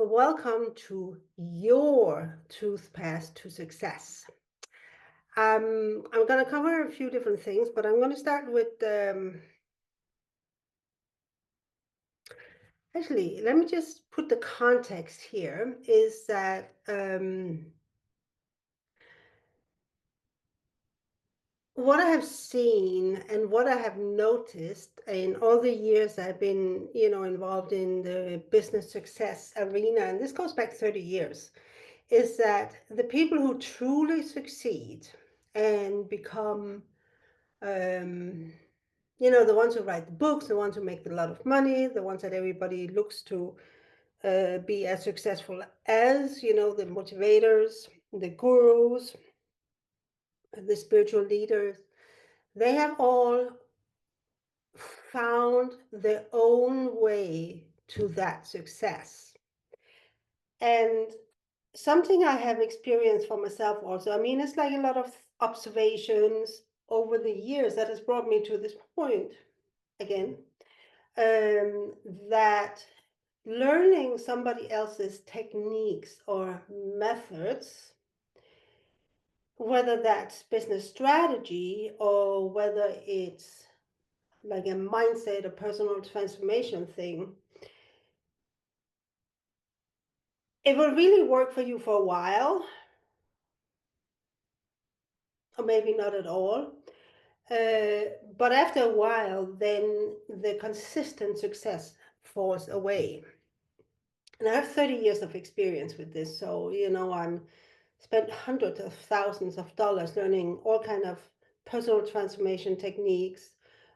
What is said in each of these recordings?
welcome to your Truth Path to Success. I'm going to cover a few different things, but I'm going to start with, actually, let me just put the context here, is that what I have seen and what I have noticed in all the years I've been, involved in the business success arena, and this goes back 30 years, is that the people who truly succeed and become, um, the ones who write the books, the ones who make a lot of money, the ones that everybody looks to be as successful as, the motivators, the gurus, the spiritual leaders, they have all found their own way to that success. And something I have experienced for myself also, I mean, it's like a lot of observations over the years that has brought me to this point again, that learning somebody else's techniques or methods, whether that's business strategy or whether it's like a mindset, a personal transformation thing, it will really work for you for a while, or maybe not at all. But after a while, then the consistent success falls away. And I have 30 years of experience with this. So, I'm spent hundreds of thousands of dollars learning all kind of personal transformation techniques,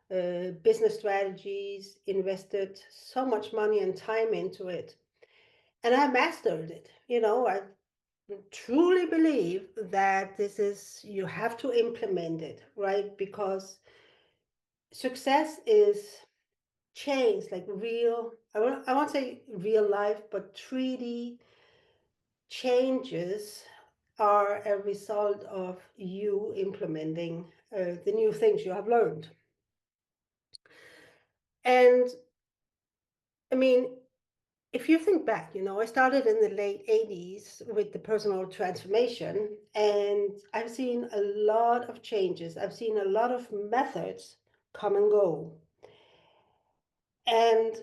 business strategies, invested so much money and time into it. And I mastered it. I truly believe that you have to implement it, right? Because success is change, like real, I won't say real life, but 3D changes are a result of you implementing the new things you have learned. And I mean, if you think back, I started in the late 80s with the personal transformation, and I've seen a lot of changes. I've seen a lot of methods come and go. And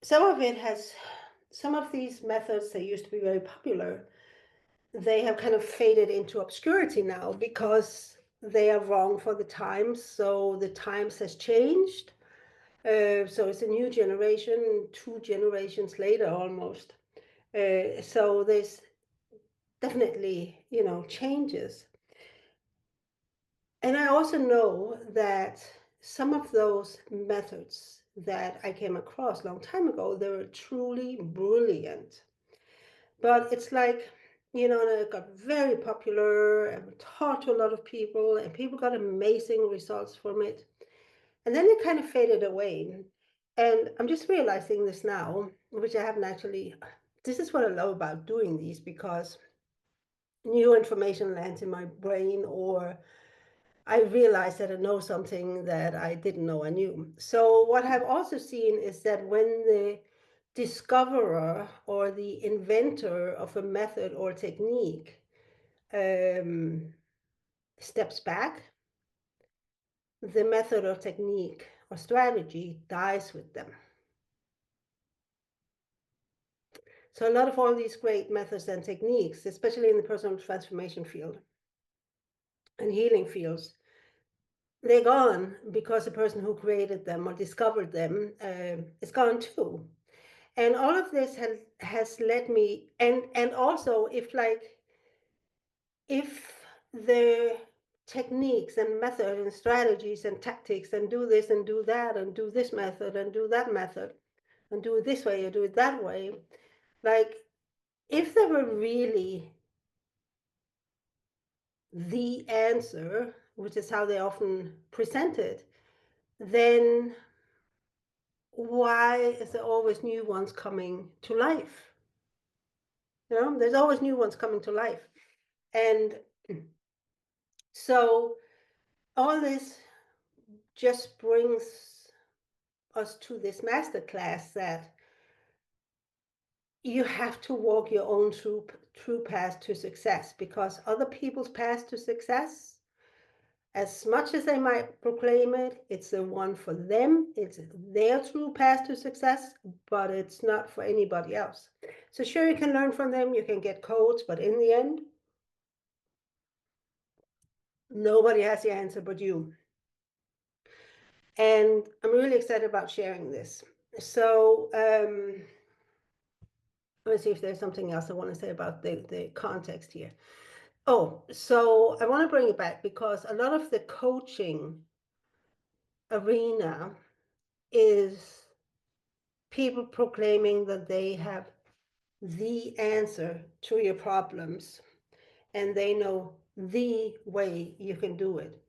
some of these methods that used to be very popular, they have kind of faded into obscurity now because they are wrong for the times. So the times has changed. So it's a new generation, 2 generations later almost. So there's definitely, changes. And I also know that some of those methods that I came across a long time ago, they were truly brilliant. But it's like, it got very popular and taught to a lot of people, and people got amazing results from it. And then it kind of faded away. And I'm just realizing this now, which I haven't actually, this is what I love about doing these, because new information lands in my brain, or I realize that I know something that I didn't know I knew. So what I've also seen is that when the discoverer or the inventor of a method or technique steps back, the method or technique or strategy dies with them. So a lot of all these great methods and techniques, especially in the personal transformation field and healing fields, they're gone because the person who created them or discovered them is gone too. And all of this has led me, and also if the techniques and methods and strategies and tactics and do this and do that and do this method and do that method and do it this way or do it that way, like if they were really the answer, which is how they often present it, then why is there always new ones coming to life? There's always new ones coming to life. And so all this just brings us to this masterclass that you have to walk your own true path to success, because other people's path to success, as much as they might proclaim it, it's the one for them, it's their true path to success, but it's not for anybody else. So sure, you can learn from them, you can get codes, but in the end, nobody has the answer but you. And I'm really excited about sharing this. So let's see if there's something else I want to say about the context here. Oh, so I want to bring it back because a lot of the coaching arena is people proclaiming that they have the answer to your problems and they know the way you can do it.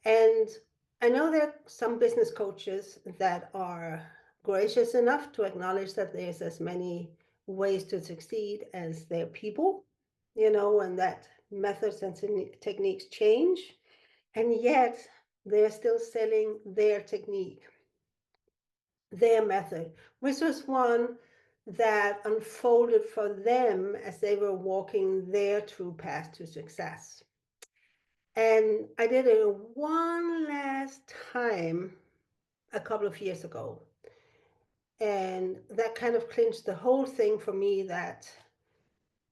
And I know there are some business coaches that are gracious enough to acknowledge that there's as many ways to succeed as there are people, and that methods and techniques change. And yet they're still selling their technique, their method, which was one that unfolded for them as they were walking their true path to success. And I did it one last time a couple of years ago. And that kind of clinched the whole thing for me, that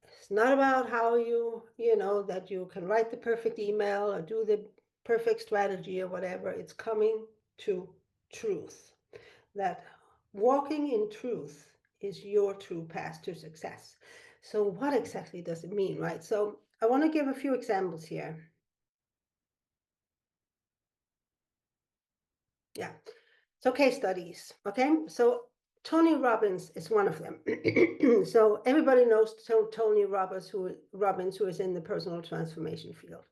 it's not about how that you can write the perfect email or do the perfect strategy or whatever. It's coming to truth. That walking in truth is your true path to success. So what exactly does it mean, right? So I want to give a few examples here. Yeah. So case studies, okay? So Tony Robbins is one of them. So everybody knows Tony Robbins, who is in the personal transformation field.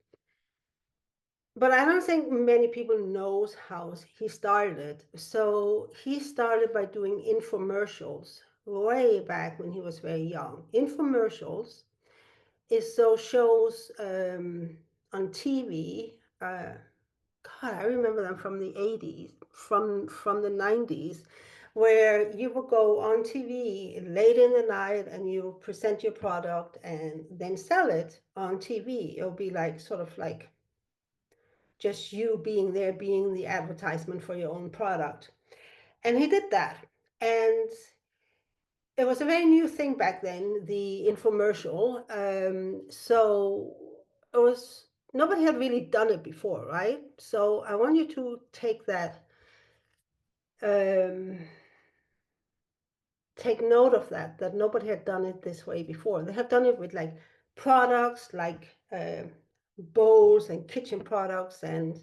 But I don't think many people knows how he started. So he started by doing infomercials way back when he was very young. Infomercials is those shows on TV. God, I remember them from the 80s, from the 90s, where you would go on TV late in the night and you present your product and then sell it on TV. It'll be like sort of like just you being there, being the advertisement for your own product. And he did that. And it was a very new thing back then, the infomercial. So it was, nobody had really done it before, right? So I want you to take that, um, take note of that nobody had done it this way before. They have done it with like products, like bowls and kitchen products and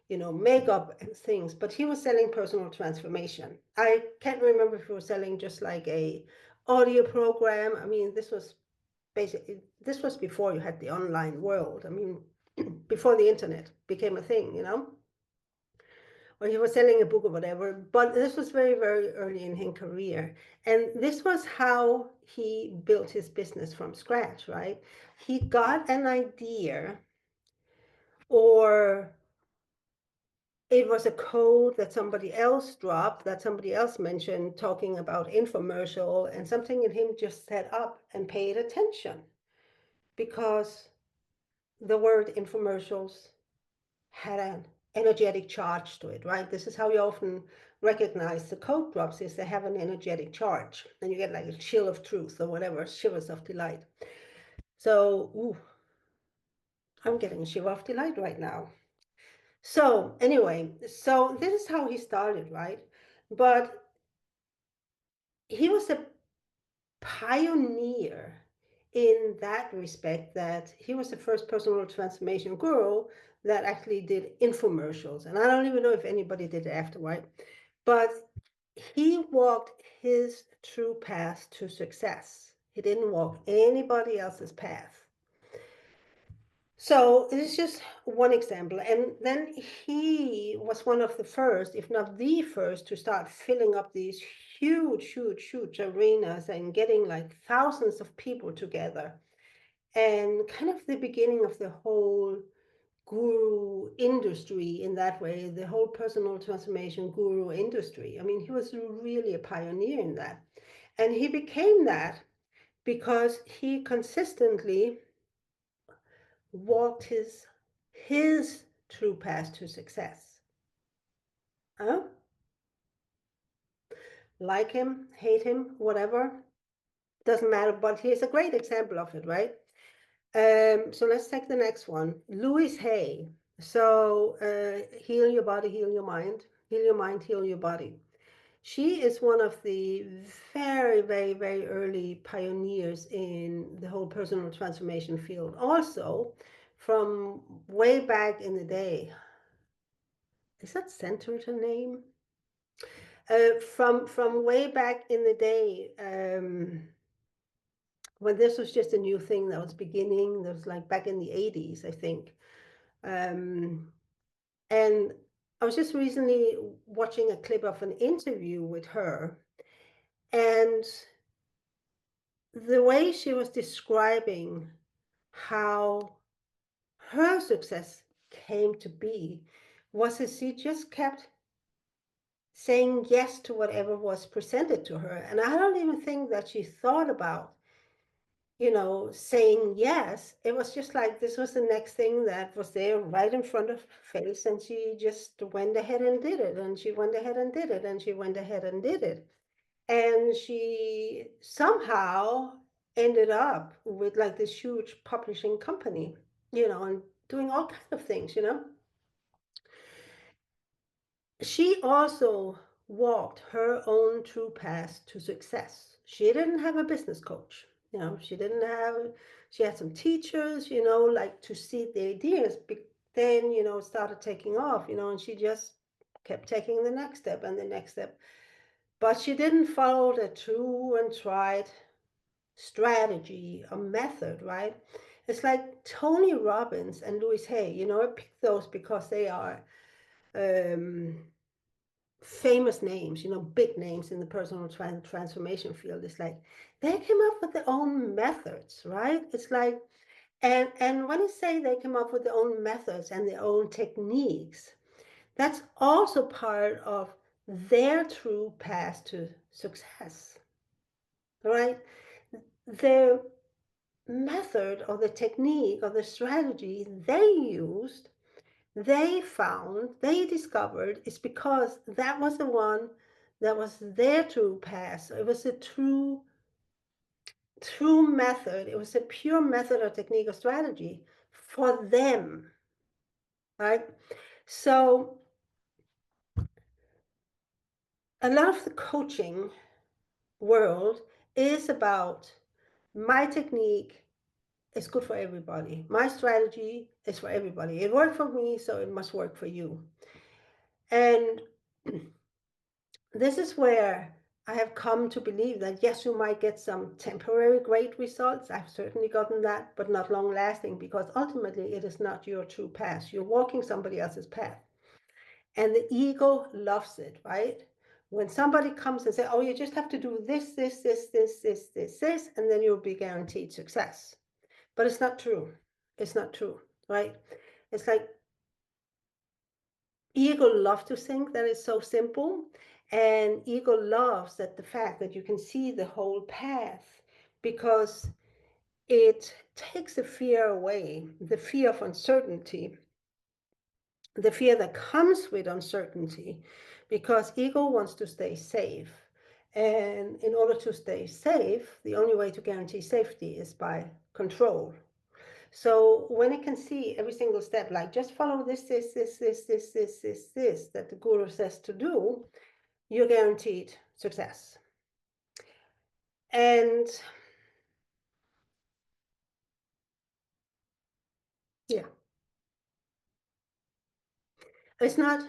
makeup and things, but he was selling personal transformation. I can't remember if he was selling just like a audio program. I mean, this was before you had the online world. I mean, before the internet became a thing. Or he was selling a book or whatever, but this was very, very early in his career. And this was how he built his business from scratch, right? He got an idea, or it was a code that somebody else dropped, that somebody else mentioned, talking about infomercial, and something in him just set up and paid attention, because the word infomercials had an energetic charge to it, right? This is how you often recognize the code drops, is they have an energetic charge, and you get like a chill of truth or whatever, shivers of delight. So, ooh, I'm getting a shiver of delight right now. So anyway, so this is how he started, right? But he was a pioneer in that respect, that he was the first personal transformation guru that actually did infomercials. And I don't even know if anybody did it after, right? But he walked his true path to success. He didn't walk anybody else's path. So this is just one example. And then he was one of the first, if not the first, to start filling up these huge, huge, huge arenas and getting like thousands of people together. And kind of the beginning of the whole guru industry in that way, the whole personal transformation guru industry. I mean, he was really a pioneer in that. And he became that because he consistently walked his true path to success. Huh? Like him, hate him, whatever, doesn't matter, but he's a great example of it, right? So let's take the next one. Louise Hay. So heal your body, heal your mind, heal your mind, heal your body. She is one of the very, very, very early pioneers in the whole personal transformation field. Also, from way back in the day, is that centered her name? From way back in the day, when this was just a new thing that was beginning, that was like back in the 80s, I think. Um, and I was just recently watching a clip of an interview with her, and the way she was describing how her success came to be was that she just kept saying yes to whatever was presented to her. And I don't even think that she thought about, saying yes. It was just like this was the next thing that was there right in front of her face, and she just went ahead and did it, and she went ahead and did it, and she went ahead and did it. And she somehow ended up with like this huge publishing company, and doing all kinds of things. She also walked her own true path to success. She didn't have a business coach. She had some teachers, like to see the ideas, but then, it started taking off, and she just kept taking the next step and the next step. But she didn't follow the true and tried strategy or method, right? It's like Tony Robbins and Louise Hay, I picked those because they are um, famous names, big names in the personal transformation field. It's like they came up with their own methods, right? It's like, and when you say they came up with their own methods and their own techniques, that's also part of their true path to success, right? Their method or the technique or the strategy they used, they discovered, is because that was the one that was their true path. It was a true method. It was a pure method or technique or strategy for them, right? So a lot of the coaching world is about my technique is good for everybody. My strategy is for everybody. It worked for me, so it must work for you. And this is where I have come to believe that, yes, you might get some temporary great results. I've certainly gotten that, but not long lasting, because ultimately it is not your true path. You're walking somebody else's path. And the ego loves it, right? When somebody comes and says, oh, you just have to do this, this, this, this, this, this, this, and then you'll be guaranteed success. But it's not true. It's not true, right? It's like ego loves to think that it's so simple, and ego loves that the fact that you can see the whole path, because it takes the fear away, the fear of uncertainty, the fear that comes with uncertainty, because ego wants to stay safe. And in order to stay safe, the only way to guarantee safety is by control. So when it can see every single step, like just follow this, that the guru says to do, you're guaranteed success. And yeah, it's not,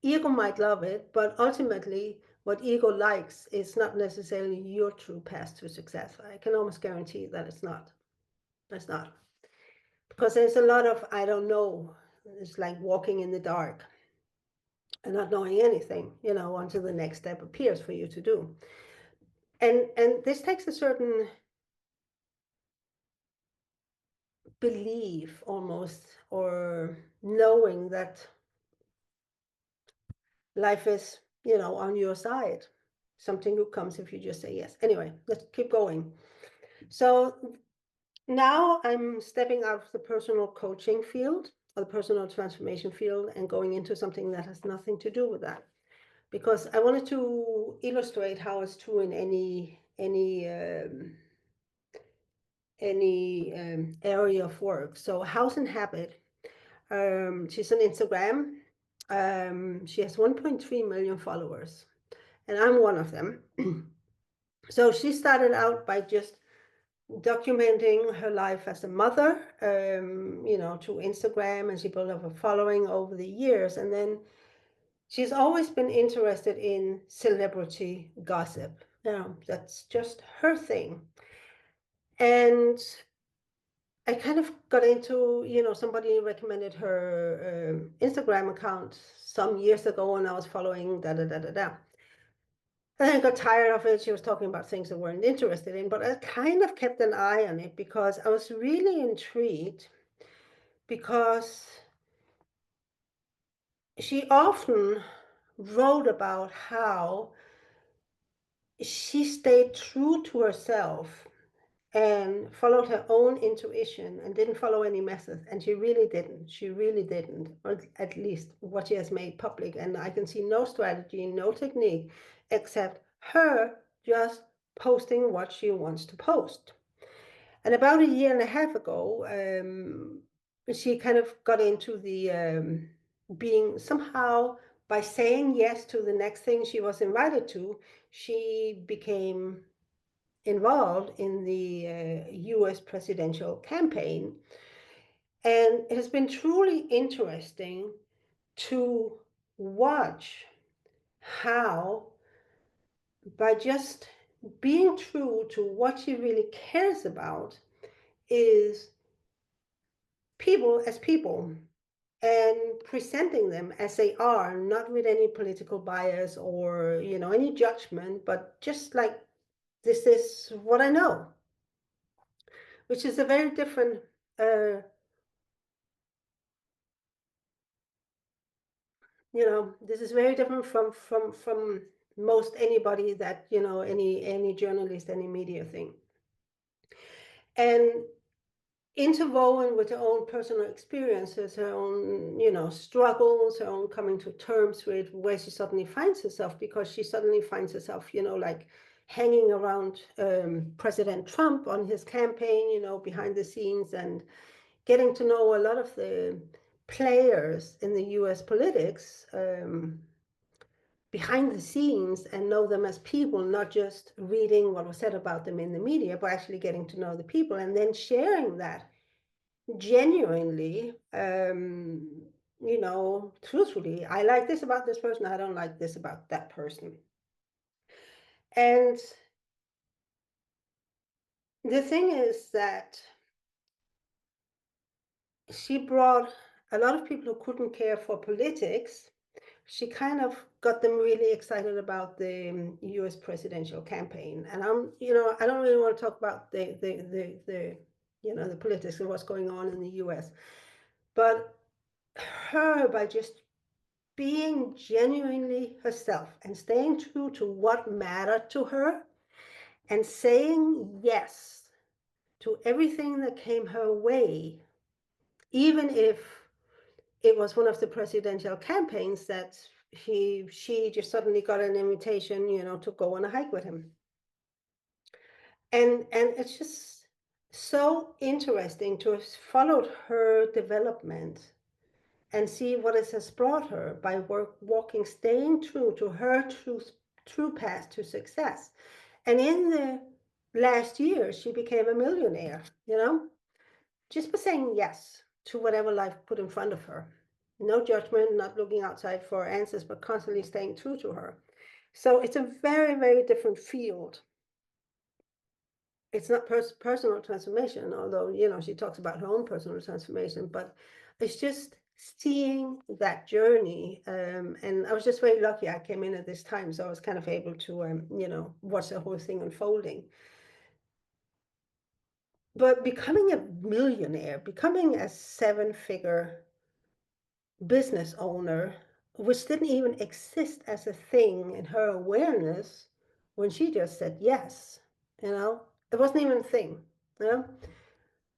ego might love it, but ultimately what ego likes is not necessarily your true path to success. I can almost guarantee that it's not. It's not. Because there's a lot of, I don't know, it's like walking in the dark and not knowing anything, until the next step appears for you to do. And this takes a certain belief almost, or knowing that life is, on your side. Something good comes if you just say yes. Anyway, let's keep going. So now I'm stepping out of the personal coaching field or the personal transformation field and going into something that has nothing to do with that, because I wanted to illustrate how it's true in any area of work. So House and Habit, she's on Instagram. She has 1.3 million followers, and I'm one of them. So she started out by just documenting her life as a mother, through Instagram, and she built up a following over the years. And then she's always been interested in celebrity gossip. That's just her thing. And I kind of got into, somebody recommended her Instagram account some years ago, and I was following da da da da da. And I got tired of it. She was talking about things I weren't interested in, but I kind of kept an eye on it because I was really intrigued, because she often wrote about how she stayed true to herself and followed her own intuition and didn't follow any methods. And she really didn't. She really didn't, or at least what she has made public. And I can see no strategy, no technique, except her just posting what she wants to post. And about a year and a half ago, she kind of got into the being somehow, by saying yes to the next thing she was invited to, she became involved in the US presidential campaign. And it has been truly interesting to watch how, by just being true to what she really cares about, is people as people, and presenting them as they are, not with any political bias or any judgment, but just like, this is what I know, which is a very different this is very different from most anybody that any journalist, any media thing. And interwoven with her own personal experiences, her own, struggles, her own coming to terms with where she suddenly finds herself, because she suddenly finds herself, like hanging around President Trump on his campaign, behind the scenes, and getting to know a lot of the players in the US politics behind the scenes, and know them as people, not just reading what was said about them in the media, but actually getting to know the people and then sharing that genuinely, truthfully. I like this about this person, I don't like this about that person. And the thing is that she brought a lot of people who couldn't care for politics. She kind of got them really excited about the US presidential campaign. And I don't really want to talk about the politics of what's going on in the US, but her, by just being genuinely herself and staying true to what mattered to her, and saying yes to everything that came her way, even if it was one of the presidential campaigns that she just suddenly got an invitation, to go on a hike with him. And it's just so interesting to have followed her development and see what it has brought her by walking, staying true to her true path to success. And in the last year, she became a millionaire, just by saying yes to whatever life put in front of her. No judgment, not looking outside for answers, but constantly staying true to her. So it's a very, very different field. It's not personal transformation, although, she talks about her own personal transformation, but it's just seeing that journey. And I was just very lucky I came in at this time, so I was kind of able to, watch the whole thing unfolding. But becoming a millionaire, becoming a seven-figure business owner, which didn't even exist as a thing in her awareness when she just said yes, you know? It wasn't even a thing. You know?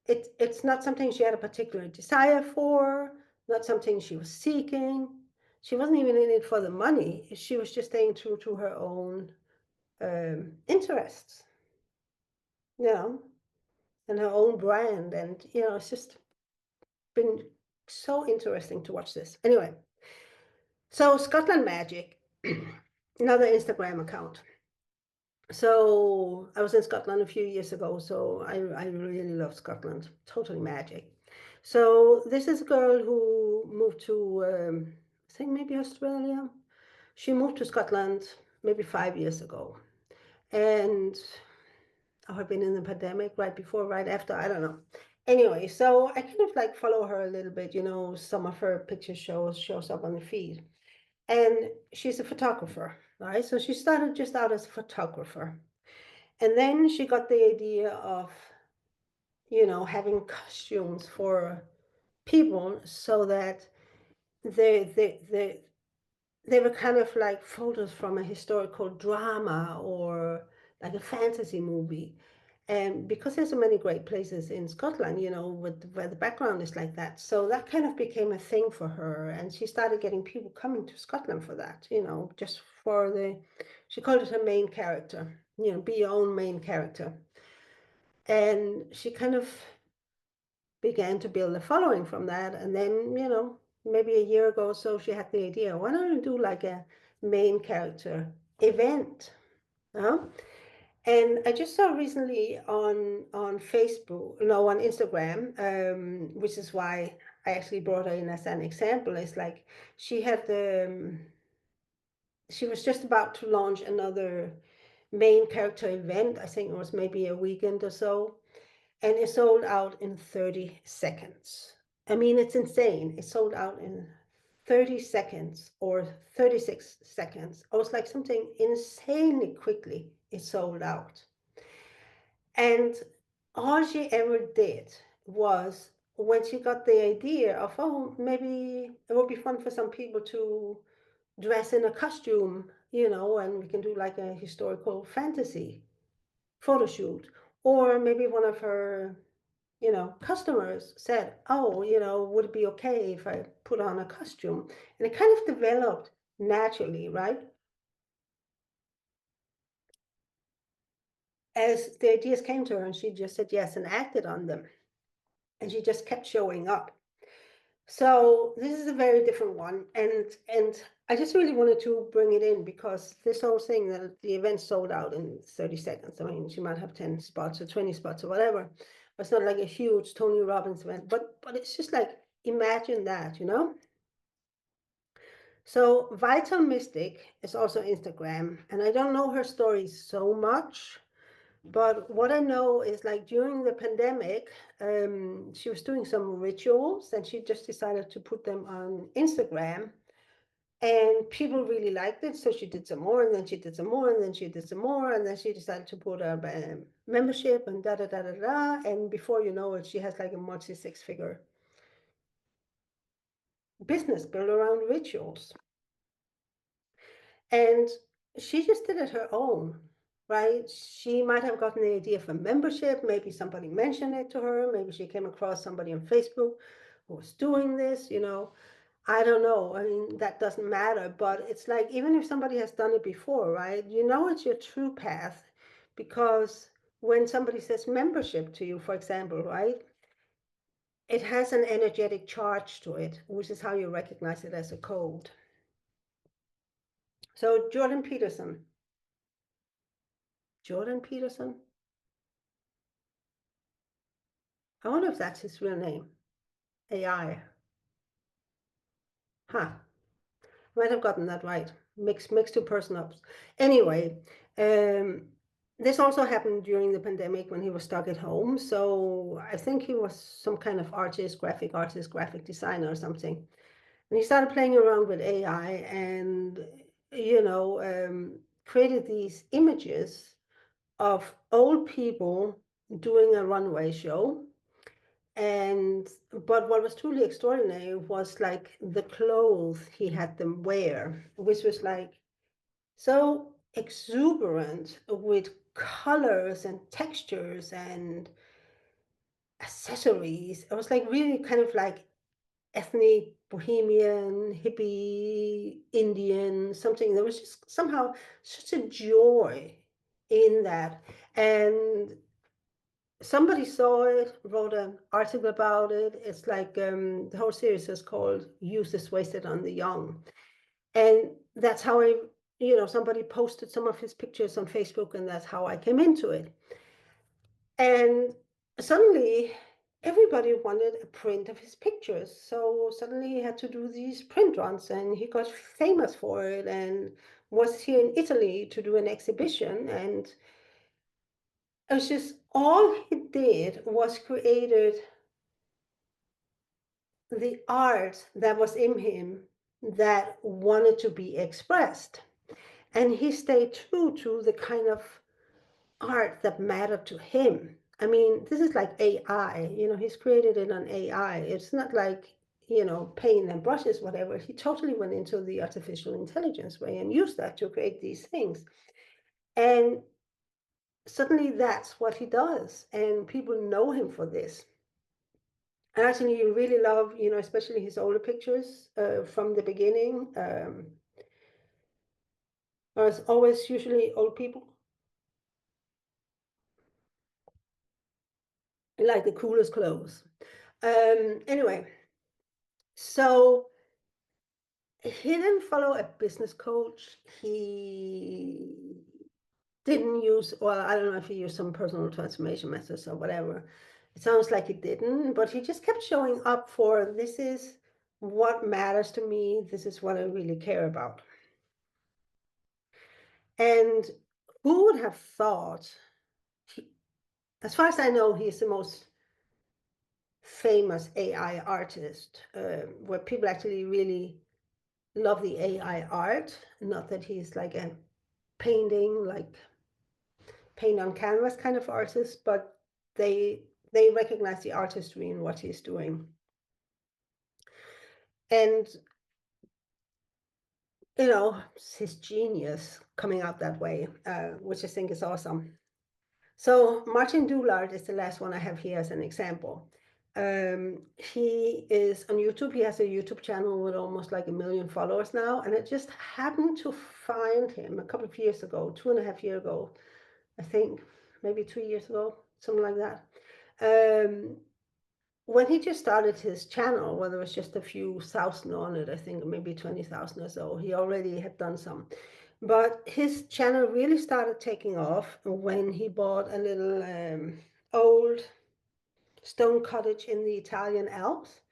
It's not something she had a particular desire for, not something she was seeking. She wasn't even in it for the money. She was just staying true to her own interests, you know, and her own brand. And, it's just been so interesting to watch this. Anyway, so Scotland Magic, another Instagram account. So I was in Scotland a few years ago, so I really love Scotland. Totally magic. So this is a girl who moved to, I think maybe Australia. She moved to Scotland maybe 5 years ago. And I've been in the pandemic right before, right after, I don't know. Anyway, so I kind of like follow her a little bit, some of her picture shows up on the feed. And she's a photographer, right? So she started just out as a photographer. And then she got the idea of, having costumes for people so that they they they they were kind of like photos from a historical drama or like a fantasy movie. And because there's so many great places in Scotland, where the background is like that. So that kind of became a thing for her. And she started getting people coming to Scotland for that, just for she called it her main character, be your own main character. And she kind of began to build a following from that. And then, maybe a year ago or so, she had the idea, why don't you do like a main character event? Huh? And I just saw recently on Facebook, no, on Instagram, which is why I actually brought her in as an example. It's like she had she was just about to launch another main character event. I think it was maybe a weekend or so, and it sold out in 30 seconds. I mean, it's insane. It sold out in 30 seconds or 36 seconds. It was like something insanely quickly it sold out. And all she ever did was when she got the idea of, oh, maybe it would be fun for some people to dress in a costume, and we can do like a historical fantasy photo shoot. Or maybe one of her customers said, oh, would it be okay if I put on a costume? And it kind of developed naturally, right? As the ideas came to her, and she just said yes and acted on them. And she just kept showing up. So this is a very different one. And I just really wanted to bring it in because this whole thing that the event sold out in 30 seconds. I mean, she might have 10 spots or 20 spots or whatever. It's not like a huge Tony Robbins event, but it's just like, imagine that. So Vital Mystic is also Instagram, and I don't know her story so much, but what I know is like during the pandemic, she was doing some rituals and she just decided to put them on Instagram, and people really liked it. So she did some more, and then she did some more, and then she did some more, and then she decided to put a membership and da da da da da. And before you know it, she has like a multi six-figure business built around rituals. And she just did it her own, right? She might have gotten the idea for membership. Maybe somebody mentioned it to her. Maybe she came across somebody on Facebook who was doing this. I don't know. I mean, that doesn't matter. But it's like, even if somebody has done it before, right? It's your true path, because when somebody says membership to you, for example, right? It has an energetic charge to it, which is how you recognize it as a code. So Jordan Peterson. Jordan Peterson? I wonder if that's his real name. AI. Huh. Might have gotten that right. Mix two person ups. Anyway, um, this also happened during the pandemic when he was stuck at home. So I think he was some kind of graphic artist, graphic designer or something. And he started playing around with AI and, created these images of old people doing a runway show. And but what was truly extraordinary was like the clothes he had them wear, which was like so exuberant with colors and textures and accessories. It was like really kind of like ethnic, bohemian, hippie, Indian, something. There was just somehow such a joy in that. And somebody saw it, wrote an article about it. It's like the whole series is called Youth is Wasted on the Young. And that's how somebody posted some of his pictures on Facebook, and that's how I came into it. And suddenly, everybody wanted a print of his pictures. So suddenly he had to do these print runs, and he got famous for it and was here in Italy to do an exhibition. And it was just all he did was created the art that was in him that wanted to be expressed. And he stayed true to the kind of art that mattered to him. I mean, this is like AI, he's created it on AI. It's not like, paint and brushes, whatever. He totally went into the artificial intelligence way and used that to create these things. And suddenly that's what he does. And people know him for this. And actually, you really love, especially his older pictures from the beginning. It's always usually old people, like the coolest clothes. Anyway, so he didn't follow a business coach. He didn't use, well, I don't know if he used some personal transformation methods or whatever. It sounds like he didn't, but he just kept showing up for this is what matters to me. This is what I really care about. And who would have thought, as far as I know, he's the most famous AI artist, where people actually really love the AI art. Not that he's like a painting, like paint on canvas kind of artist, but they recognize the artistry in what he's doing. And it's his genius coming out that way, which I think is awesome. So Martin Doulard is the last one I have here as an example. He is on YouTube. He has a YouTube channel with almost like 1 million followers now. And I just happened to find him a couple of years ago, 2.5 years ago, I think, maybe 3 years ago, something like that. When he just started his channel, well, there was just a few thousand on it, I think maybe 20,000 or so. He already had done some. But his channel really started taking off when he bought a little old stone cottage in the Italian Alps.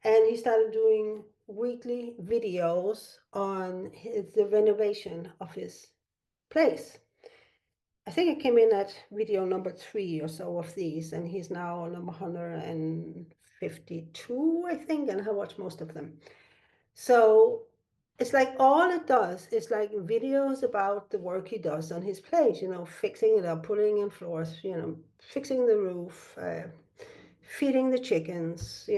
And he started doing weekly videos on the renovation of his place. I think it came in at video number 3 or so of these, and he's now on number 152, I think, and I watched most of them. So it's like all it does is like videos about the work he does on his place, fixing it up, putting in floors, fixing the roof, feeding the chickens,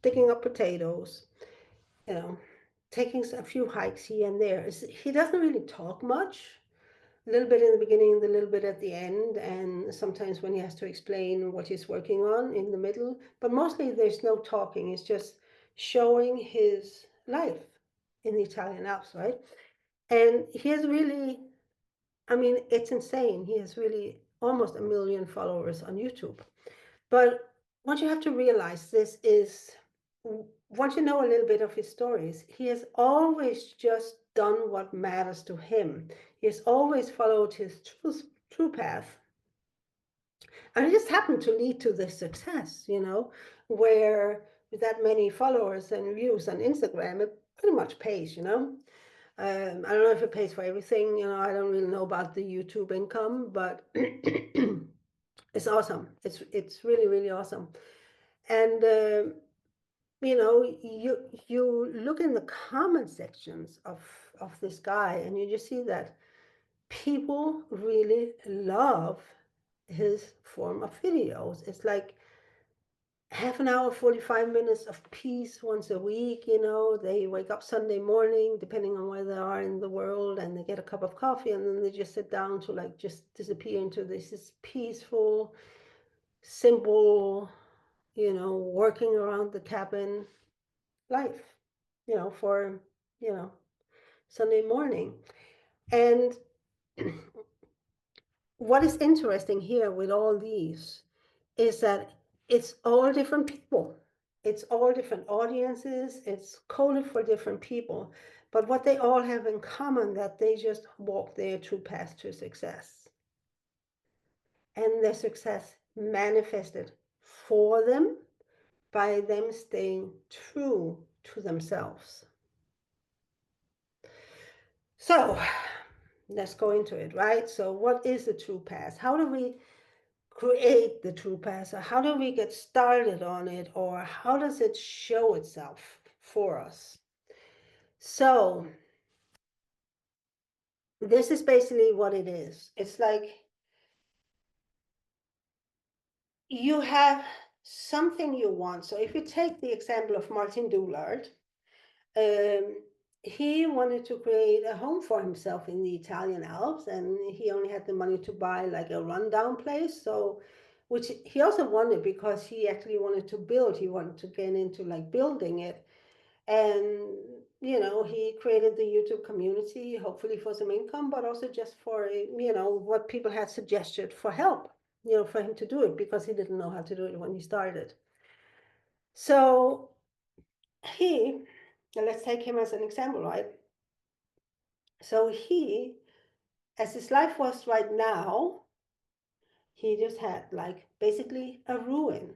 digging up potatoes, you know, taking a few hikes here and there. He doesn't really talk much. A little bit in the beginning, a little bit at the end, and sometimes when he has to explain what he's working on in the middle. But mostly there's no talking. It's just showing his life in the Italian Alps, right? And he has really, I mean, it's insane. He has really almost 1 million followers on YouTube. But what you have to realize this is, once you know a little bit of his stories, he has always just done what matters to him. He has always followed his true path. And it just happened to lead to this success, where with that many followers and views on Instagram, it pretty much pays, I don't know if it pays for everything, I don't really know about the YouTube income, but it's awesome. It's really, really awesome. And you look in the comment sections of this guy, and you just see that people really love his form of videos. It's like half an hour, 45 minutes of peace once a week. They wake up Sunday morning, depending on where they are in the world, and they get a cup of coffee, and then they just sit down to like just disappear into this peaceful, simple, working around the cabin life, for, you know, Sunday morning. And what is interesting here with all these is that it's all different people. It's all different audiences. It's coded for different people. But what they all have in common that they just walk their true path to success. And their success manifested for them by them staying true to themselves. So let's go into it, right? So what is the true path? How do we create the true path? How do we get started on it? Or how does it show itself for us? So this is basically what it is. It's like you have something you want. So if you take the example of Martin Doulard, um, he wanted to create a home for himself in the Italian Alps, and he only had the money to buy like a rundown place. So, which he also wanted because he actually wanted to build. He wanted to get into like building it, and he created the YouTube community, hopefully for some income, but also just for what people had suggested for help, for him to do it because he didn't know how to do it when he started. So let's take him as an example, right? So as his life was right now, he just had like basically a ruin.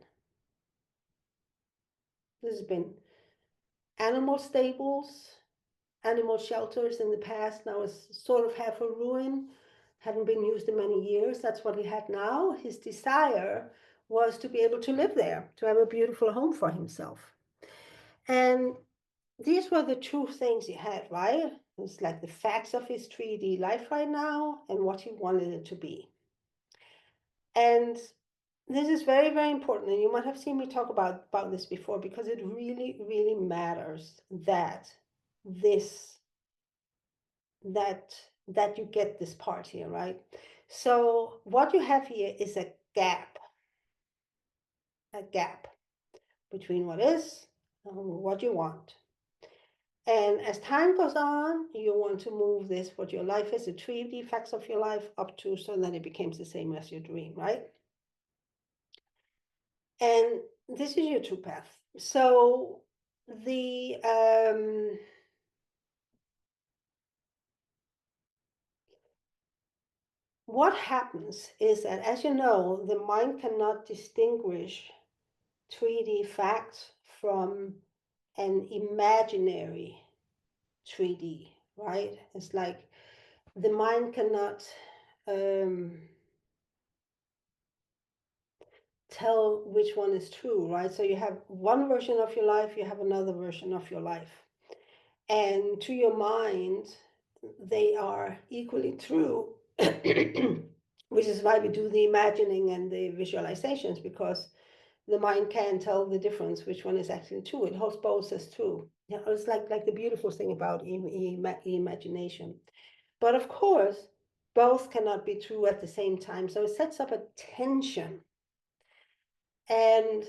There's been animal stables, animal shelters in the past. Now it's sort of half a ruin, hadn't been used in many years. That's what he had now. His desire was to be able to live there, to have a beautiful home for himself. And these were the two things he had, right? It's like the facts of his 3D life right now and what he wanted it to be. And this is very, very important. And you might have seen me talk about this before because it really, really matters that this, that you get this part here, right? So what you have here is a gap between what is and what you want. And as time goes on, you want to move this, what your life is, the 3D facts of your life up to, so that it becomes the same as your dream, right? And this is your true path. So the what happens is that, as you know, the mind cannot distinguish 3D facts from an imaginary 3D, right? It's like the mind cannot tell which one is true, right? So you have one version of your life, you have another version of your life. And to your mind, they are equally true, which is why we do the imagining and the visualizations, because the mind can tell the difference, which one is actually true. It holds both as true. It's like the beautiful thing about imagination. But of course, both cannot be true at the same time. So it sets up a tension. And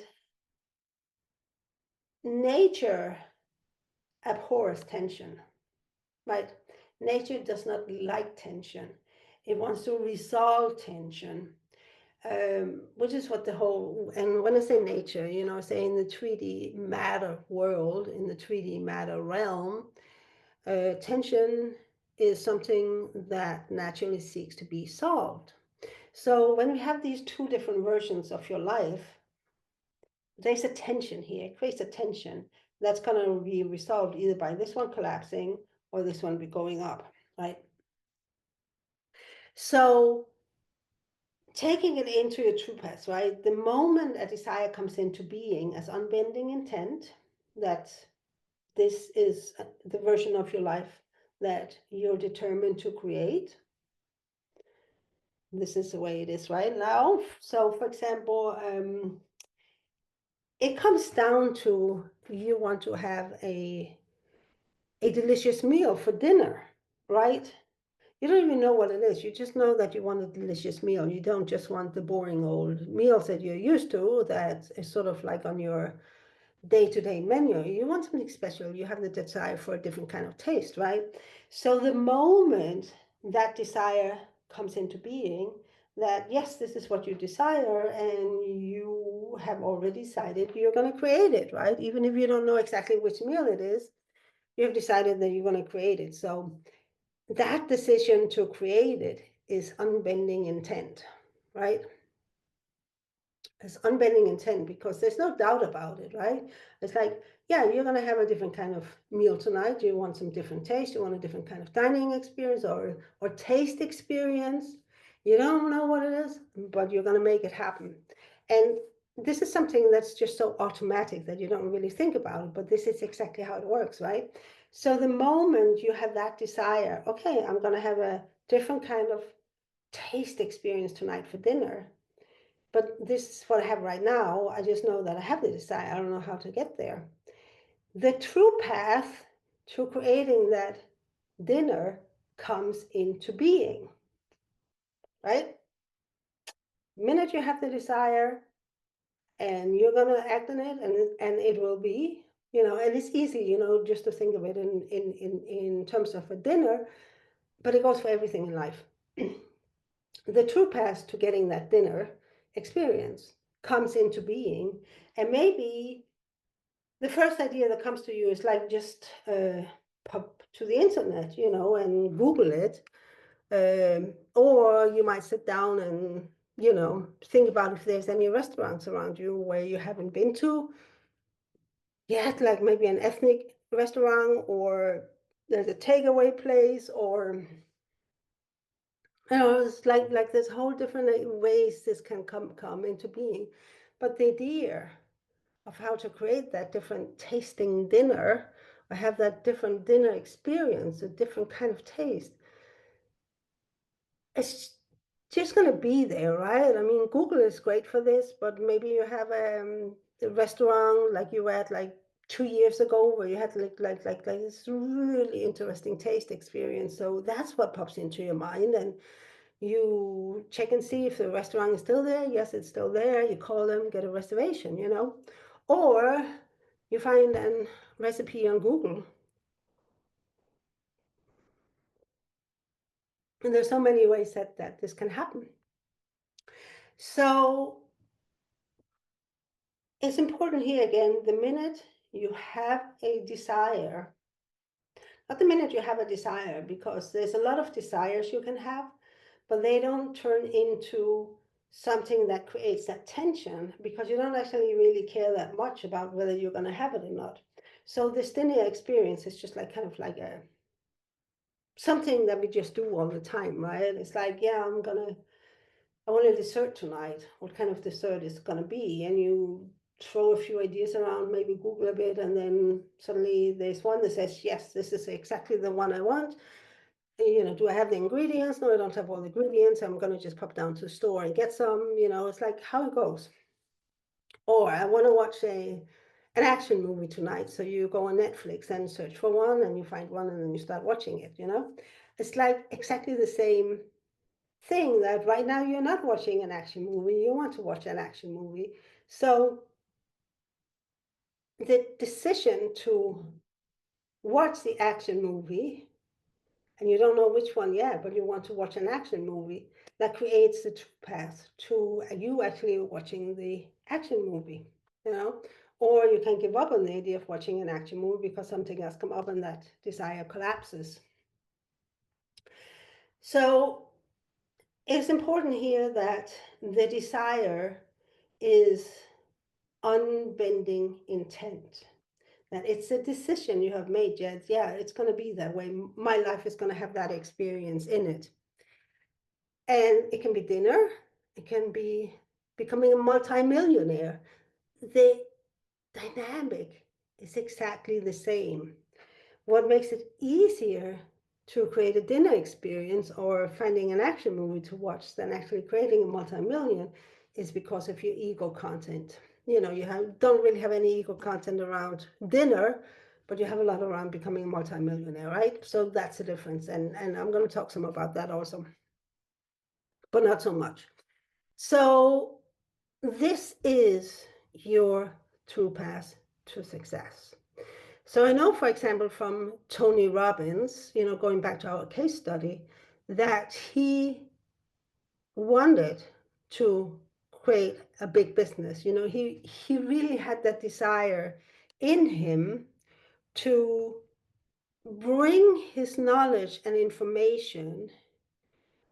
nature abhors tension, right? Nature does not like tension. It wants to resolve tension, which is what the whole, and when I say nature, say in the 3D matter world, in the 3D matter realm, tension is something that naturally seeks to be solved. So when we have these two different versions of your life, there's a tension here. It creates a tension that's going to be resolved either by this one collapsing or this one be going up, right? So taking it into your true path, right? The moment a desire comes into being as unbending intent, that this is the version of your life that you're determined to create. This is the way it is right now. So, for example, it comes down to you want to have a delicious meal for dinner, right? You don't even know what it is. You just know that you want a delicious meal. You don't just want the boring old meals that you're used to that is sort of like on your day-to-day menu. You want something special. You have the desire for a different kind of taste, right? So the moment that desire comes into being, that yes, this is what you desire, and you have already decided you're going to create it, right? Even if you don't know exactly which meal it is, you have decided that you're going to create it. So that decision to create it is unbending intent, right? It's unbending intent because there's no doubt about it, right? It's like, yeah, you're going to have a different kind of meal tonight. You want some different taste. You want a different kind of dining experience or taste experience. You don't know what it is, but you're going to make it happen. And this is something that's just so automatic that you don't really think about it, but this is exactly how it works, right? So the moment you have that desire, okay, I'm going to have a different kind of taste experience tonight for dinner, but this is what I have right now. I just know that I have the desire. I don't know how to get there. The true path to creating that dinner comes into being, right? The minute you have the desire and you're going to act on it, and it will be, and it's easy, just to think of it in terms of a dinner, but it goes for everything in life. The true path to getting that dinner experience comes into being, and maybe the first idea that comes to you is like just pop to the internet, and Google it. Or you might sit down and, think about if there's any restaurants around you where you haven't been to yet, like maybe an ethnic restaurant, or there's a takeaway place, or, it's like there's whole different ways this can come into being. But the idea of how to create that different tasting dinner or have that different dinner experience, a different kind of taste, it's just going to be there, right? I mean, Google is great for this, but maybe you have a restaurant like you were at like 2 years ago where you had like this really interesting taste experience. So that's what pops into your mind, and you check and see if the restaurant is still there. Yes, it's still there. You call them, get a reservation, or you find a recipe on Google. And there's so many ways that this can happen. So it's important here again, the minute you have a desire, not the minute you have a desire, because there's a lot of desires you can have, but they don't turn into something that creates that tension because you don't actually really care that much about whether you're going to have it or not. So this dinner experience is just like kind of like a something that we just do all the time, right? It's like, yeah, I want a dessert tonight. What kind of dessert is it going to be? And you throw a few ideas around, maybe Google a bit, and then suddenly there's one that says, yes, this is exactly the one I want. Do I have the ingredients? No, I don't have all the ingredients. I'm going to just pop down to the store and get some. It's like how it goes. Or I want to watch an action movie tonight. So you go on Netflix and search for one, and you find one, and then you start watching it. It's like exactly the same thing, that right now you're not watching an action movie. You want to watch an action movie. So the decision to watch the action movie, and you don't know which one yet, but you want to watch an action movie, that creates the true path to you actually watching the action movie, you know? Or you can give up on the idea of watching an action movie because something has come up and that desire collapses. So it's important here that the desire is unbending intent. That it's a decision you have made, Jed. Yeah, it's going to be that way. My life is going to have that experience in it. And it can be dinner, it can be becoming a multimillionaire. The dynamic is exactly the same. What makes it easier to create a dinner experience or finding an action movie to watch than actually creating a multi-million is because of your ego content. don't really have any ego content around dinner, but you have a lot around becoming a multimillionaire, right? So that's the difference. And I'm going to talk some about that also, but not so much. So this is your true path to success. So I know, for example, from Tony Robbins, going back to our case study, that he wanted to create a big business. He really had that desire in him to bring his knowledge and information,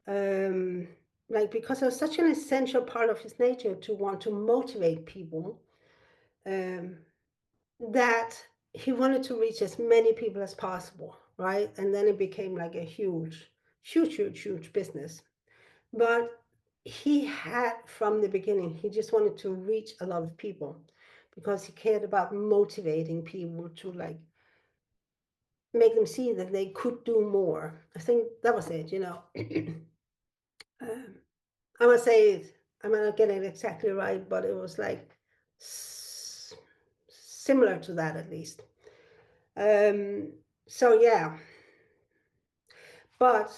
um, like because it was such an essential part of his nature to want to motivate people, um, that he wanted to reach as many people as possible, right? And then it became like a huge, huge, huge, huge business. But he had, from the beginning, he just wanted to reach a lot of people because he cared about motivating people to like make them see that they could do more. I think that was it. um, I must say it, I might not get it exactly right, but it was like similar to that at least. So yeah, but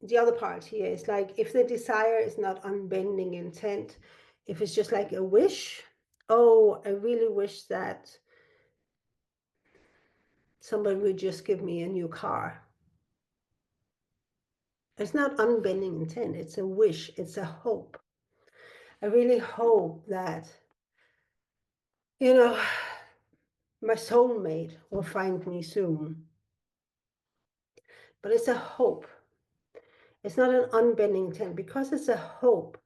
the other part here is like, if the desire is not unbending intent, if it's just like a wish, oh, I really wish that somebody would just give me a new car. It's not unbending intent, it's a wish, it's a hope. I really hope that, my soulmate will find me soon. But it's a hope. It's not an unbending intent because it's a hope.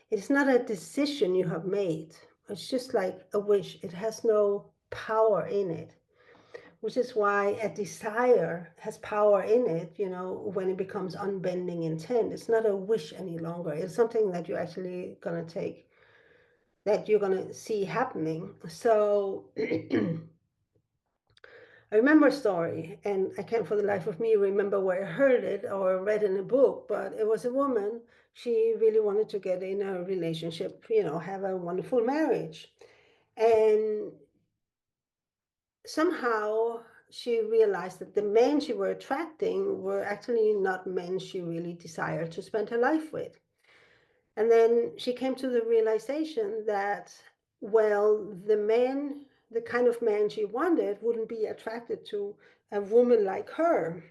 It's not a decision you have made. It's just like a wish. It has no power in it, which is why a desire has power in it, when it becomes unbending intent. It's not a wish any longer. It's something that you're actually going to take, that you're going to see happening. So I remember a story, and I can't for the life of me remember where I heard it or read in a book, but it was a woman. She really wanted to get in a relationship, have a wonderful marriage. And somehow she realized that the men she were attracting were actually not men she really desired to spend her life with. And then she came to the realization that, well, the kind of man she wanted wouldn't be attracted to a woman like her.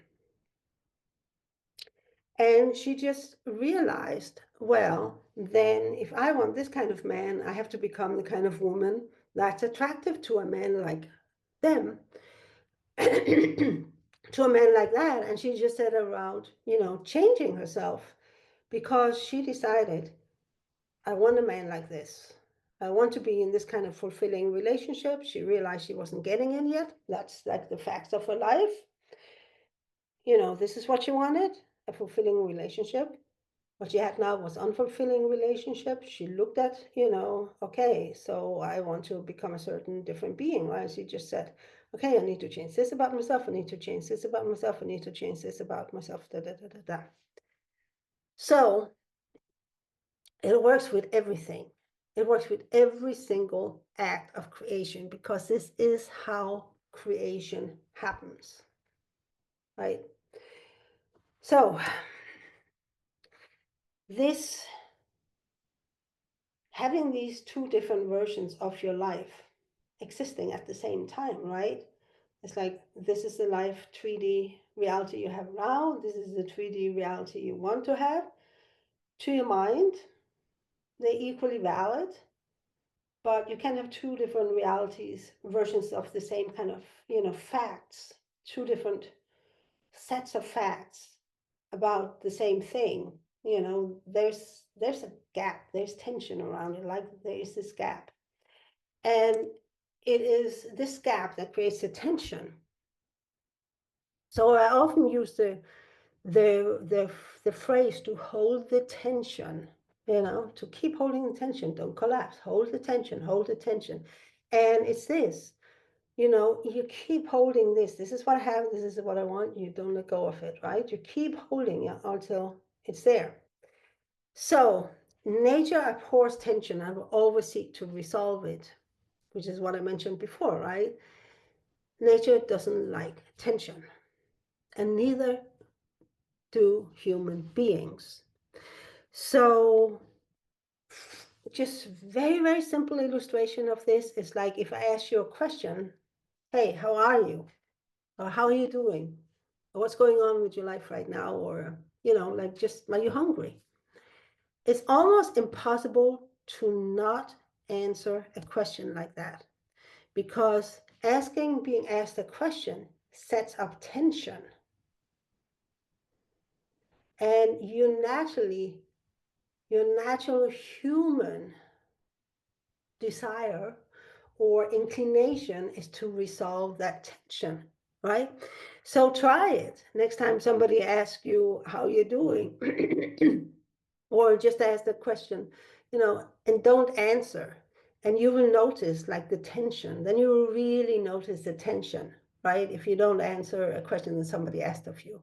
And she just realized, well, then if I want this kind of man, I have to become the kind of woman that's attractive to a man like them, to a man like that. And she just set around, changing herself because she decided, I want a man like this. I want to be in this kind of fulfilling relationship. She realized she wasn't getting in yet. That's like the facts of her life. This is what she wanted, a fulfilling relationship. What she had now was unfulfilling relationship. She looked at, okay, so I want to become a certain different being, right? She just said, okay, I need to change this about myself. I need to change this about myself. I need to change this about myself. Da, da, da, da, da. So it works with everything. It works with every single act of creation because this is how creation happens, right? So this, having these two different versions of your life existing at the same time, right? It's like, this is the life 3D reality you have now. This is the 3D reality you want to have. To your mind, they're equally valid, but you can have two different realities, versions of the same kind of, facts, two different sets of facts about the same thing. There's a gap, there's tension around it, like there is this gap. And it is this gap that creates the tension. So I often use the phrase to hold the tension, to keep holding the tension, don't collapse, hold the tension, hold the tension. And it's this, you keep holding this. This is what I have, this is what I want. You don't let go of it, right? You keep holding it until it's there. So nature abhors tension and will always seek to resolve it. which is what I mentioned before, right? Nature doesn't like tension, and neither do human beings. So just very, very simple illustration of this is like if I ask you a question, hey, how are you? Or how are you doing? Or what's going on with your life right now? Or, like just, are you hungry? It's almost impossible to not answer a question like that because being asked a question sets up tension. And your natural human desire or inclination is to resolve that tension, right? So try it. Next time somebody asks you how you're doing, or just ask the question, and don't answer. And you will notice like the tension. Then you will really notice the tension, right? If you don't answer a question that somebody asked of you.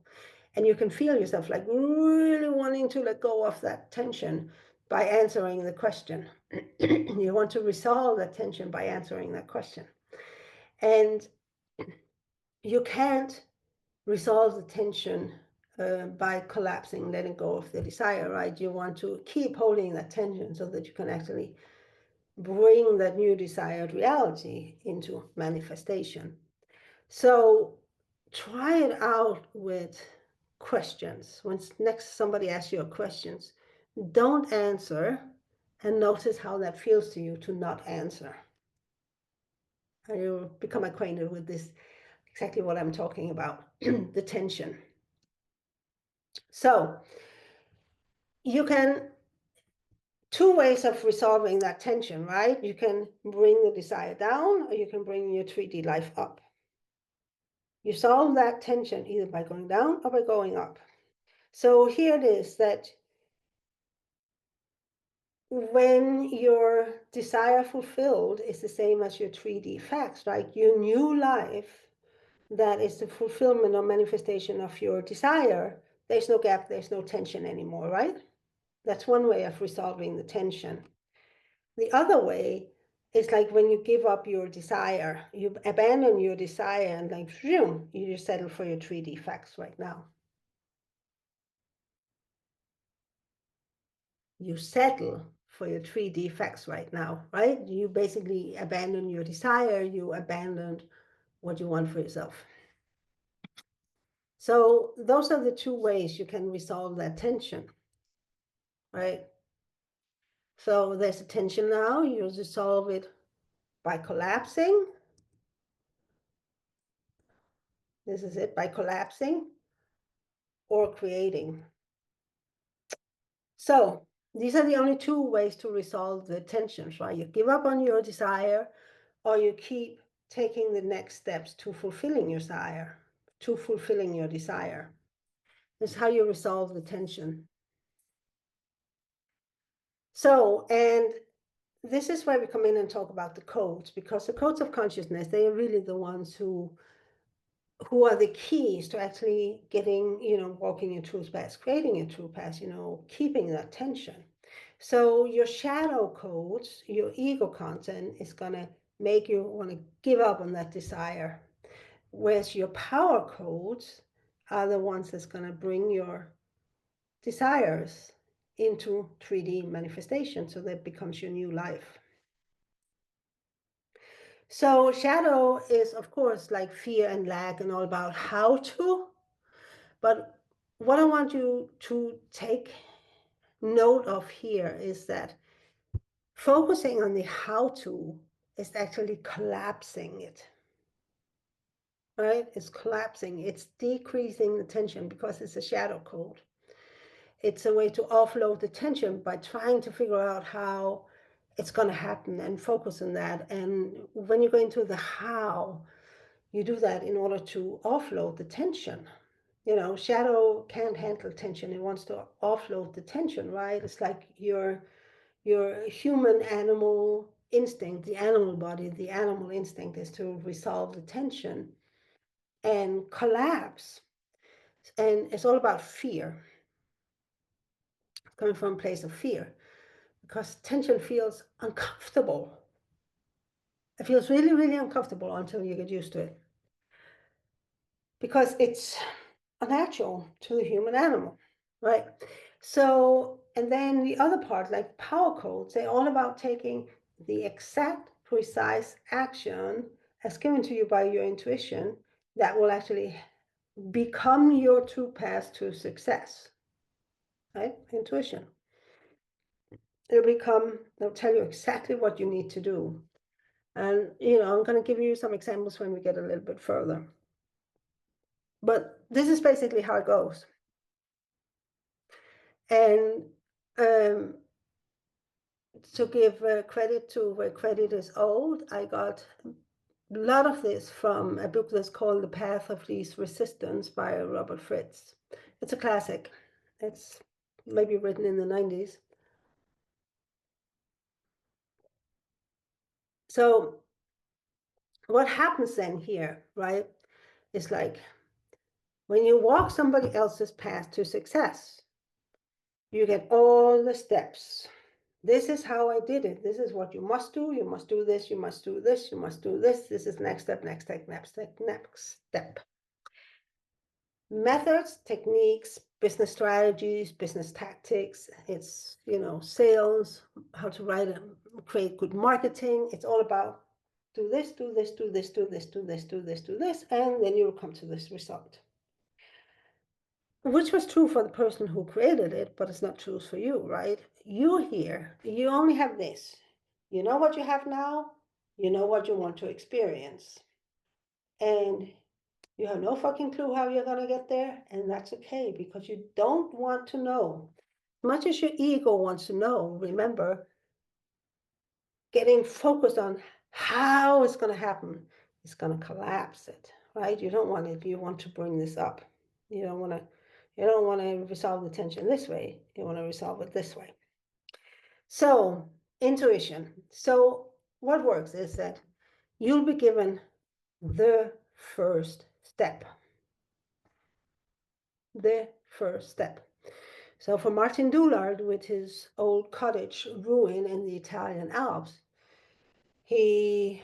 And you can feel yourself like really wanting to let go of that tension by answering the question. You want to resolve that tension by answering that question. And you can't resolve the tension by collapsing, letting go of the desire, right? You want to keep holding that tension so that you can actually bring that new desired reality into manifestation. So try it out with questions. When next somebody asks you questions, don't answer and notice how that feels to you to not answer. And you'll become acquainted with this, exactly what I'm talking about, the tension. So you can, two ways of resolving that tension, right? You can bring the desire down or you can bring your 3D life up. You solve that tension either by going down or by going up. So here it is that when your desire fulfilled is the same as your 3D facts, right? Your new life, that is the fulfillment or manifestation of your desire, there's no gap, there's no tension anymore, right? That's one way of resolving the tension. The other way is like when you give up your desire, you abandon your desire and like, you just settle for your 3D facts right now. You settle for your 3D facts right now, right? You basically abandon your desire, you abandon what you want for yourself. So those are the two ways you can resolve that tension, right? So there's a tension now, you resolve it by collapsing. This is it, by collapsing or creating. So these are the only two ways to resolve the tensions, right? You give up on your desire or you keep taking the next steps to fulfilling your desire, to fulfilling your desire. This is how you resolve the tension. So, and this is where we come in and talk about the codes, because the codes of consciousness, they are really the ones who are the keys to actually getting, walking your truth path, creating a true path, keeping that tension. So your shadow codes, your ego content is going to make you want to give up on that desire. Whereas your power codes are the ones that's going to bring your desires into 3D manifestation. So that becomes your new life. So shadow is, of course, like fear and lack and all about how to. But what I want you to take note of here is that focusing on the how to is actually collapsing it, right? It's collapsing, it's decreasing the tension because it's a shadow code. It's a way to offload the tension by trying to figure out how it's going to happen and focus on that. And when you go into the how, you do that in order to offload the tension. Shadow can't handle tension. It wants to offload the tension, right? It's like your human animal instinct, the animal body, the animal instinct is to resolve the tension and collapse. And it's all about fear. It's coming from a place of fear because tension feels uncomfortable. It feels really, really uncomfortable until you get used to it. Because it's unnatural to the human animal, right? So, and then the other part, like power codes, they're all about taking the exact, precise action as given to you by your intuition that will actually become your true path to success, right? Intuition. They'll tell you exactly what you need to do. And, I'm going to give you some examples when we get a little bit further. But this is basically how it goes. And to give credit to where credit is owed, I got a lot of this from a book that's called The Path of Least Resistance by Robert Fritz. It's a classic. It's maybe written in the 90s. So what happens then here, right, is like when you walk somebody else's path to success, you get all the steps. This is how I did it. This is what you must do. You must do this. You must do this. You must do this. This is next step, next step, next step, next step. Methods, techniques, business strategies, business tactics. It's, sales, how to write and create good marketing. It's all about do this, do this, do this, do this, do this, do this, do this, and then you'll come to this result. Which was true for the person who created it, but it's not true for you, right? You here, you only have this. You know what you have now, you know what you want to experience. And you have no fucking clue how you're going to get there, and that's okay because you don't want to know. As much as your ego wants to know, remember, getting focused on how it's going to happen is going to collapse it, right? You don't want it. You want to bring this up. You don't want to resolve the tension this way. You want to resolve it this way. So, intuition. So, what works is that you'll be given the first step. The first step. So, for Martin Doulard, with his old cottage ruin in the Italian Alps, he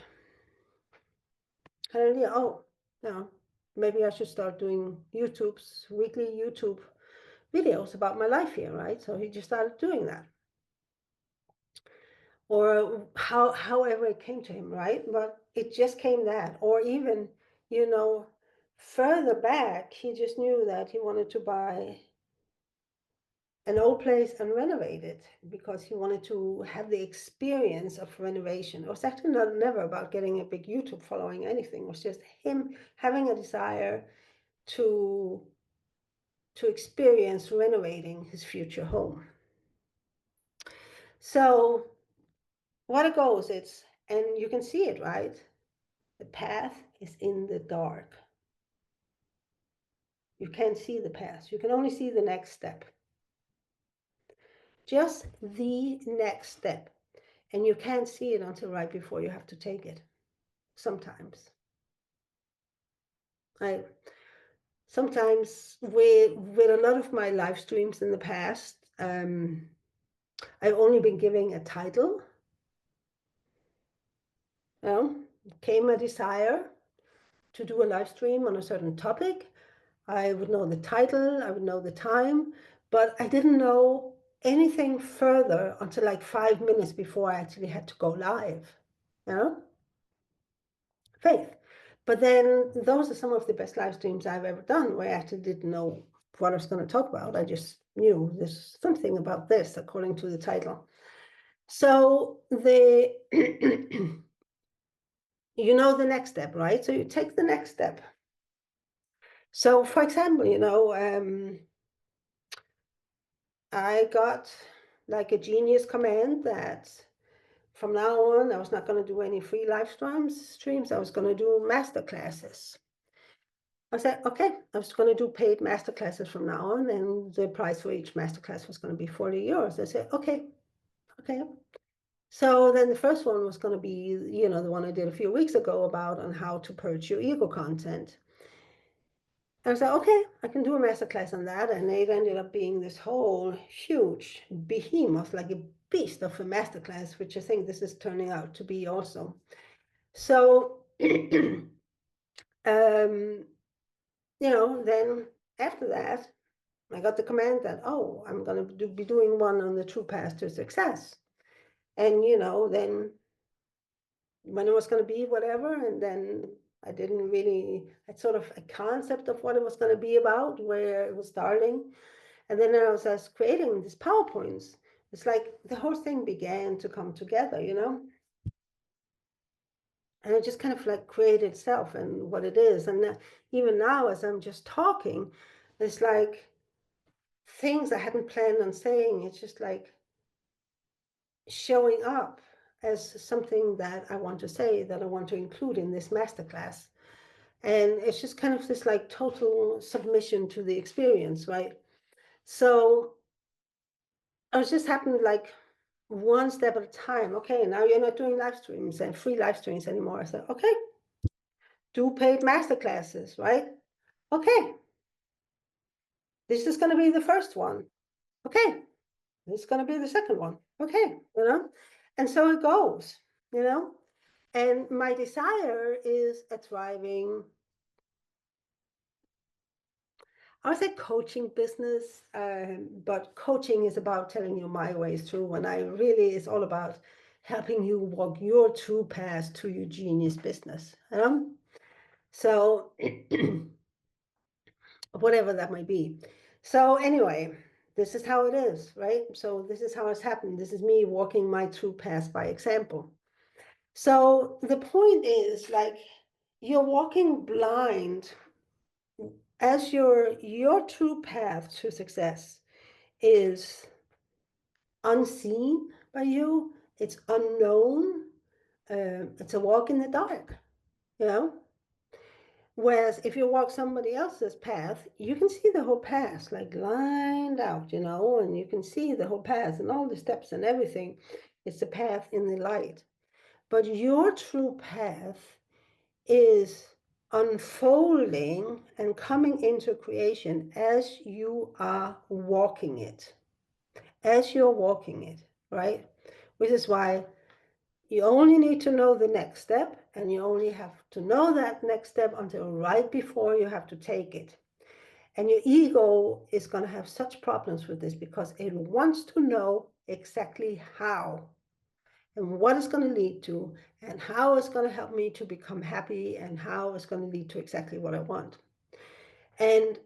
had an idea, maybe I should start doing weekly YouTube videos about my life here, right? So he just started doing that. Or however it came to him, right? But it just came that. Or even, further back, he just knew that he wanted to buy an old place and renovate it because he wanted to have the experience of renovation. It was actually never about getting a big YouTube following, anything. It was just him having a desire to experience renovating his future home. So what it goes, and you can see it, right? The path is in the dark. You can't see the path. You can only see the next step. Just the next step. And you can't see it until right before you have to take it. Sometimes. Sometimes with a lot of my live streams in the past, I've only been giving a title. Came a desire to do a live stream on a certain topic. I would know the title, I would know the time, but I didn't know anything further until like 5 minutes before I actually had to go live. Faith. But then those are some of the best live streams I've ever done where I actually didn't know what I was going to talk about. I just knew there's something about this according to the title. So you know the next step, right? So you take the next step. So for example, I got like a genius command that from now on, I was not going to do any free live streams. I was going to do master classes. I said, okay, I was going to do paid master classes from now on, and the price for each master class was going to be 40 euros. I said, okay. So then the first one was going to be, the one I did a few weeks ago about on how to purge your ego content. I was like, okay, I can do a masterclass on that. And it ended up being this whole huge behemoth, like a beast of a masterclass, which I think this is turning out to be also. So, um, then after that, I got the command that, oh, I'm going to be doing one on the TruePath to success. And, then when it was going to be, whatever. And then I didn't really, I had sort of a concept of what it was going to be about, where it was starting. And then as I was creating these PowerPoints, it's like the whole thing began to come together, and it just kind of like created itself and what it is. And even now, as I'm just talking, it's like things I hadn't planned on saying, it's just like showing up as something that I want to say, that I want to include in this masterclass. And it's just kind of this like total submission to the experience, right? So it was just happened like one step at a time. Okay, now you're not doing live streams and free live streams anymore. I said, okay, do paid masterclasses, right? Okay, this is going to be the first one. Okay, this is going to be the second one. Okay, and so it goes, you know. And my desire is a thriving, I would say coaching business, but coaching is about telling you my ways through, and I really is all about helping you walk your true path to your genius business. So whatever that might be. So anyway, this is how it is, right? So this is how it's happened. This is me walking my true path by example. So the point is, like, you're walking blind as your true path to success is unseen by you. It's unknown. It's a walk in the dark, you know. Whereas if you walk somebody else's path, you can see the whole path like lined out, and you can see the whole path and all the steps and everything. It's the path in the light. But your true path is unfolding and coming into creation as you are walking it, right? Which is why you only need to know the next step, and you only have to know that next step until right before you have to take it. And your ego is going to have such problems with this because it wants to know exactly how and what it's going to lead to and how it's going to help me to become happy and how it's going to lead to exactly what I want. And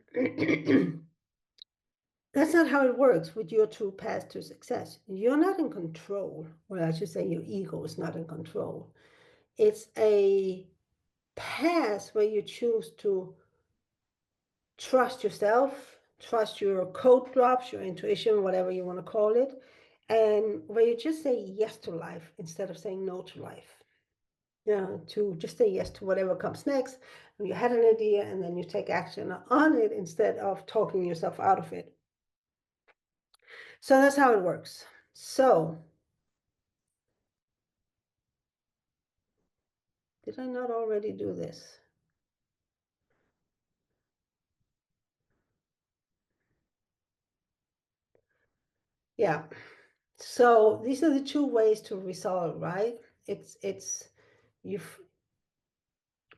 that's not how it works with your true path to success. You're not in control, or I should say your ego is not in control. It's a path where you choose to trust yourself, trust your code drops, your intuition, whatever you want to call it, and where you just say yes to life instead of saying no to life. To just say yes to whatever comes next. And you had an idea and then you take action on it instead of talking yourself out of it. So that's how it works. So, did I not already do this? Yeah. So these are the two ways to resolve, right? It's you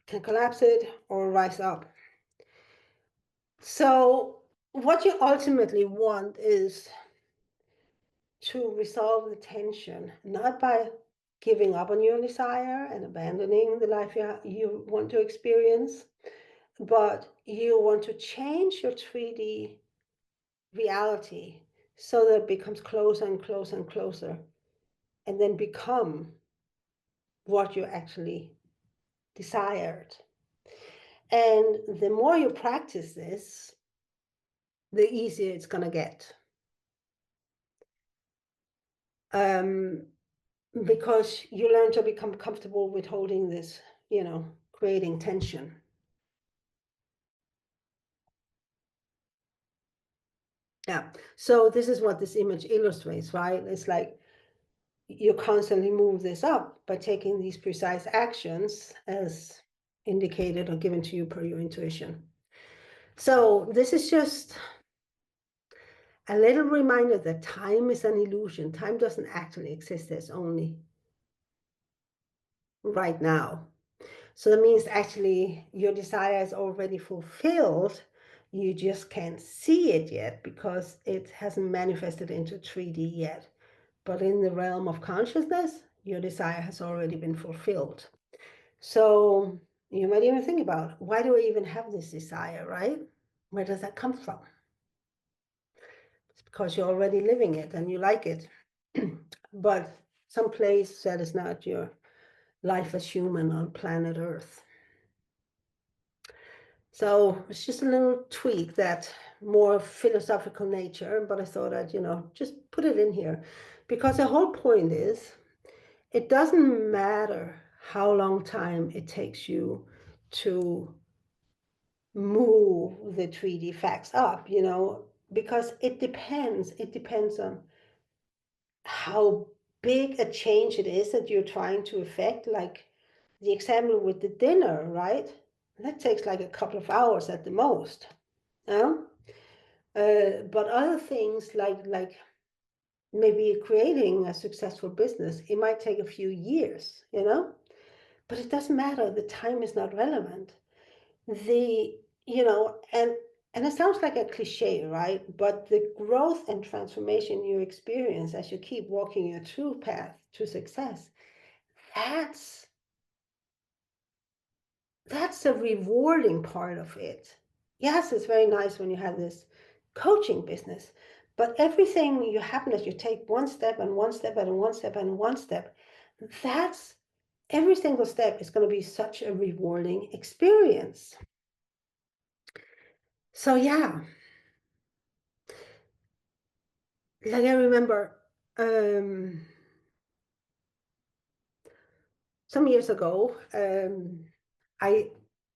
can collapse it or rise up. So what you ultimately want is to resolve the tension, not by giving up on your desire and abandoning the life you want to experience, but you want to change your 3D reality so that it becomes closer and closer and closer, and then become what you actually desired. And the more you practice this, the easier it's going to get. Because you learn to become comfortable with holding this, creating tension. Yeah. So this is what this image illustrates, right? It's like you constantly move this up by taking these precise actions as indicated or given to you per your intuition. So this is just a little reminder that time is an illusion. Time doesn't actually exist. There's only right now. So that means actually your desire is already fulfilled. You just can't see it yet because it hasn't manifested into 3D yet. But in the realm of consciousness, your desire has already been fulfilled. So you might even think about, why do I even have this desire, right? Where does that come from? It's because you're already living it and you like it. But someplace that is not your life as human on planet Earth. So it's just a little tweak, that more philosophical nature, but I thought I'd, just put it in here, because the whole point is, it doesn't matter how long time it takes you to move the 3D facts up, because it depends on how big a change it is that you're trying to effect. Like the example with the dinner, right? That takes like a couple of hours at the most. Yeah? But other things like maybe creating a successful business, it might take a few years, but it doesn't matter. The time is not relevant. The, and it sounds like a cliche, right? But the growth and transformation you experience as you keep walking your true path to success, that's that's a rewarding part of it. Yes, it's very nice when you have this coaching business, but everything you happen as you take one step and one step and one step and one step, that's every single step is going to be such a rewarding experience. So yeah, like I remember some years ago, I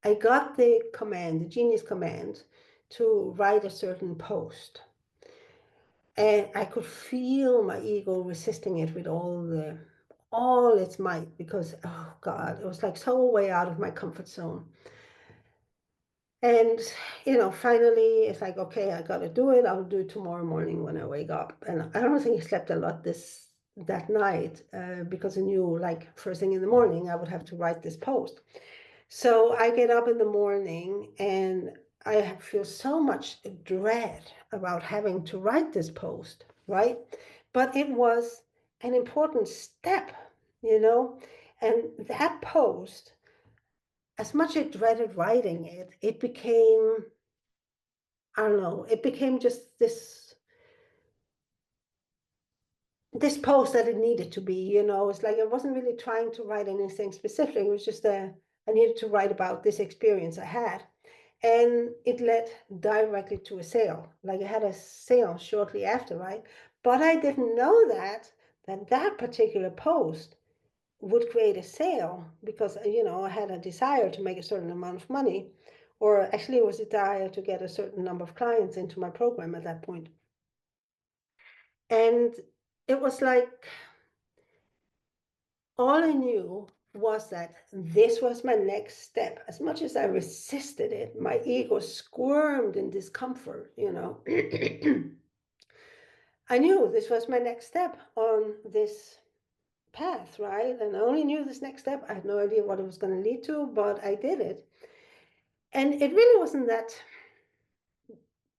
I got the command, the genius command, to write a certain post. And I could feel my ego resisting it with all its might, because, oh God, it was like so way out of my comfort zone. And, finally it's like, okay, I got to do it. I'll do it tomorrow morning when I wake up. And I don't think I slept a lot that night, because I knew, like, first thing in the morning, I would have to write this post. So I get up in the morning and I feel so much dread about having to write this post, right? But it was an important step, and that post, as much as I dreaded writing it, it became, I don't know, it became just this post that it needed to be. It's like I wasn't really trying to write anything specific. It was just I needed to write about this experience I had. And it led directly to a sale. Like I had a sale shortly after, right? But I didn't know that particular post would create a sale, because, I had a desire to make a certain amount of money, or actually it was a desire to get a certain number of clients into my program at that point. And it was like, all I knew was that this was my next step. As much as I resisted it, my ego squirmed in discomfort, I knew this was my next step on this path, right? And I only knew this next step. I had no idea what it was going to lead to, but I did it. And it really wasn't that,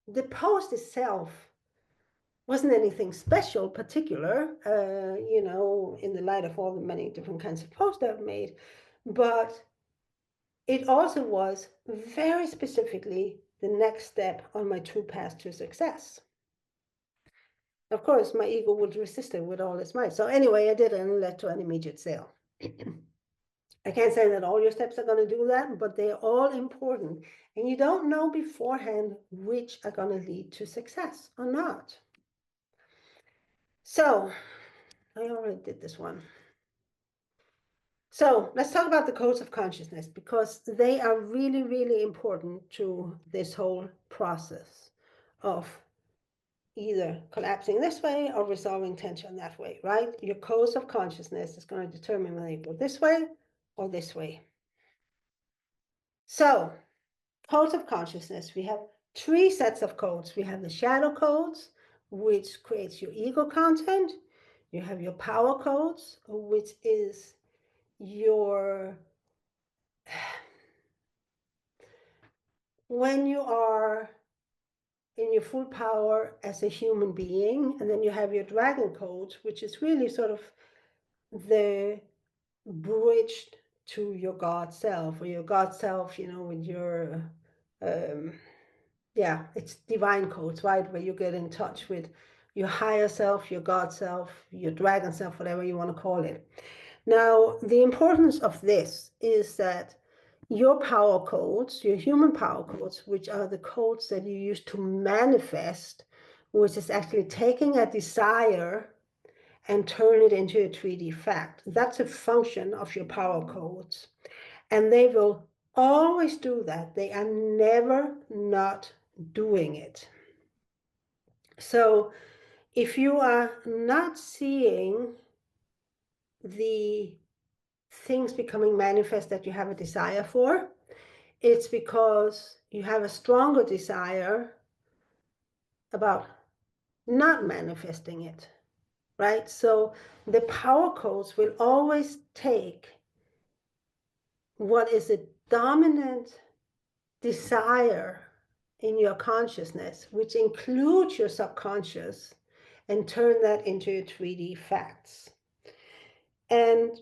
the post itself wasn't anything special, particular, in the light of all the many different kinds of posts I've made. But it also was very specifically the next step on my true path to success. Of course, my ego would resist it with all its might. So anyway, I did it, and it led to an immediate sale. I can't say that all your steps are going to do that, but they're all important. And you don't know beforehand which are going to lead to success or not. So I already did this one. So let's talk about the codes of consciousness, because they are really, really important to this whole process of either collapsing this way or resolving tension that way, right? Your codes of consciousness is going to determine whether you go this way or this way. So, codes of consciousness, we have 3 sets of codes. We have the shadow codes, which creates your ego content. You have your power codes, which is your when you are in your full power as a human being, and then you have your dragon code, which is really sort of the bridge to your God self, or your God self, with your, um, yeah, it's divine codes, right? Where you get in touch with your higher self, your God self, your dragon self, whatever you want to call it. Now, the importance of this is that your power codes, your human power codes, which are the codes that you use to manifest, which is actually taking a desire and turn it into a 3D fact. That's a function of your power codes. And they will always do that. They are never not doing it. So if you are not seeing the things becoming manifest that you have a desire for, it's because you have a stronger desire about not manifesting it, right? So the power codes will always take what is a dominant desire in your consciousness, which includes your subconscious, and turn that into 3D facts. And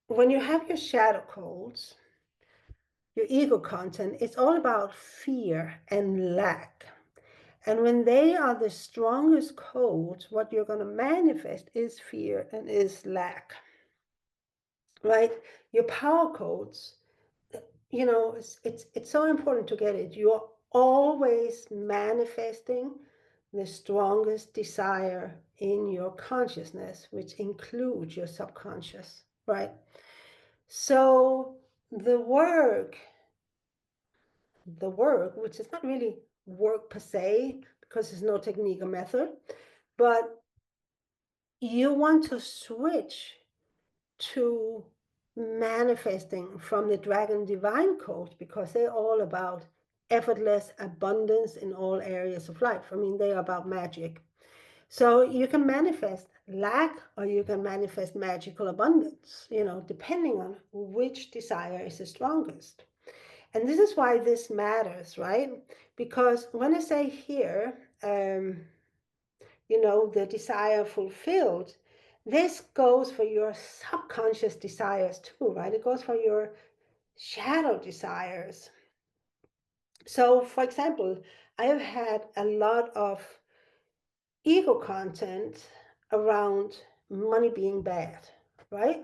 when you have your shadow codes, your ego content, it's all about fear and lack. And when they are the strongest codes, what you're going to manifest is fear and is lack, right? Your power codes, it's so important to get it. You're always manifesting the strongest desire in your consciousness, which includes your subconscious, right? So the work, which is not really work per se, because there's no technique or method, but you want to switch to manifesting from the dragon divine code, because they're all about effortless abundance in all areas of life. I mean, they are about magic. So you can manifest lack, or you can manifest magical abundance, depending on which desire is the strongest. And this is why this matters, right? Because when I say here, the desire fulfilled, this goes for your subconscious desires too, right? It goes for your shadow desires. So, for example, I have had a lot of ego content around money being bad, right?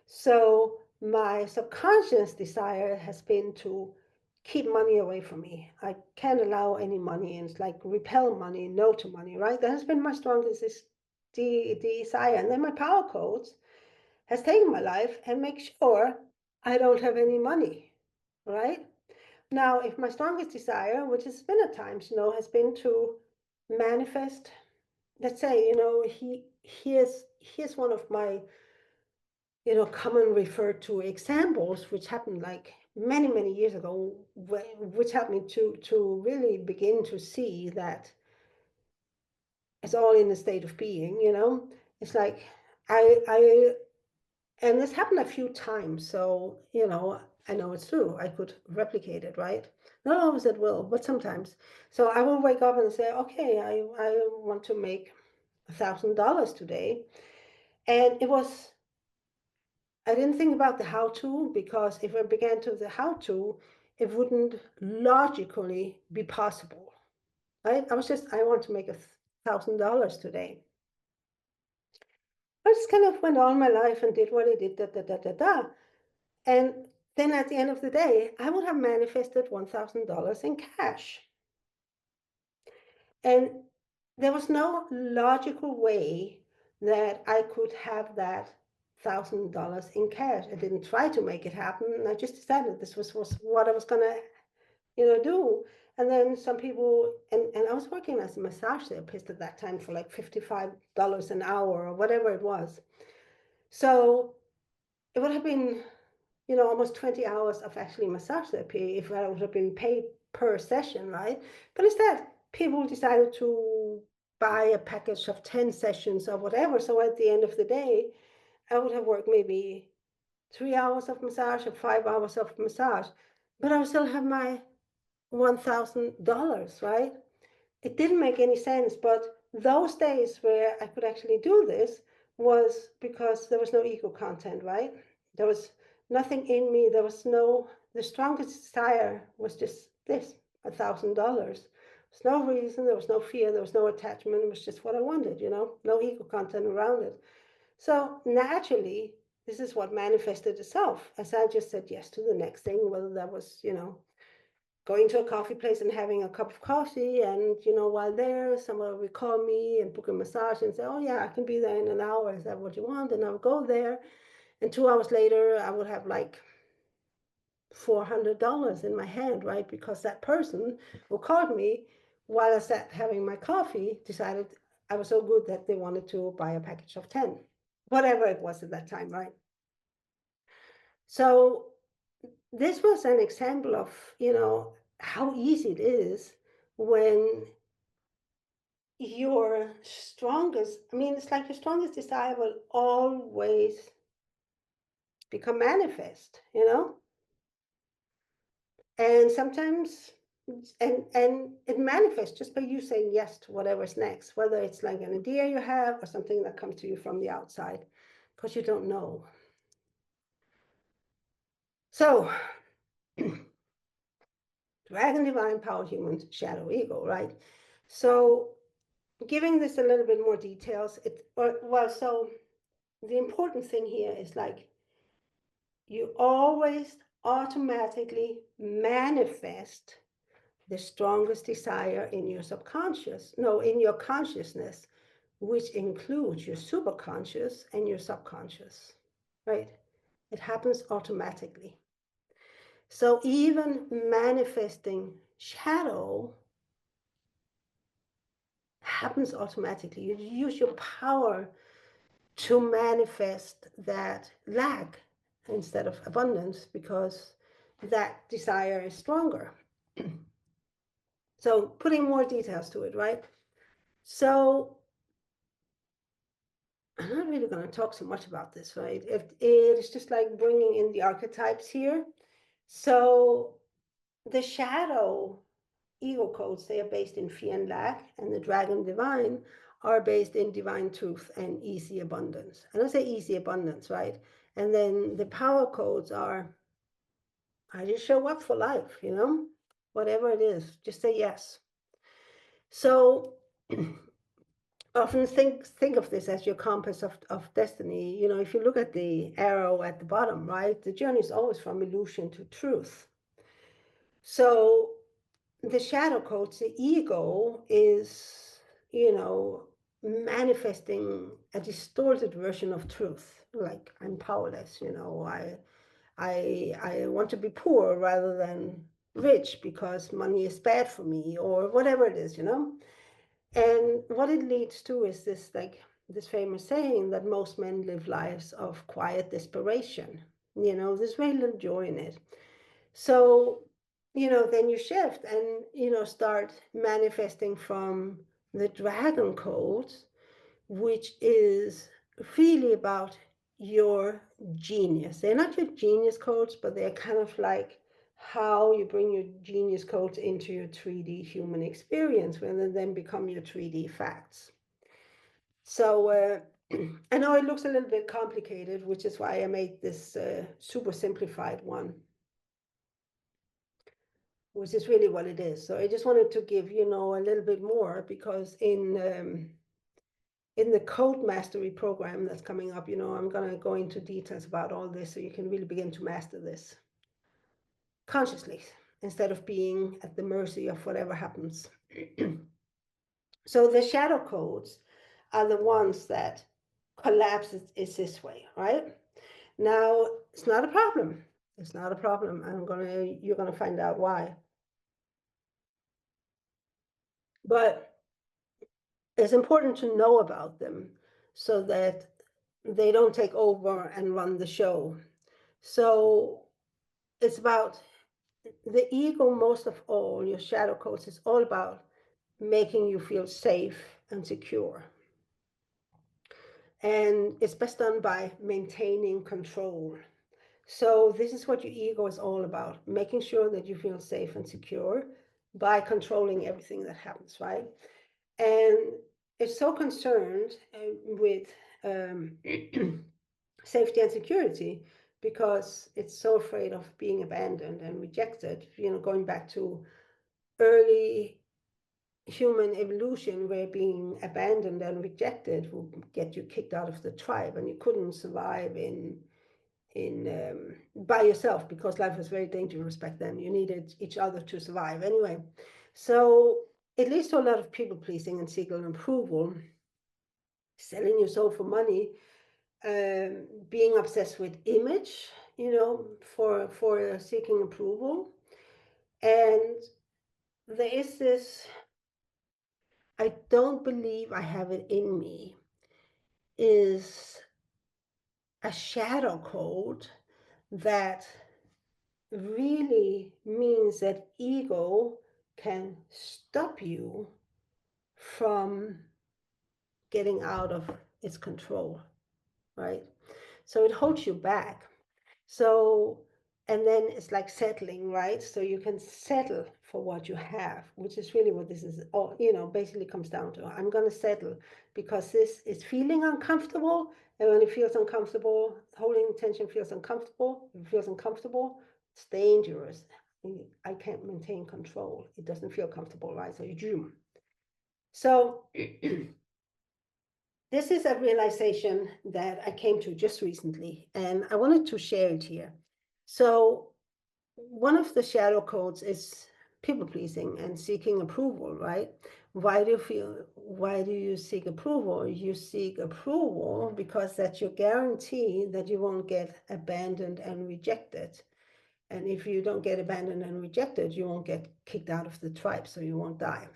So my subconscious desire has been to keep money away from me. I can't allow any money, and it's like repel money, no to money, right? That has been my strongest desire. And then my power codes has taken my life and make sure I don't have any money, right? Now, if my strongest desire, which has been at times, has been to manifest, let's say, here's one of my common referred to examples, which happened like many, many years ago, which helped me to really begin to see that it's all in a state of being, It's like, and this happened a few times, so, I know it's true. I could replicate it, right? Not always at will, but sometimes. So I will wake up and say, okay, I want to make $1,000 today. And I didn't think about the how-to, because if I began to the how-to, it wouldn't logically be possible, right? I want to make $1,000 today. I just kind of went on my life and did what I did, da, da, da, da, da. And then at the end of the day, I would have manifested $1,000 in cash. And there was no logical way that I could have that $1,000 in cash. I didn't try to make it happen. And I just decided this was what I was going to, do. And then some people, and I was working as a massage therapist at that time for like $55 an hour or whatever it was. So it would have been, almost 20 hours of actually massage therapy if I would have been paid per session, right? But instead, people decided to buy a package of 10 sessions or whatever. So at the end of the day, I would have worked maybe 3 hours of massage or 5 hours of massage, but I would still have my $1,000, right? It didn't make any sense, but those days where I could actually do this was because there was no ego content, right? There was nothing in me. There was no, the strongest desire was just this, $1,000. There's no reason, there was no fear, there was no attachment. It was just what I wanted, no ego content around it. So naturally, this is what manifested itself as I just said yes to the next thing, whether that was, going to a coffee place and having a cup of coffee. And, while there, someone would call me and book a massage and say, oh, yeah, I can be there in an hour. Is that what you want? And I would go there. And 2 hours later, I would have like $400 in my hand, right? Because that person who called me while I sat having my coffee decided I was so good that they wanted to buy a package of 10, whatever it was at that time, right? So this was an example of, how easy it is when your strongest, I mean, it's like your strongest desire will always become manifest, and sometimes, and it manifests just by you saying yes to whatever's next, whether it's like an idea you have or something that comes to you from the outside, because you don't know. So, dragon, divine, power, human, shadow, ego, right? So, giving this a little bit more details, so the important thing here is like you always automatically manifest the strongest desire in your subconscious, no, in your consciousness, which includes your superconscious and your subconscious, right? It happens automatically. So even manifesting shadow happens automatically. You use your power to manifest that lack instead of abundance because that desire is stronger. So putting more details to it, right? So I'm not really going to talk so much about this, right? It's just like bringing in the archetypes here. So the shadow ego codes, they are based in fear and lack, and the dragon divine are based in divine truth and easy abundance. And I say easy abundance, right? And then the power codes are, I just show up for life, whatever it is, just say yes. So often think of this as your compass of destiny. If you look at the arrow at the bottom, right, the journey is always from illusion to truth. So the shadow codes, the ego is, manifesting a distorted version of truth. Like I'm powerless, I want to be poor rather than rich because money is bad for me or whatever it is, And what it leads to is this famous saying that most men live lives of quiet desperation. There's very little joy in it. So, then you shift and, start manifesting from the dragon codes, which is really about your genius. They're not your genius codes, but they're kind of like how you bring your genius codes into your 3D human experience when they then become your 3D facts. So I know it looks a little bit complicated, which is why I made this super simplified one, which is really what it is. So I just wanted to give, a little bit more because in the code mastery program that's coming up, I'm going to go into details about all this so you can really begin to master this consciously instead of being at the mercy of whatever happens. So the shadow codes are the ones that collapse is this way, right? Now, it's not a problem. It's not a problem. You're going to find out why. But it's important to know about them so that they don't take over and run the show. So it's about the ego, most of all, your shadow codes is all about making you feel safe and secure. And it's best done by maintaining control. So this is what your ego is all about, making sure that you feel safe and secure by controlling everything that happens, right? And it's so concerned with safety and security because it's so afraid of being abandoned and rejected, going back to early human evolution where being abandoned and rejected would get you kicked out of the tribe and you couldn't survive in by yourself because life was very dangerous back then. You needed each other to survive. Anyway, so it leads to a lot of people pleasing and seeking approval, selling your soul for money, being obsessed with image, for seeking approval. And there is this, I don't believe I have it in me, is a shadow code that really means that ego can stop you from getting out of its control, right? So it holds you back. So, and then it's like settling, right? So you can settle for what you have, which is really what this is all, basically comes down to. I'm going to settle because this is feeling uncomfortable. And when it feels uncomfortable, holding tension feels uncomfortable. If it feels uncomfortable, it's dangerous. I can't maintain control. It doesn't feel comfortable, right? So you zoom. So this is a realization that I came to just recently, and I wanted to share it here. So one of the shadow codes is people pleasing and seeking approval, right? Why do you seek approval? You seek approval because that's your guarantee that you won't get abandoned and rejected. And if you don't get abandoned and rejected, you won't get kicked out of the tribe, so you won't die.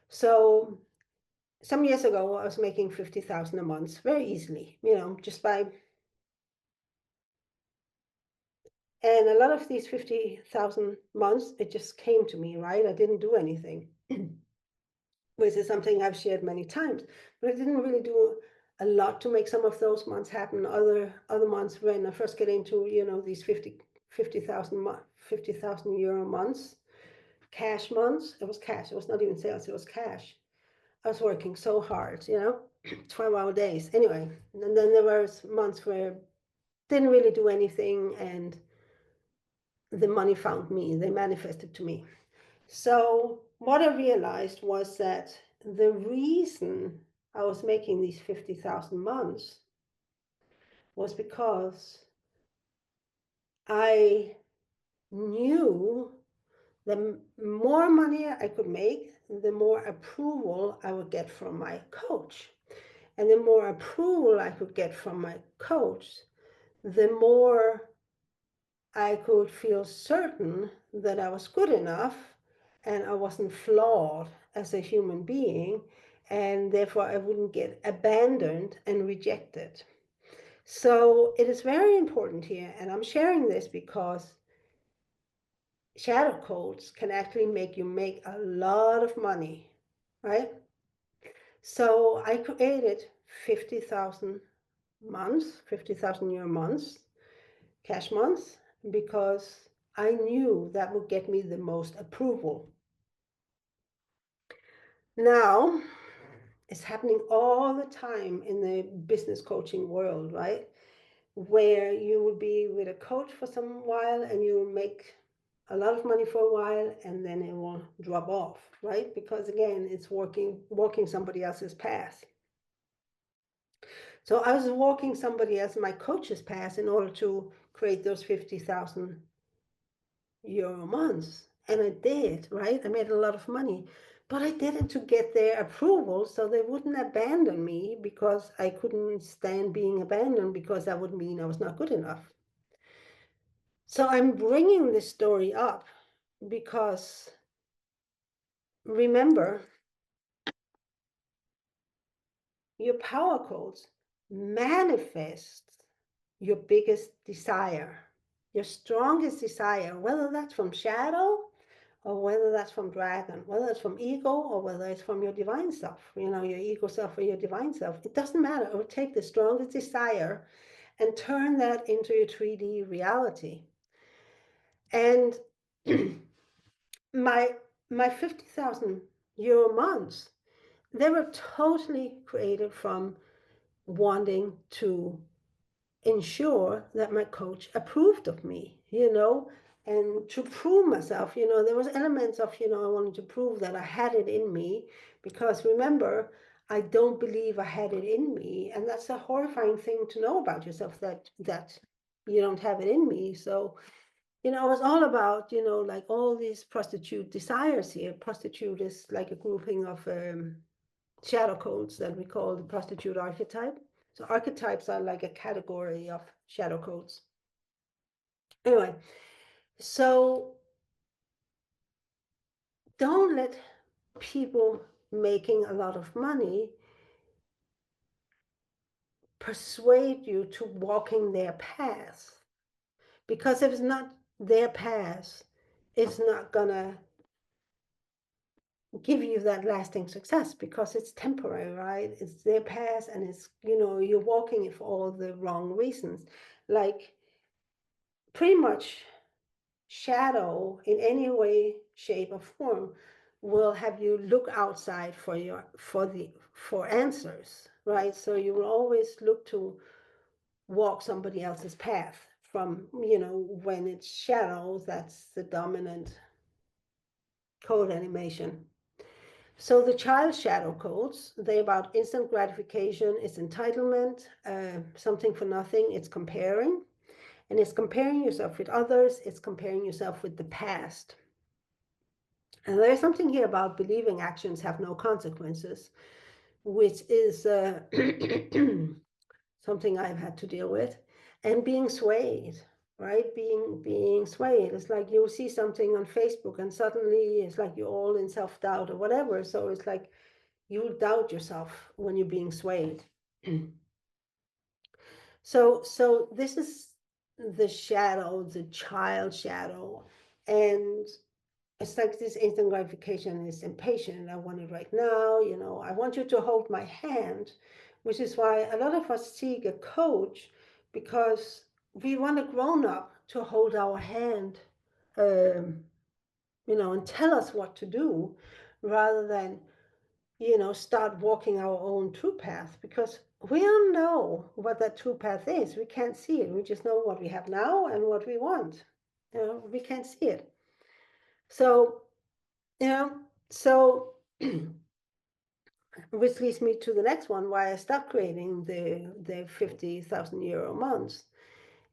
So some years ago, I was making 50,000 a month very easily, just by, and a lot of these 50,000 months, it just came to me, right? I didn't do anything, which is something I've shared many times, but I didn't really do a lot to make some of those months happen. Other months when I first get into, these 50,000 50,000 euro months, cash months, it was cash. It was not even sales, it was cash. I was working so hard, 12-hour days. Anyway, and then there was months where I didn't really do anything and the money found me, they manifested to me. So what I realized was that the reason I was making these 50,000 months was because I knew the more money I could make, the more approval I would get from my coach. And the more approval I could get from my coach, the more I could feel certain that I was good enough and I wasn't flawed as a human being, and therefore I wouldn't get abandoned and rejected. So it is very important here, and I'm sharing this because shadow codes can actually make you make a lot of money, right? So I created 50,000 months, 50,000 euro months, cash months, because I knew that would get me the most approval. Now, it's happening all the time in the business coaching world, right? Where you will be with a coach for some while and you will make a lot of money for a while and then it will drop off, right? Because again, it's walking somebody else's path. So I was walking somebody else, my coach's path, in order to create those 50,000 euro months. And I did, right? I made a lot of money, but I did it to get their approval so they wouldn't abandon me because I couldn't stand being abandoned because that would mean I was not good enough. So I'm bringing this story up because remember, your power codes manifest your biggest desire, your strongest desire, whether that's from shadow or whether that's from dragon, whether it's from ego or whether it's from your divine self, your ego self or your divine self, it doesn't matter. It will take the strongest desire and turn that into your 3D reality. And my my 50,000 euro months, they were totally created from wanting to ensure that my coach approved of me, and to prove myself. There was elements of, I wanted to prove that I had it in me, because remember, I don't believe I had it in me, and that's a horrifying thing to know about yourself, that you don't have it in me. So, it was all about, like all these prostitute desires here. Prostitute is like a grouping of shadow codes that we call the prostitute archetype. So archetypes are like a category of shadow codes. Anyway, so don't let people making a lot of money persuade you to walking their path. Because if it's not their path, it's not gonna give you that lasting success, because it's temporary, right? It's their path, and it's, you're walking it for all the wrong reasons. Like, pretty much shadow in any way, shape, or form will have you look outside for answers, right? So you will always look to walk somebody else's path. From, when it's shadows, that's the dominant code animation. So the child shadow codes, they're about instant gratification, it's entitlement, something for nothing, it's comparing. And it's comparing yourself with others, it's comparing yourself with the past. And there's something here about believing actions have no consequences, which is something I've had to deal with. And being swayed, right? Being swayed. It's like you'll see something on Facebook and suddenly it's like you're all in self-doubt or whatever. So it's like you'll doubt yourself when you're being swayed. So this is the shadow, the child shadow. And it's like this instant gratification is impatient. I want it right now. I want you to hold my hand, which is why a lot of us seek a coach, because we want a grown up to hold our hand, um, and tell us what to do, rather than, start walking our own true path, because we don't know what that true path is. We can't see it. We just know what we have now and what we want. We can't see it. So, yeah, so which leads me to the next one, why I stopped creating the 50,000 euro months,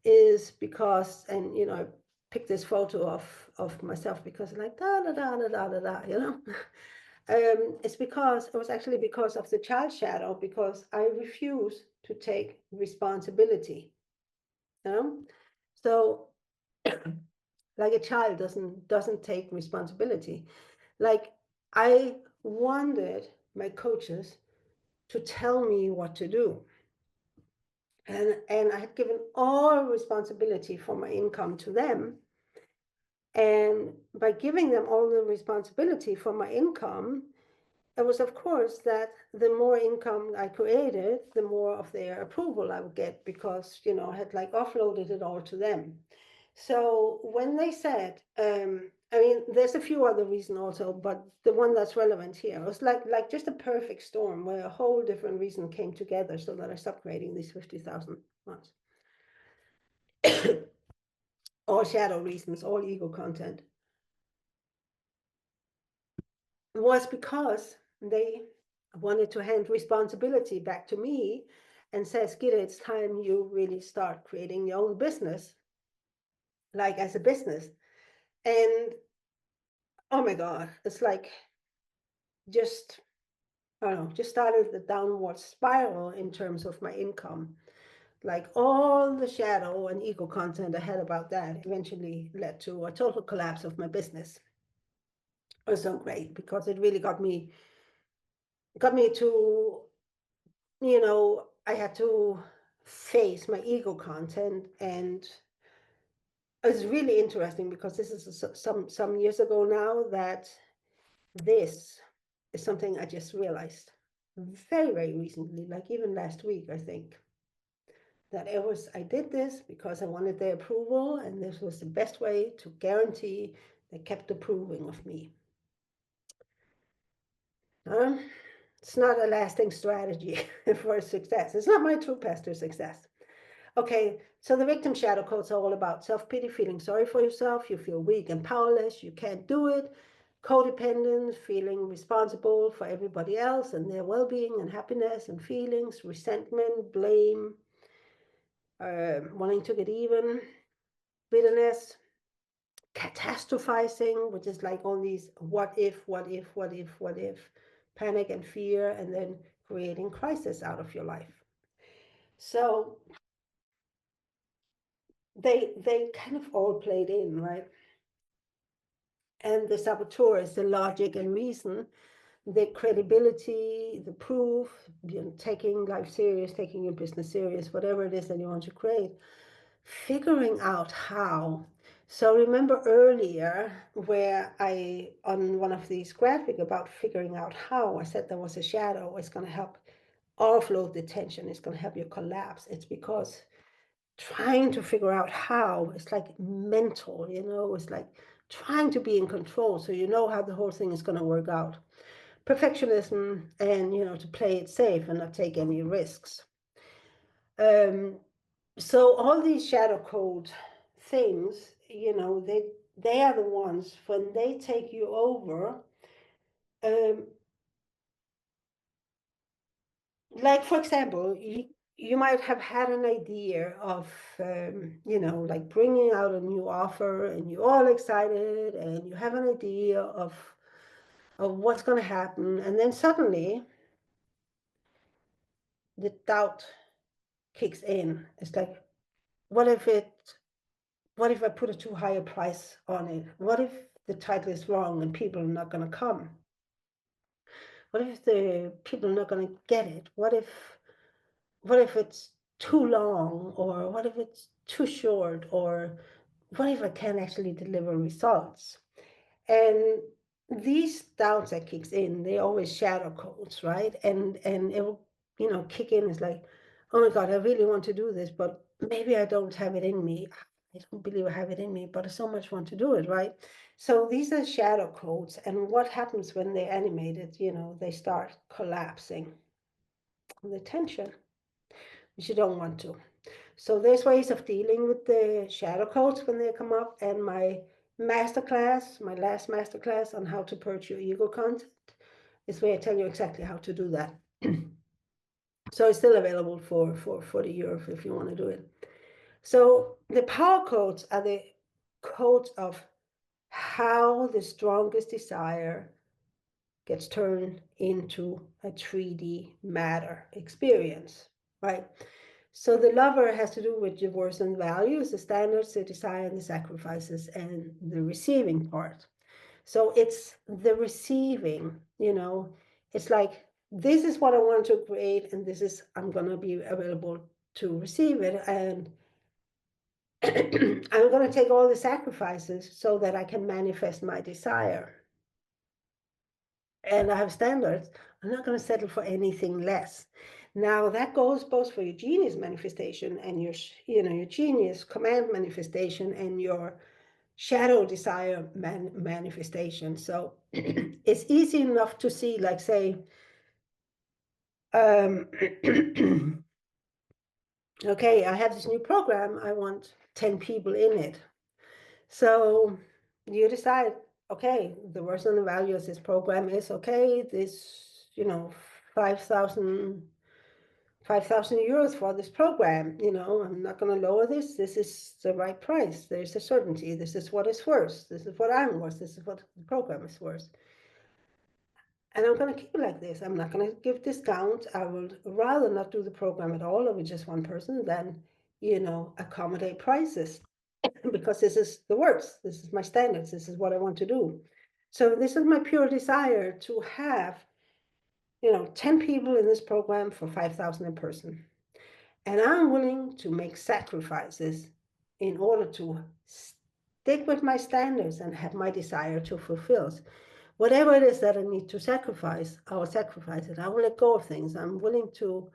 is because, and I picked this photo of myself because like da da da da da da da. It's because it was actually because of the child shadow, because I refuse to take responsibility. So like a child doesn't take responsibility. Like, I wanted my coaches to tell me what to do. And I had given all responsibility for my income to them. And by giving them all the responsibility for my income, it was, of course, that the more income I created, the more of their approval I would get, because, I had like offloaded it all to them. So when they said, I mean, there's a few other reasons also, but the one that's relevant here was like just a perfect storm where a whole different reason came together so that I stopped creating these 50,000 months. All shadow reasons, all ego content, was because they wanted to hand responsibility back to me and says, Gita, it's time you really start creating your own business, like as a business. And oh my God, it's like just, I don't know, just started the downward spiral in terms of my income. Like all the shadow and ego content I had about that eventually led to a total collapse of my business. It was so great because it really got me to, I had to face my ego content and It's really interesting because this is some years ago now that this is something I just realized very, very recently, like even last week, I think, that I did this because I wanted their approval, and this was the best way to guarantee they kept approving of me. It's not a lasting strategy for success. It's not my TruePath to success. Okay, so the victim shadow codes are all about self-pity, feeling sorry for yourself, you feel weak and powerless, you can't do it, codependent, feeling responsible for everybody else and their well-being and happiness and feelings, resentment, blame, wanting to get even, bitterness, catastrophizing, which is like all these what if, what if, what if, what if, panic and fear, and then creating crisis out of your life. So they kind of all played in, right? And the saboteur is the logic and reason, the credibility, the proof, taking life serious, taking your business serious, whatever it is that you want to create, figuring out how. So remember earlier where on one of these graphics about figuring out how, I said there was a shadow, it's going to help offload the tension, it's going to help you collapse. It's because trying to figure out how, it's like mental, it's like trying to be in control so you know how the whole thing is going to work out. Perfectionism and, to play it safe and not take any risks. So all these shadow code things, they are the ones when they take you over. Like, for example, you might have had an idea of, like bringing out a new offer and you're all excited and you have an idea of what's going to happen. And then suddenly the doubt kicks in. It's like, what if I put a too high a price on it? What if the title is wrong and people are not going to come? What if the people are not going to get it? What if it's too long, or what if it's too short, or what if I can't actually deliver results? And these doubts that kicks in, they always shadow codes, right? And it will, kick in. It's like, oh my God, I really want to do this, but maybe I don't have it in me. I don't believe I have it in me, but I so much want to do it, right? So these are shadow codes. And what happens when they're animated, they start collapsing the tension, which you don't want to. So there's ways of dealing with the shadow codes when they come up. And my masterclass, my last masterclass on how to purge your ego content, is where I tell you exactly how to do that. So it's still available for €40 if you want to do it. So the power codes are the codes of how the strongest desire gets turned into a 3D matter experience, right? So the lover has to do with your worth and values, the standards, the desire, and the sacrifices, and the receiving part. So it's the receiving, it's like, this is what I want to create, and this is, I'm going to be available to receive it. And I'm going to take all the sacrifices so that I can manifest my desire. And I have standards. I'm not going to settle for anything less. Now that goes both for your genius manifestation and your genius command manifestation and your shadow desire manifestation. So it's easy enough to see, like, say, okay, I have this new program. I want 10 people in it. So you decide, okay, the worth and the value of this program is, okay, this, 5,000 €5,000 for this program. I'm not going to lower this. This is the right price. There's a certainty. This is what it's worth. This is what I'm worth. This is what the program is worth. And I'm going to keep it like this. I'm not going to give discounts. I would rather not do the program at all with just one person than, accommodate prices, because this is the worst. This is my standards. This is what I want to do. So this is my pure desire to have, 10 people in this program for 5,000 a person. And I'm willing to make sacrifices in order to stick with my standards and have my desire to fulfill. Whatever it is that I need to sacrifice, I will sacrifice it. I will let go of things. I'm willing to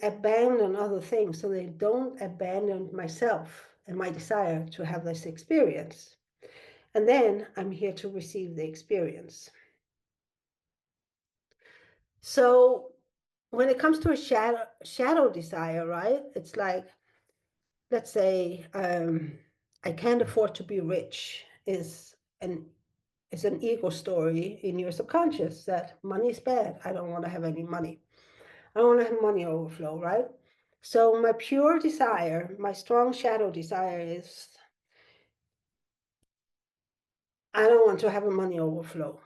abandon other things so they don't abandon myself and my desire to have this experience. And then I'm here to receive the experience. So when it comes to a shadow desire, right? It's like, let's say, I can't afford to be rich an is an ego story in your subconscious that money is bad. I don't want to have any money. I don't want to have money overflow, right? So my pure desire, my strong shadow desire is I don't want to have a money overflow.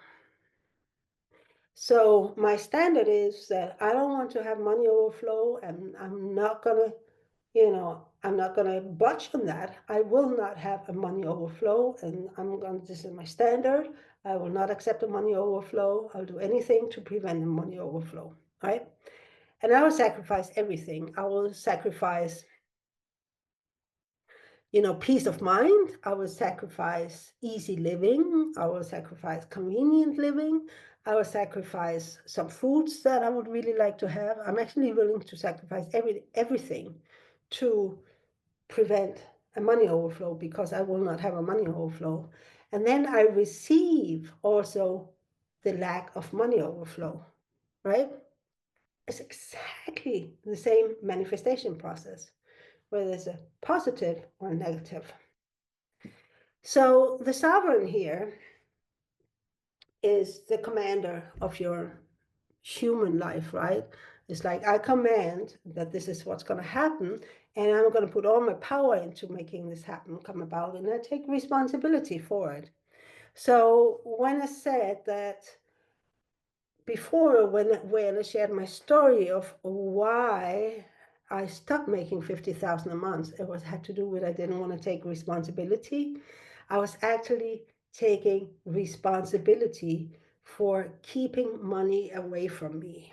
So my standard is that I don't want to have money overflow, and I'm not gonna, I'm not gonna budge on that. I will not have a money overflow, and this is my standard. I will not accept a money overflow. I'll do anything to prevent a money overflow, right? And I will sacrifice everything. I will sacrifice, peace of mind. I will sacrifice easy living. I will sacrifice convenient living. I will sacrifice some foods that I would really like to have. I'm actually willing to sacrifice everything to prevent a money overflow because I will not have a money overflow. And then I receive also the lack of money overflow, right? It's exactly the same manifestation process, whether it's a positive or a negative. So the sovereign here is the commander of your human life, right? It's like I command that this is what's going to happen, and I'm going to put all my power into making this happen, come about, and I take responsibility for it. So when I said that before, when I shared my story of why I stopped making 50,000 a month, it had to do with I didn't want to take responsibility. I was actually taking responsibility for keeping money away from me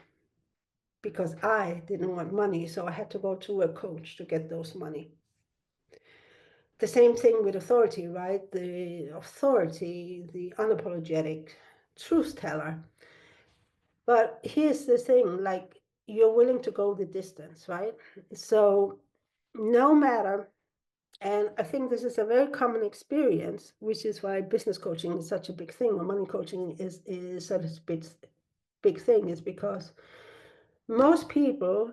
because I didn't want money, so I had to go to a coach to get those money. The same thing with authority, right? The authority, the unapologetic truth teller. But here's the thing, like, you're willing to go the distance, right? So no matter, and I think this is a very common experience, which is why business coaching is such a big thing, or money coaching is such a big thing, is because most people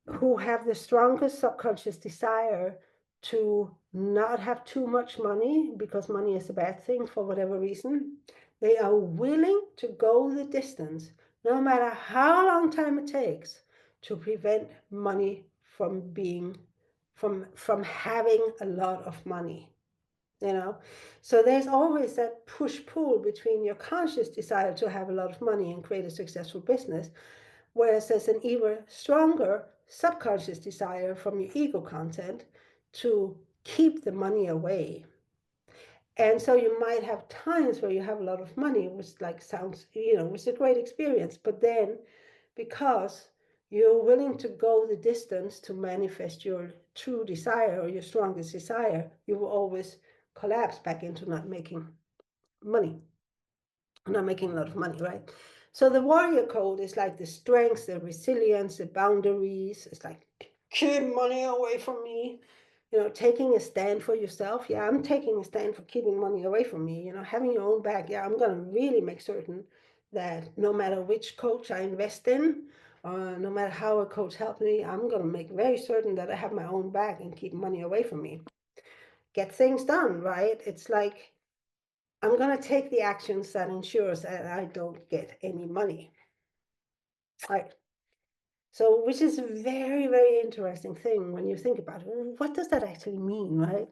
who have the strongest subconscious desire to not have too much money because money is a bad thing for whatever reason, they are willing to go the distance, no matter how long time it takes, to prevent money from being from having a lot of money. So there's always that push-pull between your conscious desire to have a lot of money and create a successful business, whereas there's an even stronger subconscious desire from your ego content to keep the money away. And so you might have times where you have a lot of money, which sounds, which is a great experience. But then because you're willing to go the distance to manifest your true desire or your strongest desire, you will always collapse back into not making money, not making a lot of money, right? So the warrior code is like the strength, the resilience, the boundaries. It's like, keep money away from me. Taking a stand for yourself. Yeah, I'm taking a stand for keeping money away from me. Having your own back. Yeah, I'm going to really make certain that no matter which coach I invest in, no matter how a coach helps me, I'm going to make very certain that I have my own back and keep money away from me. Get things done, right? It's like, I'm going to take the actions that ensures that I don't get any money. Right. So, which is a very, very interesting thing when you think about it. What does that actually mean, right?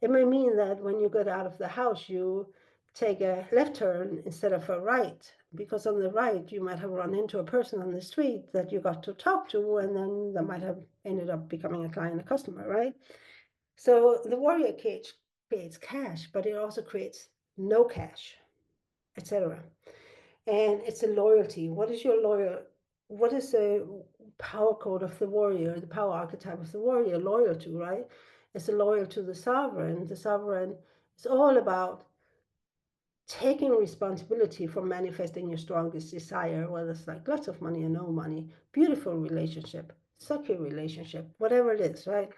It may mean that when you get out of the house, you take a left turn instead of a right, because on the right, you might have run into a person on the street that you got to talk to, and then that might have ended up becoming a client, a customer, right? So the warrior cage creates cash, but it also creates no cash, etc. And it's a loyalty. What is the power code of the warrior, the power archetype of the warrior loyal to, right? is loyal to the sovereign. The sovereign is all about taking responsibility for manifesting your strongest desire, whether it's like lots of money or no money, beautiful relationship, secure relationship, whatever it is, right?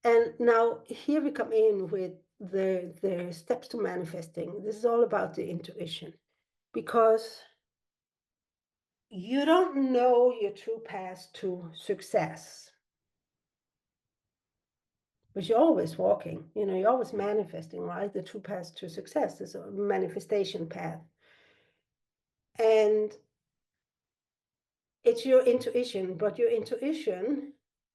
And now here we come in with the steps to manifesting. This is all about the intuition, because you don't know your true path to success, but you're always walking, you're always manifesting, right? The true path to success is a manifestation path. And it's your intuition, but your intuition,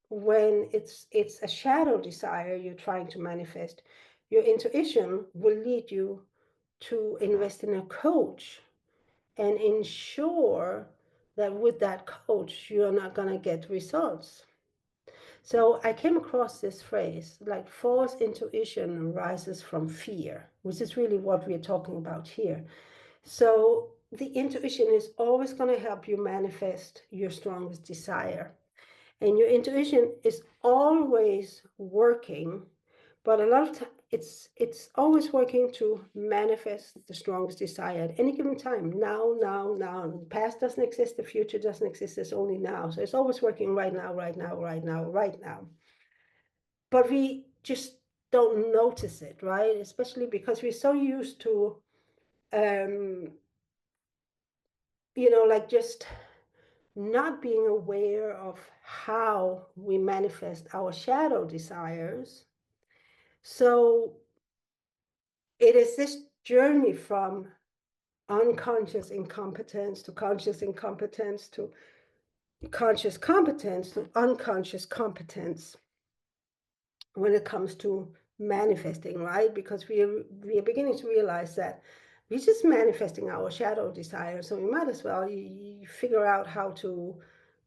when it's a shadow desire you're trying to manifest, your intuition will lead you to invest in a coach and ensure that with that coach you're not going to get results. So I came across this phrase, like false intuition rises from fear, which is really what we're talking about here. So the intuition is always going to help you manifest your strongest desire. And your intuition is always working, but a lot of times it's always working to manifest the strongest desire at any given time. Now, now, now. The past doesn't exist, the future doesn't exist, it's only now. So it's always working right now, right now, right now, right now. But we just don't notice it, right? Especially because we're so used to um, like just not being aware of how we manifest our shadow desires. So it is this journey from unconscious incompetence to conscious incompetence to conscious competence to unconscious competence when it comes to manifesting, right? Because we are beginning to realize that we're just manifesting our shadow desire, so we might as well figure out how to,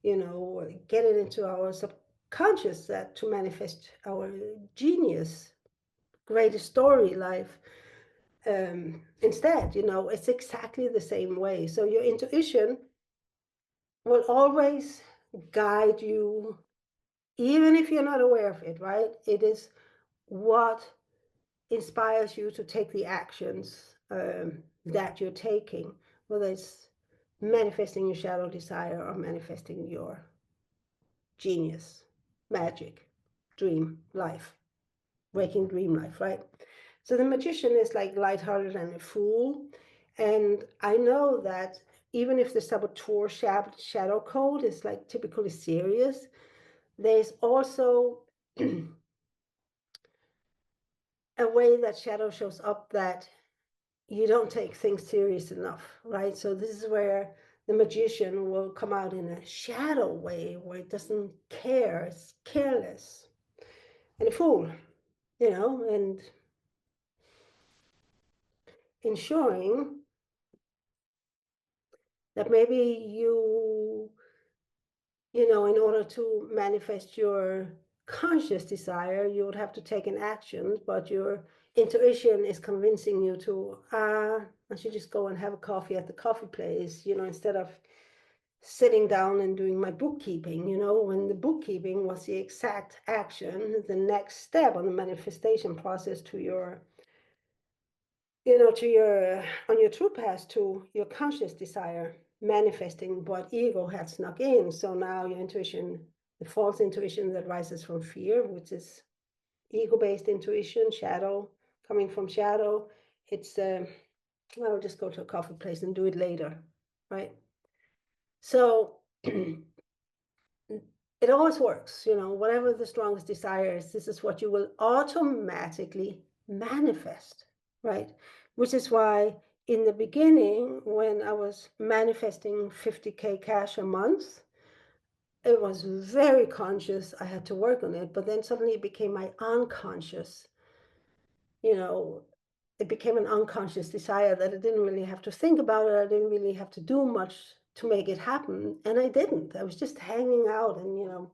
get it into our subconscious, that to manifest our genius, greatest story life. Instead, it's exactly the same way. So your intuition will always guide you, even if you're not aware of it, right? It is what inspires you to take the actions that you're taking, whether it's manifesting your shadow desire or manifesting your genius, magic, dream life, waking dream life, right? So the magician is like lighthearted and a fool. And I know that even if the saboteur shadow code is like typically serious, there's also a way that shadow shows up that you don't take things serious enough, right? So this is where the magician will come out in a shadow way, where it doesn't care, it's careless, and a fool, and ensuring that maybe in order to manifest your conscious desire, you would have to take an action, but your intuition is convincing you to, I should just go and have a coffee at the coffee place, instead of sitting down and doing my bookkeeping, when the bookkeeping was the exact action, the next step on the manifestation process to your, on your true path to your conscious desire, manifesting what ego had snuck in. So now your intuition, the false intuition that rises from fear, which is ego-based intuition, shadow, coming from shadow, it's, I'll just go to a coffee place and do it later, right? So it always works, whatever the strongest desire is, this is what you will automatically manifest, right? Which is why in the beginning, when I was manifesting 50K cash a month, it was very conscious. I had to work on it, but then suddenly it became my unconscious, it became an unconscious desire that I didn't really have to think about it. I didn't really have to do much to make it happen. And I didn't. I was just hanging out, and,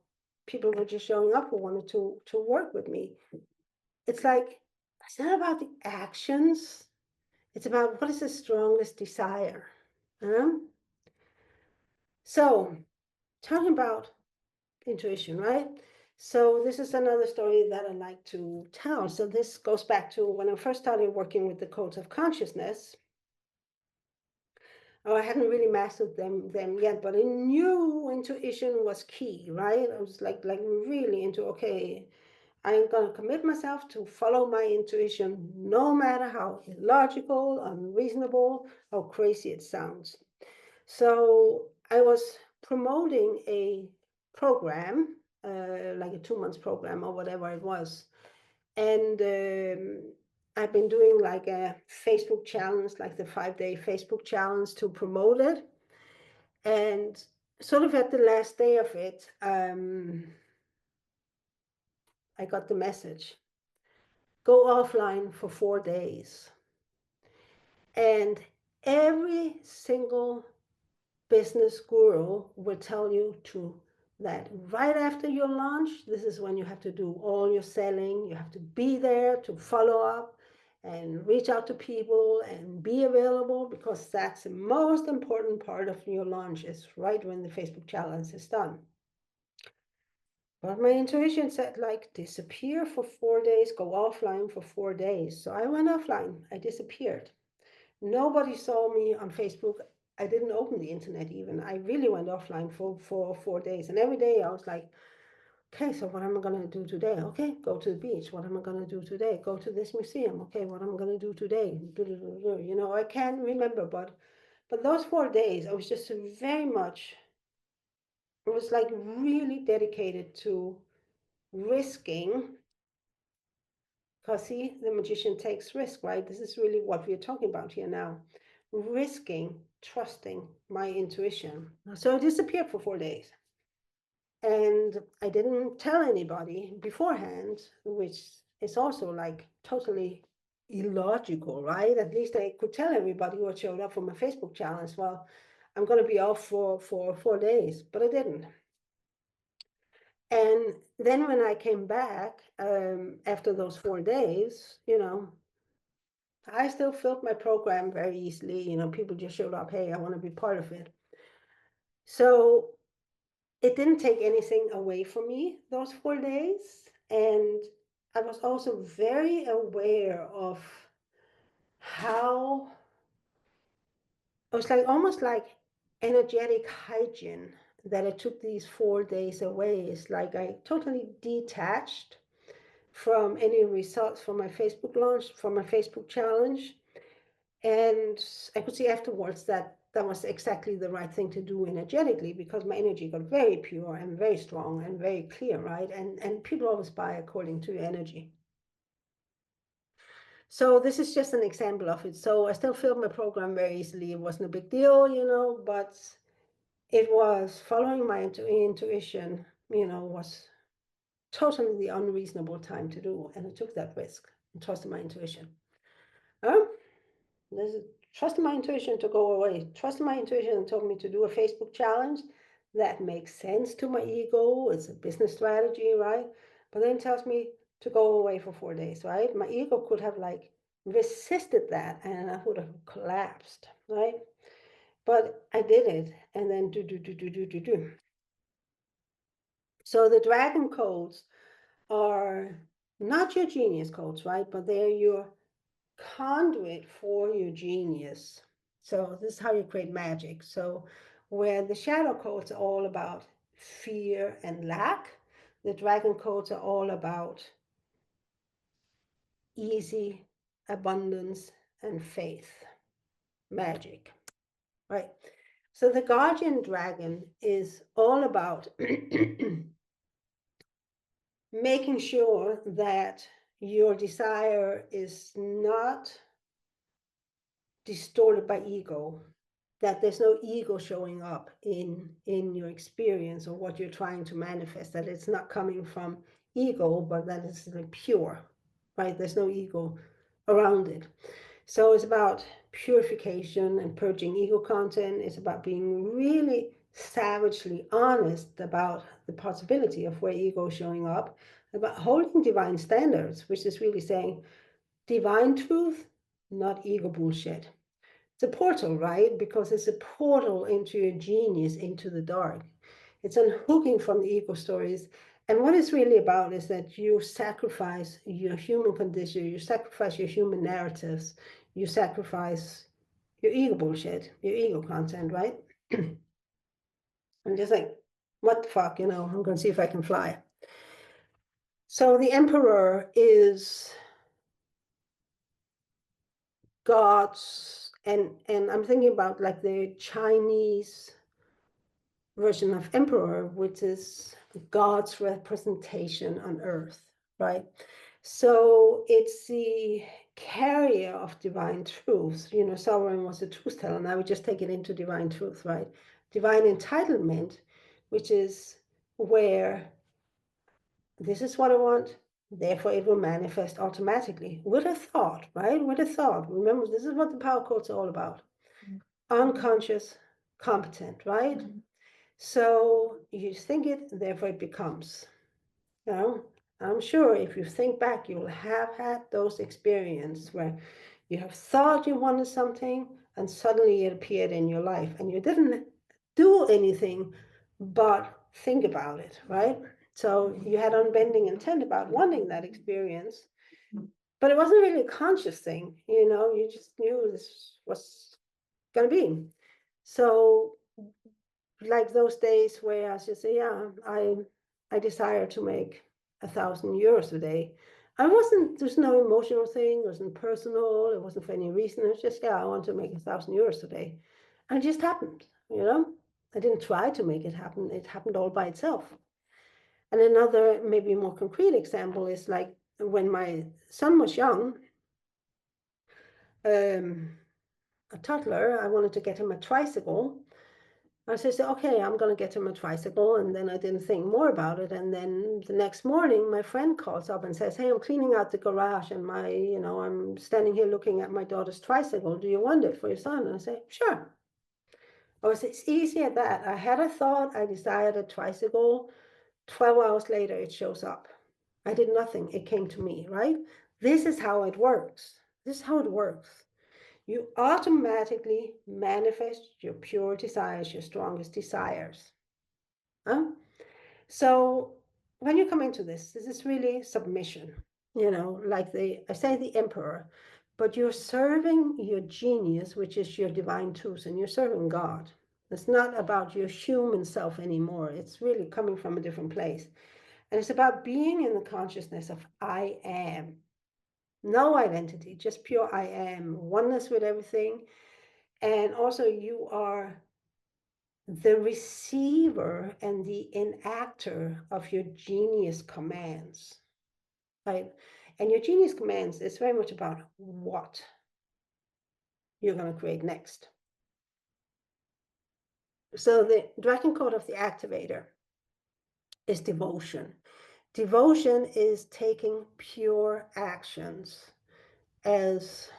people were just showing up who wanted to work with me. It's like, it's not about the actions. It's about what is the strongest desire. So talking about intuition, right? So this is another story that I like to tell. So this goes back to when I first started working with the codes of consciousness. Oh, I hadn't really mastered them yet, but I knew intuition was key, right? I was like really into, okay, I'm gonna commit myself to follow my intuition, no matter how illogical, unreasonable, how crazy it sounds. So I was promoting a program, like a 2 months program or whatever it was. And I've been doing like a Facebook challenge, like the 5-day Facebook challenge to promote it. And sort of at the last day of it, I got the message, go offline for 4 days. And every single business guru will tell you to that right after your launch, this is when you have to do all your selling. You have to be there to follow up and reach out to people and be available, because that's the most important part of your launch, is right when the Facebook challenge is done. But my intuition said, like, disappear for 4 days, go offline for 4 days. So I went offline, I disappeared. Nobody saw me on Facebook. I didn't open the internet even. I really went offline for 4 days. And every day I was like, okay, so what am I going to do today? Okay, go to the beach. What am I going to do today? Go to this museum. Okay, what am I going to do today? You know, I can't remember, but those 4 days, I was just very much, it was like really dedicated to risking. Because see, the magician takes risk, right? This is really what we're talking about here now. Risking, trusting my intuition. So I disappeared for 4 days. And I didn't tell anybody beforehand, which is also like totally illogical, right? At least I could tell everybody who had showed up for my Facebook challenge, well, I'm going to be off for 4 days, but I didn't. And then when I came back after those 4 days, you know, I still filled my program very easily. You know, people just showed up, hey, I want to be part of it. So it didn't take anything away from me those 4 days. And I was also very aware of how it was like almost like energetic hygiene that it took these 4 days away. It's like I totally detached from any results from my Facebook launch, from my Facebook challenge. And I could see afterwards that that was exactly the right thing to do energetically, because my energy got very pure and very strong and very clear, right? And people always buy according to your energy. So this is just an example of it. So I still filled my program very easily. It wasn't a big deal, you know, but it was following my intuition, you know, was totally the unreasonable time to do. And I took that risk and trusted my intuition. This is trusting my intuition to go away. Trusting my intuition told me to do a Facebook challenge. That makes sense to my ego. It's a business strategy, right? But then it tells me to go away for 4 days, right? My ego could have like resisted that and I would have collapsed, right? But I did it, and then do. So the dragon codes are not your genius codes, right? But they're your conduit for your genius. So this is how you create magic. So where the shadow codes are all about fear and lack, the dragon codes are all about easy abundance and faith, magic, right? So the guardian dragon is all about making sure that your desire is not distorted by ego, that there's no ego showing up in your experience or what you're trying to manifest, that it's not coming from ego, but that it's like pure, right? There's no ego around it. So it's about purification and purging ego content. It's about being really savagely honest about the possibility of where ego is showing up, about holding divine standards, which is really saying divine truth, not ego bullshit. It's a portal, right? Because it's a portal into your genius, into the dark. It's unhooking from the ego stories And what it's really about is that you sacrifice your human condition, you sacrifice your human narratives, you sacrifice your ego bullshit, your ego content, right? I'm just like, what the fuck, I'm going to see if I can fly. So the emperor is God's, and I'm thinking about like the Chinese version of emperor, which is God's representation on earth, right? So it's the carrier of divine truth. Sovereign was a truth teller, and I would just take it into divine truth, right? Divine entitlement, which is where this is what I want, therefore it will manifest automatically with a thought, right? With a thought. Remember, this is what the power codes are all about. Unconscious, competent, right? So you think it, therefore it becomes. I'm sure if you think back, you will have had those experiences where you have thought you wanted something and suddenly it appeared in your life and you didn't do anything but think about it, right? So you had unbending intent about wanting that experience, but it wasn't really a conscious thing, you just knew this was going to be. So like those days where I just say, yeah, I desire to make 1,000 euros a day. There's no emotional thing, it wasn't personal, it wasn't for any reason. It's just, yeah, I want to make 1,000 euros a day. And it just happened. I didn't try to make it happen. It happened all by itself. And another, maybe more concrete example is like when my son was young, a toddler, I wanted to get him a tricycle. I said, okay, I'm going to get him a tricycle. And then I didn't think more about it. And then the next morning, my friend calls up and says, hey, I'm cleaning out the garage and I'm standing here looking at my daughter's tricycle. Do you want it for your son? And I say, sure. It's easy at that. I had a thought, I desired a tricycle. 12 hours later, it shows up. I did nothing. It came to me, right? This is how it works. This is how it works. You automatically manifest your pure desires, your strongest desires. Huh? So when you come into this is really submission, like I say the emperor, but you're serving your genius, which is your divine truth, and you're serving God. It's not about your human self anymore. It's really coming from a different place. And it's about being in the consciousness of I am. No identity, just pure I am, oneness with everything. And also you are the receiver and the enactor of your genius commands, right? And your genius commands is very much about what you're going to create next. So the dragon code of the activator is devotion. Devotion is taking pure actions as,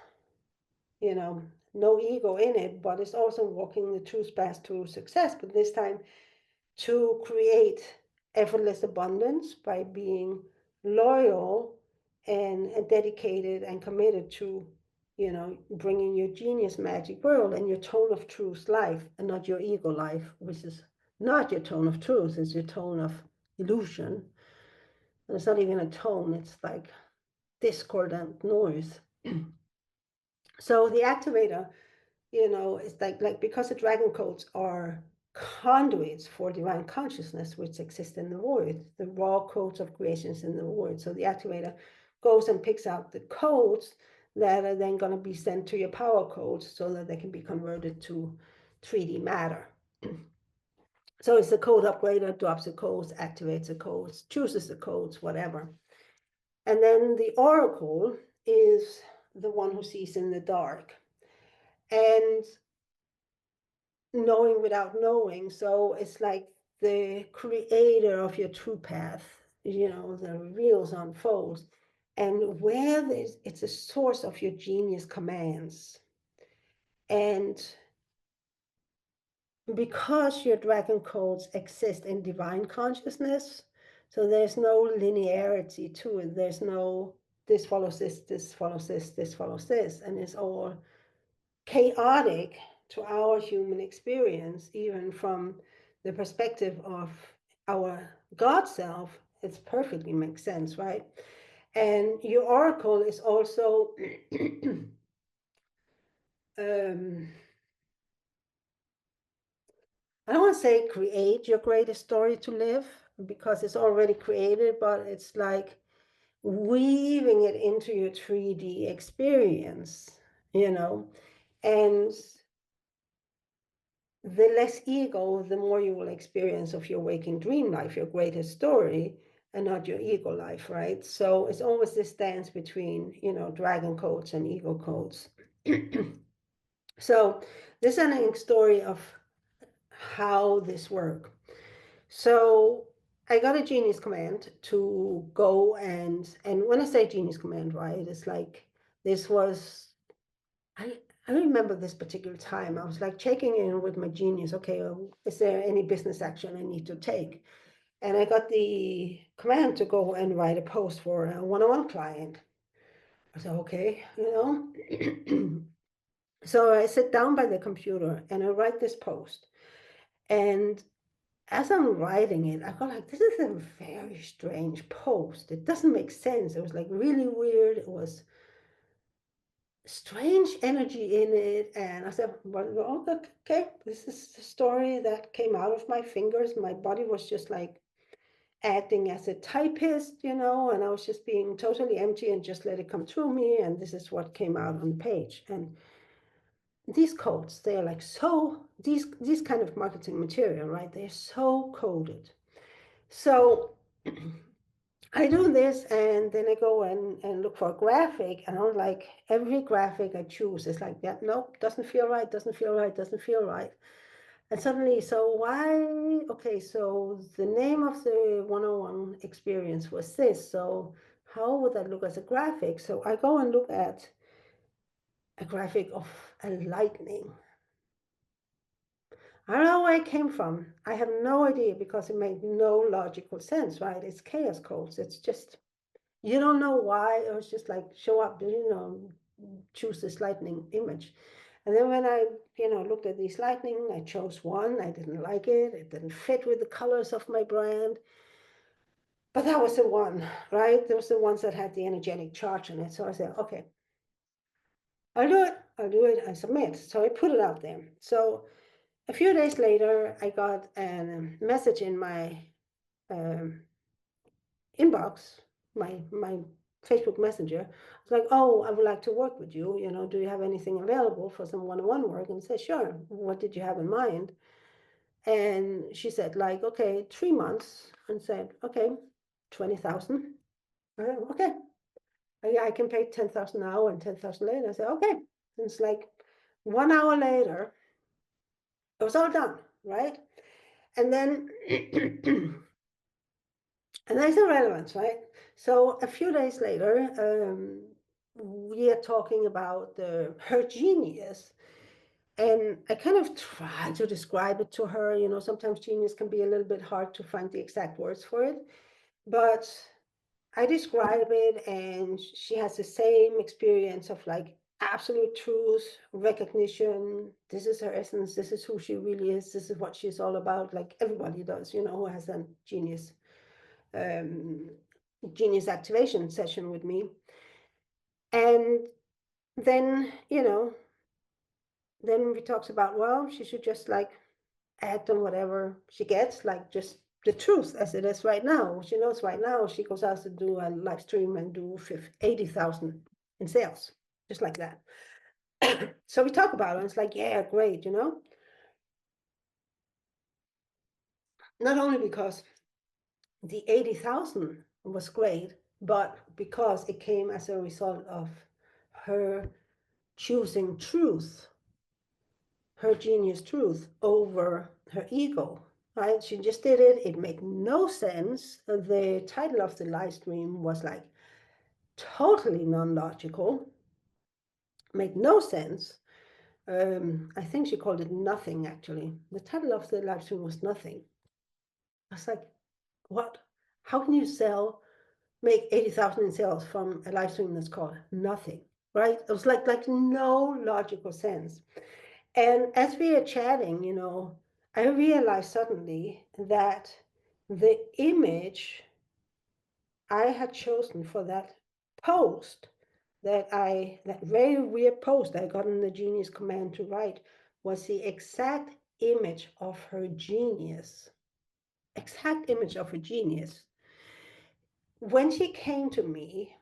no ego in it, but it's also walking the truth path to success. But this time to create effortless abundance by being loyal and dedicated and committed to, bringing your genius magic world and your tone of truth life, and not your ego life, which is not your tone of truth, it's your tone of illusion. And it's not even a tone, it's like discordant noise. So the activator, it's like because the dragon codes are conduits for divine consciousness, which exist in the void, the raw codes of creations in the void. So the activator goes and picks out the codes that are then going to be sent to your power codes so that they can be converted to 3D matter. So it's the code upgrader, drops the codes, activates the codes, chooses the codes, whatever. And then the oracle is the one who sees in the dark. And knowing without knowing. So it's like the creator of your TruePath, the reels unfolds. And where it's a source of your genius commands. And because your dragon codes exist in divine consciousness, so there's no linearity to it. There's no this follows this, this follows this, this follows this, and it's all chaotic to our human experience, even from the perspective of our God self. it's perfectly makes sense, right? And your oracle is also um, I don't want to say create your greatest story to live because it's already created, but it's like weaving it into your 3D experience, you know, and the less ego, the more you will experience of your waking dream life, your greatest story, and not your ego life, right? So it's always this dance between, dragon codes and ego codes. So this is a story of how this works. So I got a genius command to go and when I say genius command, right, it's like this was I I remember this particular time. I was like checking in with my genius. Okay, is there any business action I need to take? And I got the command to go and write a post for a one-on-one client. I said, okay, So I sit down by the computer and I write this post. And as I'm writing it, I go like, this is a very strange post. It doesn't make sense. It was like really weird. It was strange energy in it. And I said, well, okay, this is the story that came out of my fingers. My body was just like acting as a typist, and I was just being totally empty and just let it come through me. And this is what came out on the page. And these codes, they are like so, these kind of marketing material, right? They're so coded. So I do this and then I go and look for a graphic and I'm like, every graphic I choose is like, yeah, nope, doesn't feel right, doesn't feel right, doesn't feel right. And suddenly, so why, okay, so the name of the one-on-one experience was this. So how would that look as a graphic? So I go and look at a graphic of a lightning. I don't know where it came from. I have no idea because it made no logical sense, right? It's chaos codes. It's just you don't know why. It was just like show up, choose this lightning image. And then when I, looked at these lightning, I chose one. I didn't like it. It didn't fit with the colors of my brand. But that was the one, right? Those were the ones that had the energetic charge in it. So I said, okay, I'll do it. I'll do it. I submit. So I put it out there. So a few days later, I got a message in my um, inbox, my Facebook Messenger. It's like, oh, I would like to work with you. Do you have anything available for some one-on-one work? And I said, sure. What did you have in mind? And she said, like, okay, 3 months. And said, okay, 20,000. I said, okay, I can pay 10,000 now and 10,000 later. I said, okay. And it's like 1 hour later, it was all done, right? And then and there's a relevance, right? So a few days later, we are talking about her genius. And I kind of try to describe it to her. Sometimes genius can be a little bit hard to find the exact words for it. But I describe it, and she has the same experience of like absolute truth, recognition. This is her essence. This is who she really is. This is what she's all about. Like everybody does, who has a um, genius activation session with me. And then, then we talked about, well, she should just like act on whatever she gets, like just the truth as it is right now. She knows right now she goes out to do a live stream and do 80,000 in sales, just like that. So we talk about it. And it's like, yeah, great. Not only because the 80,000 was great, but because it came as a result of her choosing truth, her genius truth, over her ego. Right? She just did it. It made no sense. The title of the live stream was like totally non-logical, made no sense. I think she called it nothing, actually. The title of the live stream was nothing. I was like, what? How can you make 80,000 in sales from a live stream that's called nothing, right? It was like no logical sense. And as we are chatting, I realized suddenly that the image I had chosen for that post that very weird post I got in the genius command to write was the exact image of her genius. Exact image of her genius. When she came to me,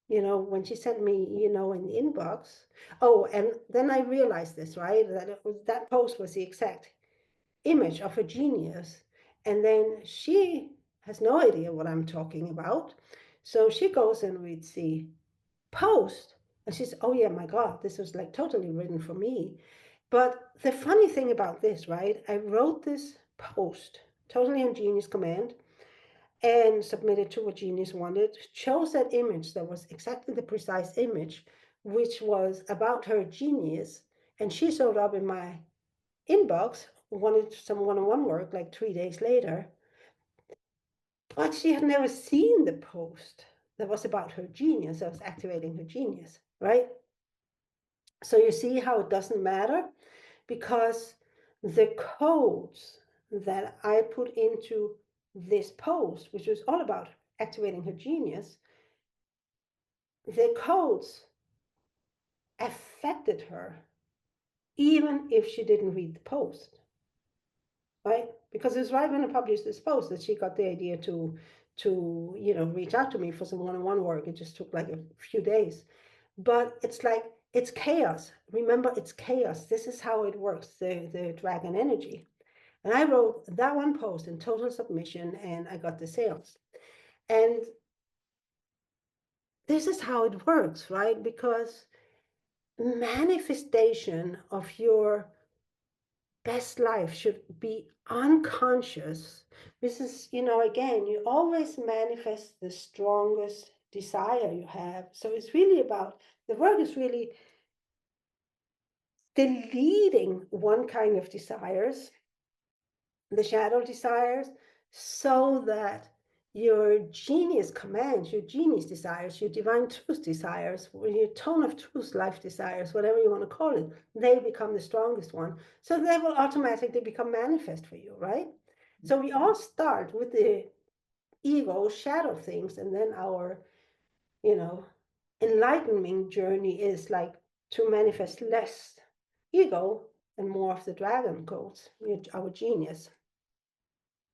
when she sent me, in the inbox. Oh, and then I realized this, right? That post was the exact image of a genius. And then she has no idea what I'm talking about. So she goes and reads the post and she says, oh, yeah, my God, this was like totally written for me. But the funny thing about this, right? I wrote this post totally on Genius Command and submitted to what Genius wanted, chose that image that was exactly the precise image, which was about her genius. And she showed up in my inbox, wanted some one-on-one work like 3 days later, but she had never seen the post that was about her genius, that was activating her genius, right? So you see how it doesn't matter because the codes that I put into this post, which was all about activating her genius, the codes affected her even if she didn't read the post, right? Because it's right when I published this post that she got the idea to reach out to me for some one-on-one work. It just took like a few days, but it's like it's chaos. Remember, it's chaos. This is how it works, the dragon energy. And I wrote that one post in total submission and I got the sales. And this is how it works, right? Because manifestation of your best life should be unconscious. This is, again, you always manifest the strongest desire you have. So it's really about the work is really deleting one kind of desires, the shadow desires, so that your genius commands, your genius desires, your divine truth desires, your tone of truth life desires, whatever you want to call it, they become the strongest one. So they will automatically become manifest for you, right? So we all start with the ego shadow things, and then our, you know, enlightenment journey is like to manifest less ego and more of the dragon codes, our genius.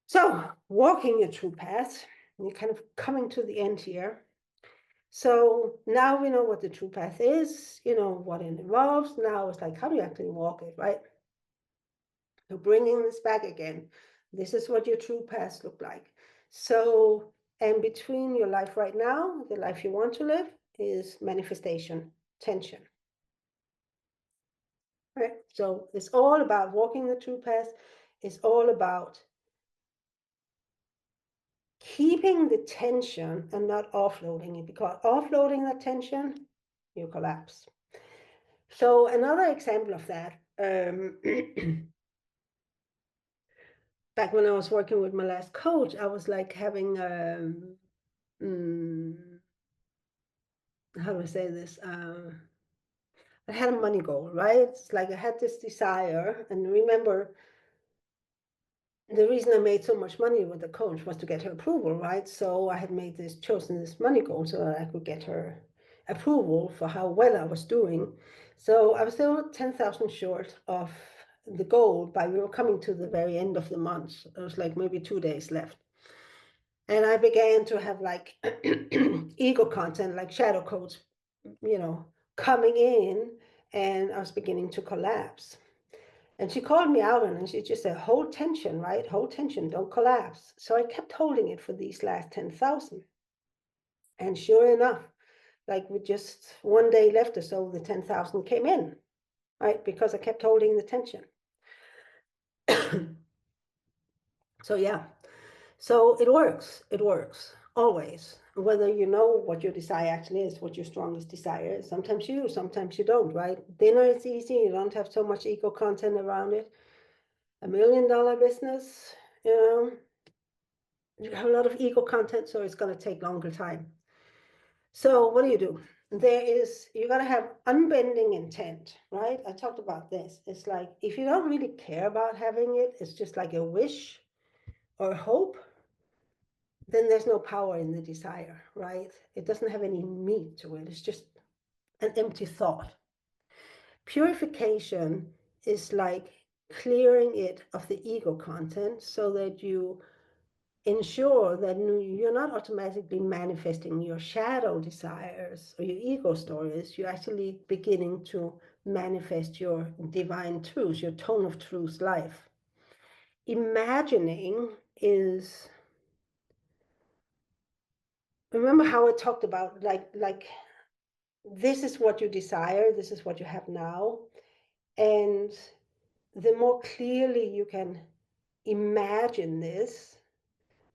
So, walking a true path, we're kind of coming to the end here. So now we know what the true path is, what it involves. Now it's like, how do you actually walk it, right? So bringing this back again, this is what your true paths look like. So, and between your life right now, the life you want to live, is manifestation, tension. Right? So it's all about walking the true path. It's all about keeping the tension and not offloading it, because offloading the tension, you collapse. So another example of that, back when I was working with my last coach, I was like having, how do I say this? I had a money goal, right? It's like I had this desire, and remember, the reason I made so much money with the coach was to get her approval, right? So I had chosen this money goal so that I could get her approval for how well I was doing. So I was still 10,000 short of the goal, but we were coming to the very end of the month. It was like maybe 2 days left. And I began to have like ego content, like shadow codes, coming in, and I was beginning to collapse. And she called me out on it, and she just said, hold tension, right? Hold tension, don't collapse. So I kept holding it for these last 10,000. And sure enough, like with just one day left or so, the 10,000 came in, right? Because I kept holding the tension. So yeah, so it works always. Whether you know what your desire actually is, what your strongest desire is. Sometimes you, sometimes you don't, right? Dinner is easy, you don't have so much ego content around it. $1 million business, you have a lot of ego content, so it's going to take longer time. So what do? You got to have unbending intent, right? I talked about this. It's like, if you don't really care about having it, it's just like a wish or hope, then there's no power in the desire, right? It doesn't have any meat to it. It's just an empty thought. Purification is like clearing it of the ego content so that you ensure that you're not automatically manifesting your shadow desires or your ego stories. You're actually beginning to manifest your divine truth, your tone of truth life. Imagining is, remember how I talked about like this is what you desire, this is what you have now. And the more clearly you can imagine this,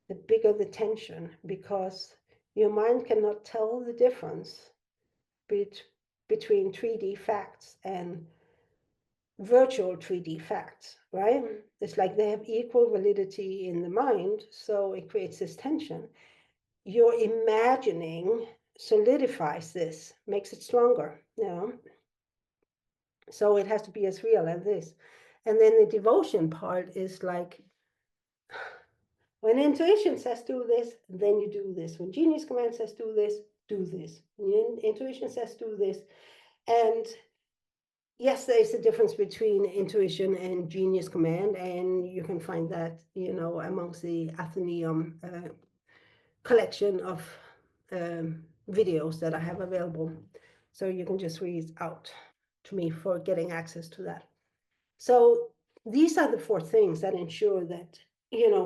the bigger the tension, because your mind cannot tell the difference between 3D facts and virtual 3D facts, right? It's like they have equal validity in the mind, so it creates this tension. Your imagining solidifies this, makes it stronger, you know? So it has to be as real as this. And then the devotion part is like, when intuition says do this, then you do this. When genius command says do this, do this. When intuition says do this. And yes, there is a difference between intuition and genius command, and you can find that, amongst the Athenaeum collection of videos that I have available. So you can just reach out to me for getting access to that. So these are the four things that ensure that,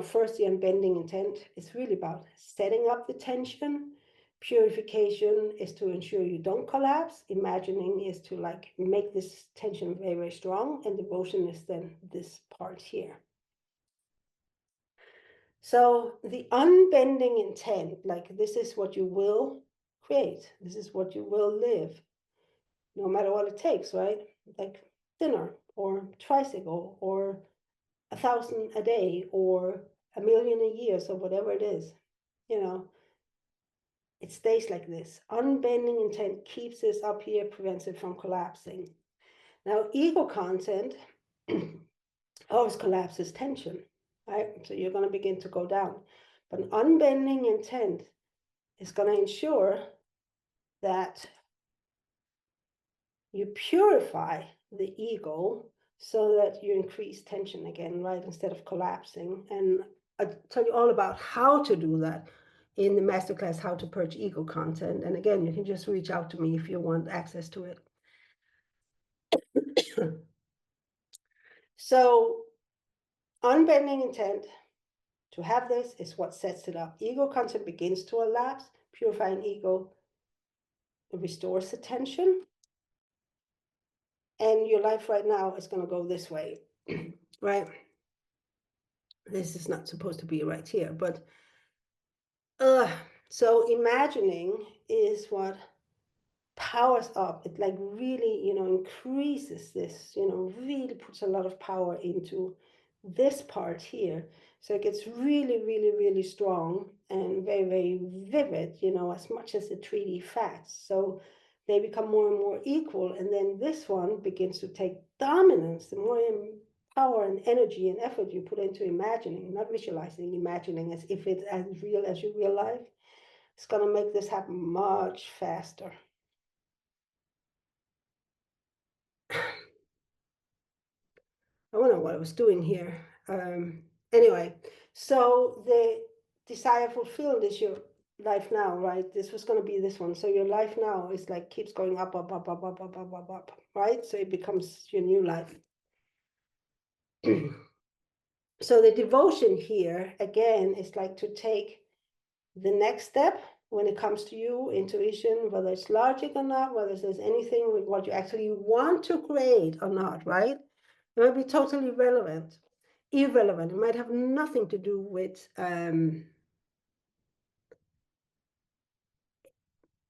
first, the unbending intent is really about setting up the tension. Purification is to ensure you don't collapse. Imagining is to like make this tension very, very strong. And devotion is then this part here. So the unbending intent, like this is what you will create. This is what you will live, no matter what it takes, right? Like dinner or tricycle or 1,000 a day or 1,000,000 a year, so whatever it is, it stays like this. Unbending intent keeps this up here, prevents it from collapsing. Now, ego content always collapses tension, right? So you're going to begin to go down. But an unbending intent is going to ensure that you purify the ego so that you increase tension again, right? Instead of collapsing. And I'll tell you all about how to do that in the masterclass, How to Purge Ego Content. And again, you can just reach out to me if you want access to it. So unbending intent to have this is what sets it up. Ego content begins to elapse. Purifying ego restores the tension. And your life right now is going to go this way, right? This is not supposed to be right here, but so imagining is what powers up. It like really, increases this, really puts a lot of power into this part here. So it gets really, really, really strong and very, very vivid, as much as the 3D facts. So they become more and more equal. And then this one begins to take dominance. The more power and energy and effort you put into imagining, not visualizing, imagining as if it's as real as your real life, it's going to make this happen much faster. I don't know what I was doing here. Anyway, so the desire fulfilled is your life now, right? This was going to be this one. So your life now is like keeps going up, up, up, up, up, up, up, up, up, right? So it becomes your new life. So the devotion here, again, is like to take the next step when it comes to you, intuition, whether it's logic or not, whether there's anything with what you actually want to create or not, right? It might be totally irrelevant. It might have nothing to do with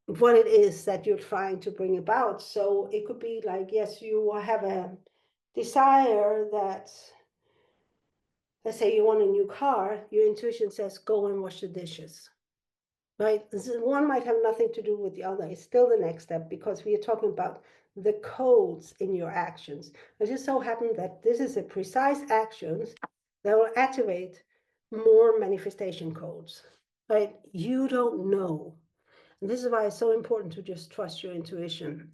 what it is that you're trying to bring about. So it could be like, yes, you have a desire that, let's say you want a new car, your intuition says, go and wash the dishes, right? One might have nothing to do with the other. It's still the next step because we are talking about the codes in your actions. It just so happened that this is a precise actions that will activate more manifestation codes. right? You don't know. And this is why it's so important to just trust your intuition.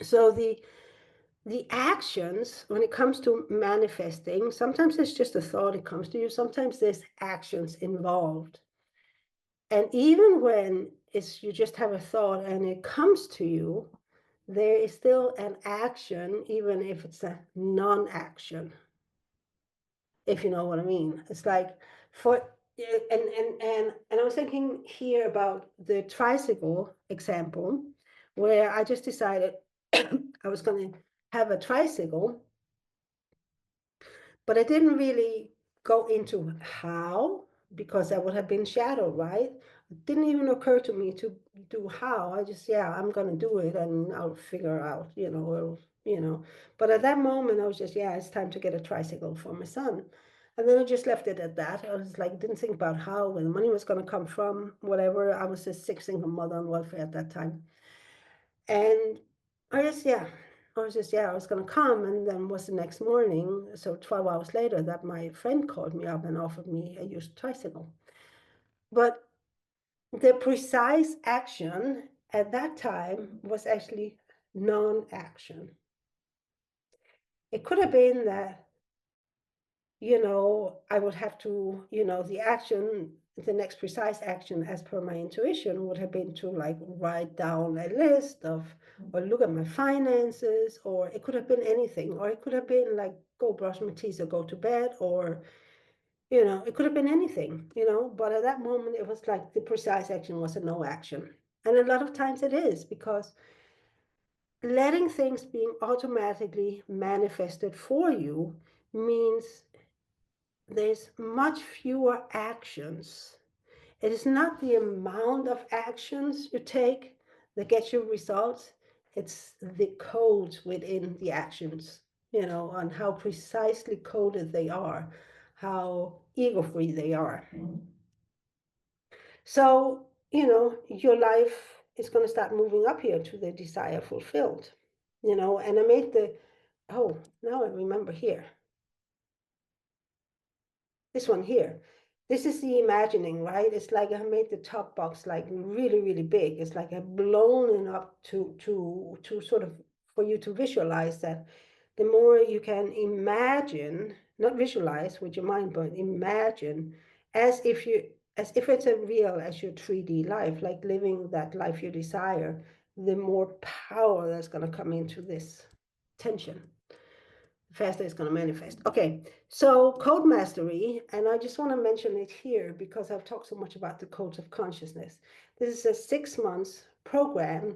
So the actions, when it comes to manifesting, sometimes it's just a thought, it comes to you, sometimes there's actions involved. And even when it's you just have a thought and it comes to you, there is still an action, even if it's a non-action, if you know what I mean. It's like for and I was thinking here about the tricycle example, where I just decided I was going to have a tricycle, but I didn't really go into how, because that would have been shadow, right? It didn't even occur to me to do how. I just, yeah, I'm gonna do it and I'll figure out, But at that moment, I was just, yeah, it's time to get a tricycle for my son. And then I just left it at that. I was like, didn't think about how, where the money was gonna come from, whatever. I was a sick single mother on welfare at that time. And I just, yeah, I was gonna come, and then was the next morning, so 12 hours later, that my friend called me up and offered me a used tricycle. But the precise action at that time was actually non-action. It could have been that I would have to, the action, the next precise action as per my intuition would have been to like write down a list of, or look at my finances, or it could have been anything, or it could have been like go brush my teeth or go to bed, or, it could have been anything, but at that moment it was like the precise action was a no action. And a lot of times it is because letting things being automatically manifested for you means there's much fewer actions. It is not the amount of actions you take that gets you results, it's the codes within the actions, on how precisely coded they are, how ego free they are. So, your life is going to start moving up here to the desire fulfilled, and I made oh, now I remember here. This one here. This is the imagining, right? It's like I made the top box like really, really big. It's like I've blown it up to sort of for you to visualize that the more you can imagine, not visualize with your mind, but imagine as if it's a real as your 3D life, like living that life you desire, the more power that's going to come into this tension, faster it's going to manifest. Okay, so code mastery, and I just want to mention it here because I've talked so much about the codes of consciousness. This is a 6 months program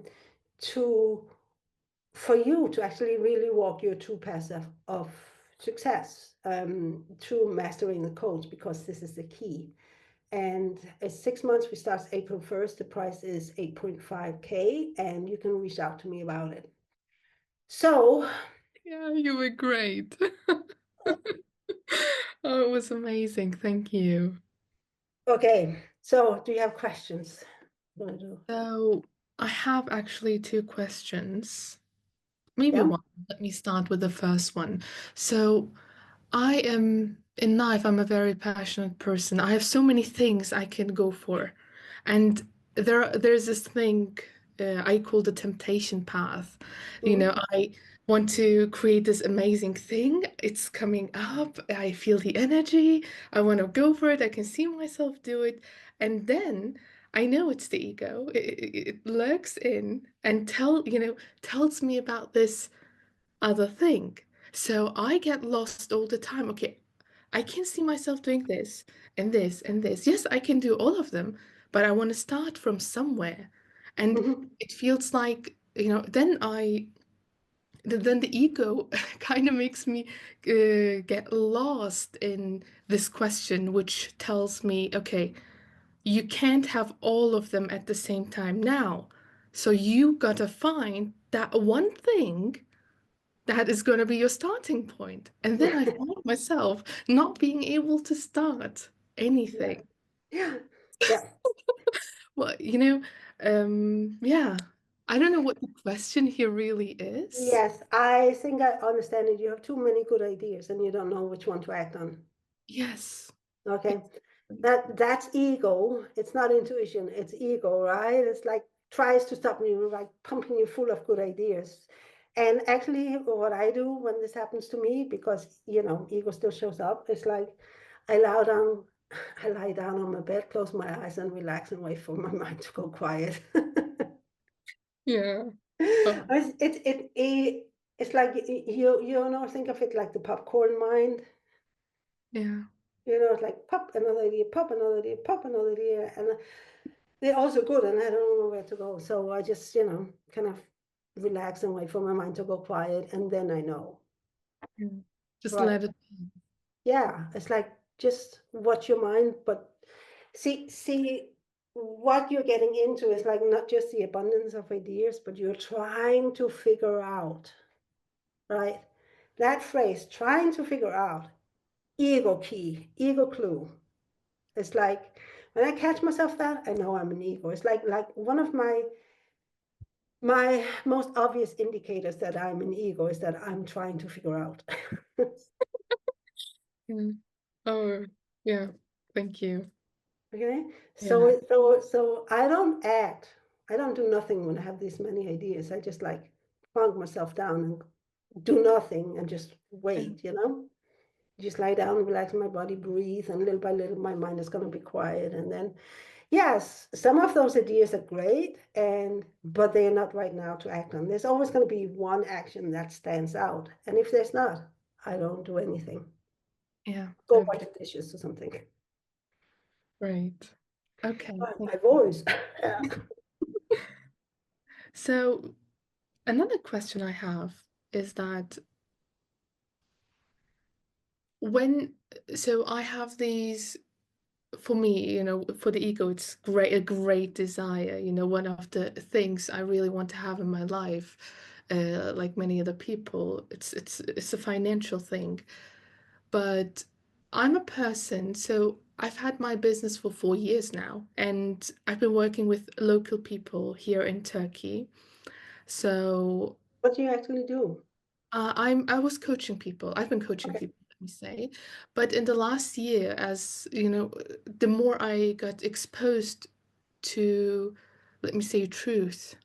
to for you to actually really walk your true path of success through mastering the codes, because this is the key. And it's 6 months. We start April 1st. The price is 8.5K, and you can reach out to me about it. So, Yeah, you were great. Oh, it was amazing. Thank you. okay. So, do you have questions? What do I do? So, I have actually two questions. Maybe Yeah. one. Let me start with the first one. So, I am in life, I'm a very passionate person. I have so many things I can go for. And there's this thing I call the temptation path. Mm-hmm. I want to create this amazing thing. It's coming up. I feel the energy. I want to go for it. I can see myself do it. And then I know it's the ego. It lurks in and tells me about this other thing. So I get lost all the time. Okay, I can see myself doing this and this and this. Yes, I can do all of them, but I want to start from somewhere. And Mm-hmm. it feels like, then the ego kind of makes me get lost in this question, which tells me, okay, you can't have all of them at the same time now. So you gotta find that one thing that is going to be your starting point. And then I find myself not being able to start Yeah. anything. Yeah. Yeah. Well, yeah, I don't know what the question here really is. Yes, I think I understand it. You have too many good ideas and you don't know which one to act on. Yes. Okay. That's ego. It's not intuition, it's ego, right? It's like tries to stop you, like pumping you full of good ideas. And actually, what I do when this happens to me, because ego still shows up, it's like I lie down, I lie down on my bed, close my eyes, and relax and wait for my mind to go quiet. Yeah. Oh, It's like think of it like the popcorn mind. yeah. It's like pop another idea, pop another idea, pop another idea, and they're also good, and I don't know where to go. So I just, kind of relax and wait for my mind to go quiet, and then I know. Yeah. Just Right. let it be. Yeah, it's like just watch your mind, but see what you're getting into is like not just the abundance of ideas, but you're trying to figure out, right? That phrase, trying to figure out, ego key, ego clue. It's like when I catch myself that, I know I'm an ego. It's like one of my most obvious indicators that I'm an ego is that I'm trying to figure out. Yeah. Oh, yeah. Thank you. Okay, Yeah. so I don't act. I don't do nothing when I have these many ideas. I just like plunk myself down and do nothing and just Yeah. wait. Just lie down, relax my body, breathe, and little by little my mind is going to be quiet. And then, yes, some of those ideas are great, but they are not right now to act on. There's always going to be one action that stands out. And if there's not, I don't do anything. Yeah. Go Okay. wash the dishes or something. Great. Okay. Thank My you. voice. So another question I have is that when, so I have these, for me, for the ego, it's a great desire. One of the things I really want to have in my life, like many other people, it's a financial thing. But I'm a person, so I've had my business for 4 years now, and I've been working with local people here in Turkey. So What do you actually do? I was coaching people. I've been coaching Okay. people, let me say. But in the last year, as you know, the more I got exposed to, let me say, truth,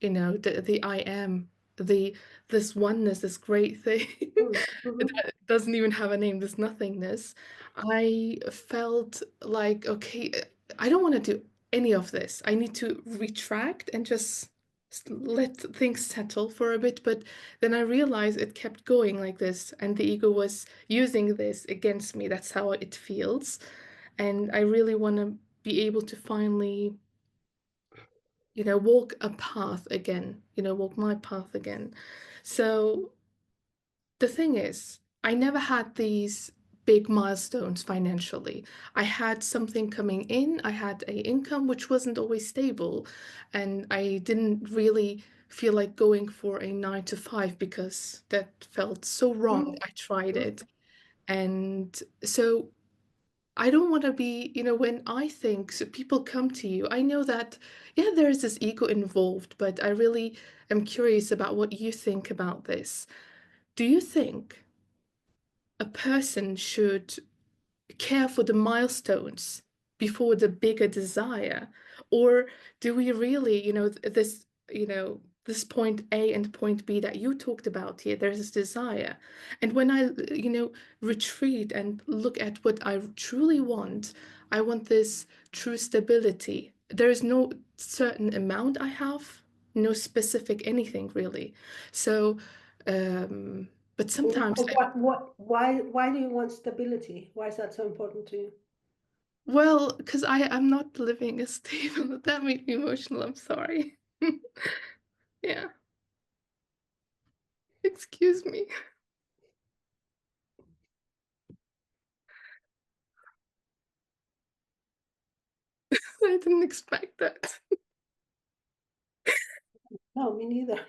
the I am, the this oneness, this great thing Mm-hmm. that doesn't even have a name, this nothingness. I felt like, okay, I don't want to do any of this. I need to retract and just let things settle for a bit. But then I realized it kept going like this, and the ego was using this against me. That's how it feels. And I really want to be able to finally walk a path again, walk my path again. So the thing is, I never had these big milestones financially. I had something coming in, I had a income which wasn't always stable, and I didn't really feel like going for a 9 to 5 because that felt so wrong. I tried Mm-hmm. it. And so I don't want to be, when I think so people come to you, I know that, yeah, there is this ego involved, but I really am curious about what you think about this. Do you think a person should care for the milestones before the bigger desire? Or do we really, this point A and point B that you talked about here, there's this desire. And when I, retreat and look at what I truly want, I want this true stability. There is no certain amount I have, no specific anything really. So, um, but sometimes Why do you want stability? Why is that so important to you? well, because I'm not living a stable. That made me emotional. I'm sorry. Yeah, excuse me. I didn't expect that. No, me neither.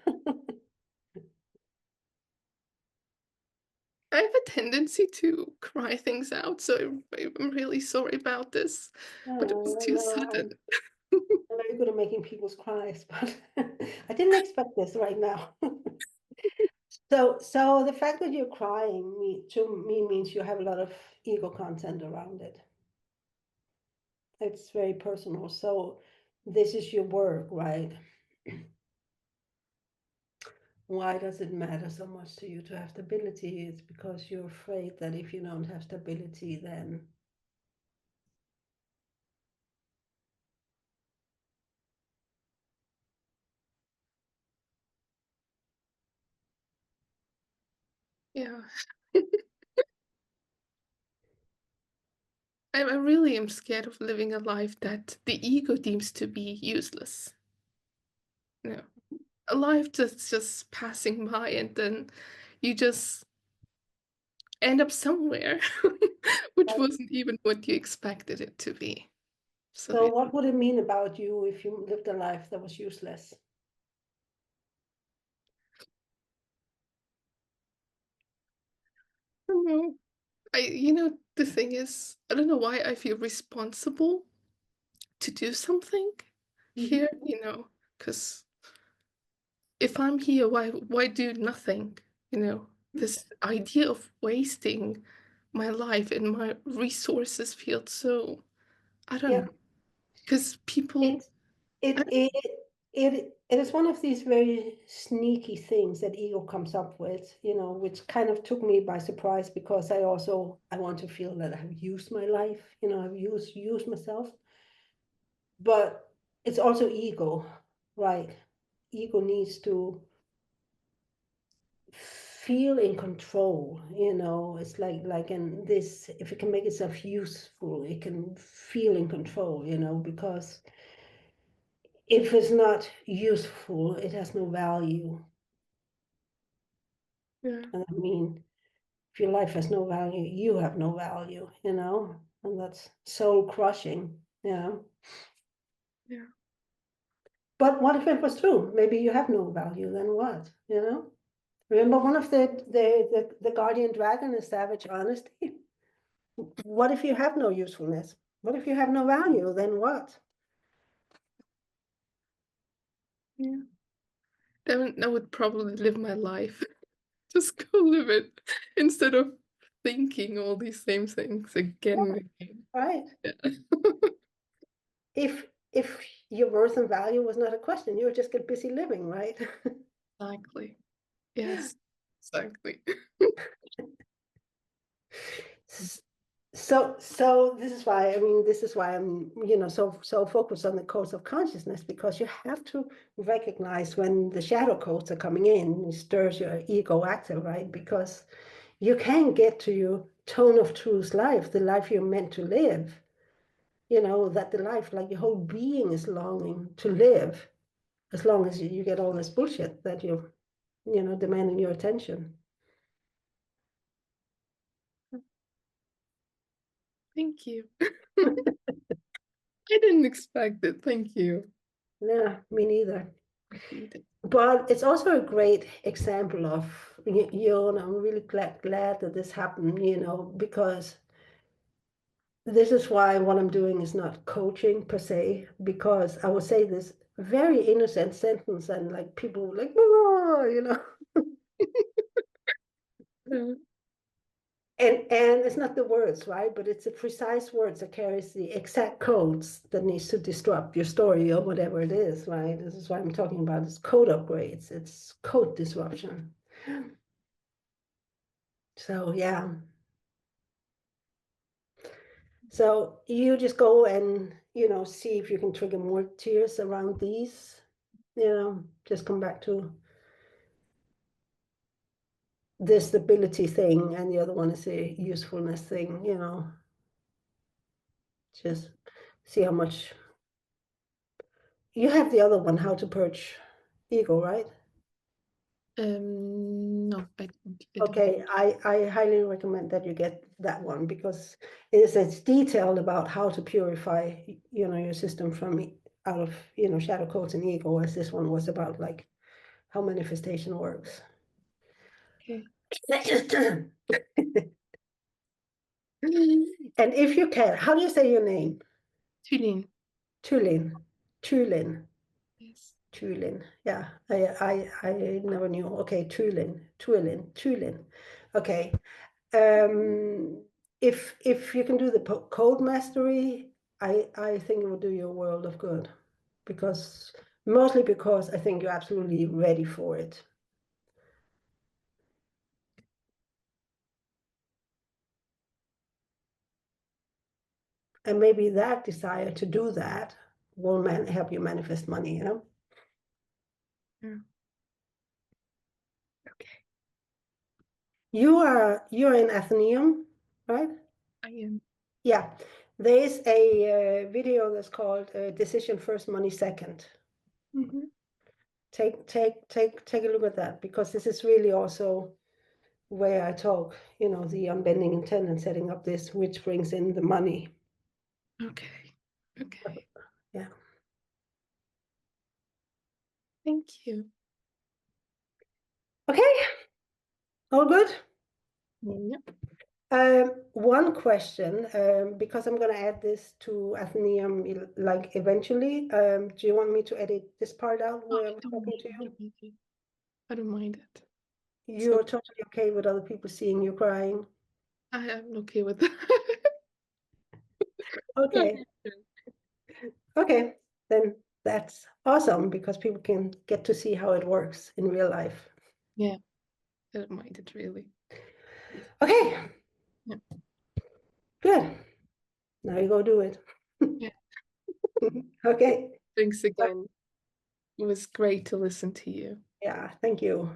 I have a tendency to cry things out, so I'm really sorry about this, but it was too No, sudden. I'm very good at making people's cries, but I didn't expect this right now. So the fact that you're crying to me means you have a lot of ego content around it. It's very personal. So this is your work, right? Why does it matter so much to you to have stability? It's because you're afraid that if you don't have stability, then Yeah. I really am scared of living a life that the ego deems to be useless. You know, a life that's just passing by and then you just end up somewhere, which right? wasn't even what you expected it to be. So So yeah. what would it mean about you if you lived a life that was useless? I don't know. The thing is, I don't know why I feel responsible to do something Mhm. here, because if I'm here, why do nothing? This idea of wasting my life and my resources feels so, I don't Yeah, know, because people, it I it don't, it it is one of these very sneaky things that ego comes up with, which kind of took me by surprise because I want to feel that I've used my life, I've used myself, but it's also ego, right? Ego needs to feel in control, it's like in this, if it can make itself useful, it can feel in control, because if it's not useful, it has no value. yeah, And I mean, if your life has no value, you have no value, and that's soul crushing, yeah, But what if it was true? Maybe you have no value, then what, Remember one of the guardian dragon is savage honesty. What if you have no usefulness? What if you have no value? Then what? yeah. Then I would probably live my life. Just go live it instead of thinking all these same things again Yeah, and again. right. Yeah. If your worth and value was not a question, you would just get busy living, right? Exactly. Yes, exactly. So this is why, I mean, this is why I'm, so focused on the codes of consciousness, because you have to recognize when the shadow codes are coming in, it stirs your ego active, right? Because you can get to your tone of truth life, the life you're meant to live, that the life, like your whole being is longing to live, as long as you get all this bullshit that you're, demanding your attention. Thank you. I didn't expect it. Thank you. Yeah, me neither. Appreciate it. But it's also a great example of, and I'm really glad that this happened, because this is why what I'm doing is not coaching per se, because I will say this very innocent sentence and like people like, "Oh," Yeah, and it's not the words, right? But it's the precise words that carries the exact codes that needs to disrupt your story or whatever it is, right? This is what I'm talking about. It's code upgrades. It's code disruption. So yeah. So you just go and, see if you can trigger more tears around these, just come back to the stability thing, and the other one is the usefulness thing, just see how much you have the other one, how to purge ego, right? no, I don't. Okay, I highly recommend that you get that one because it's detailed about how to purify, your system from out of, shadow codes and ego, as this one was about like how manifestation works. Okay. And if you can, how do you say your name? Tune in. Tulin. Tulin. Yes. Tulin. Yeah, I never knew. Okay, Tulin. Tulin. Tulin. Okay. If you can do the code mastery, I think it will do you a world of good because mostly because I think you're absolutely ready for it. And maybe that desire to do that will help you manifest money, you know? Yeah. Okay. You're in Athenaeum, right? I am. Yeah. There is a video that's called Decision First, Money Second. Hmm. Take a look at that because this is really also where I talk, the unbending intent and setting up this, which brings in the money. Okay. Okay. Yeah. Thank you. Okay. All good. Yep. One question, because I'm going to add this to Athenaeum like eventually. Do you want me to edit this part out Oh, where I I'm don't talking mind. to I you? don't mind it. I don't mind it. So You're totally okay with other people seeing you crying? I am okay with that. Okay. Okay. Then that's awesome because people can get to see how it works in real life. Yeah, I don't mind it really. Okay. Yeah. Good. Now you go do it. Yeah. Okay. Thanks again. It was great to listen to you. Yeah. Thank you.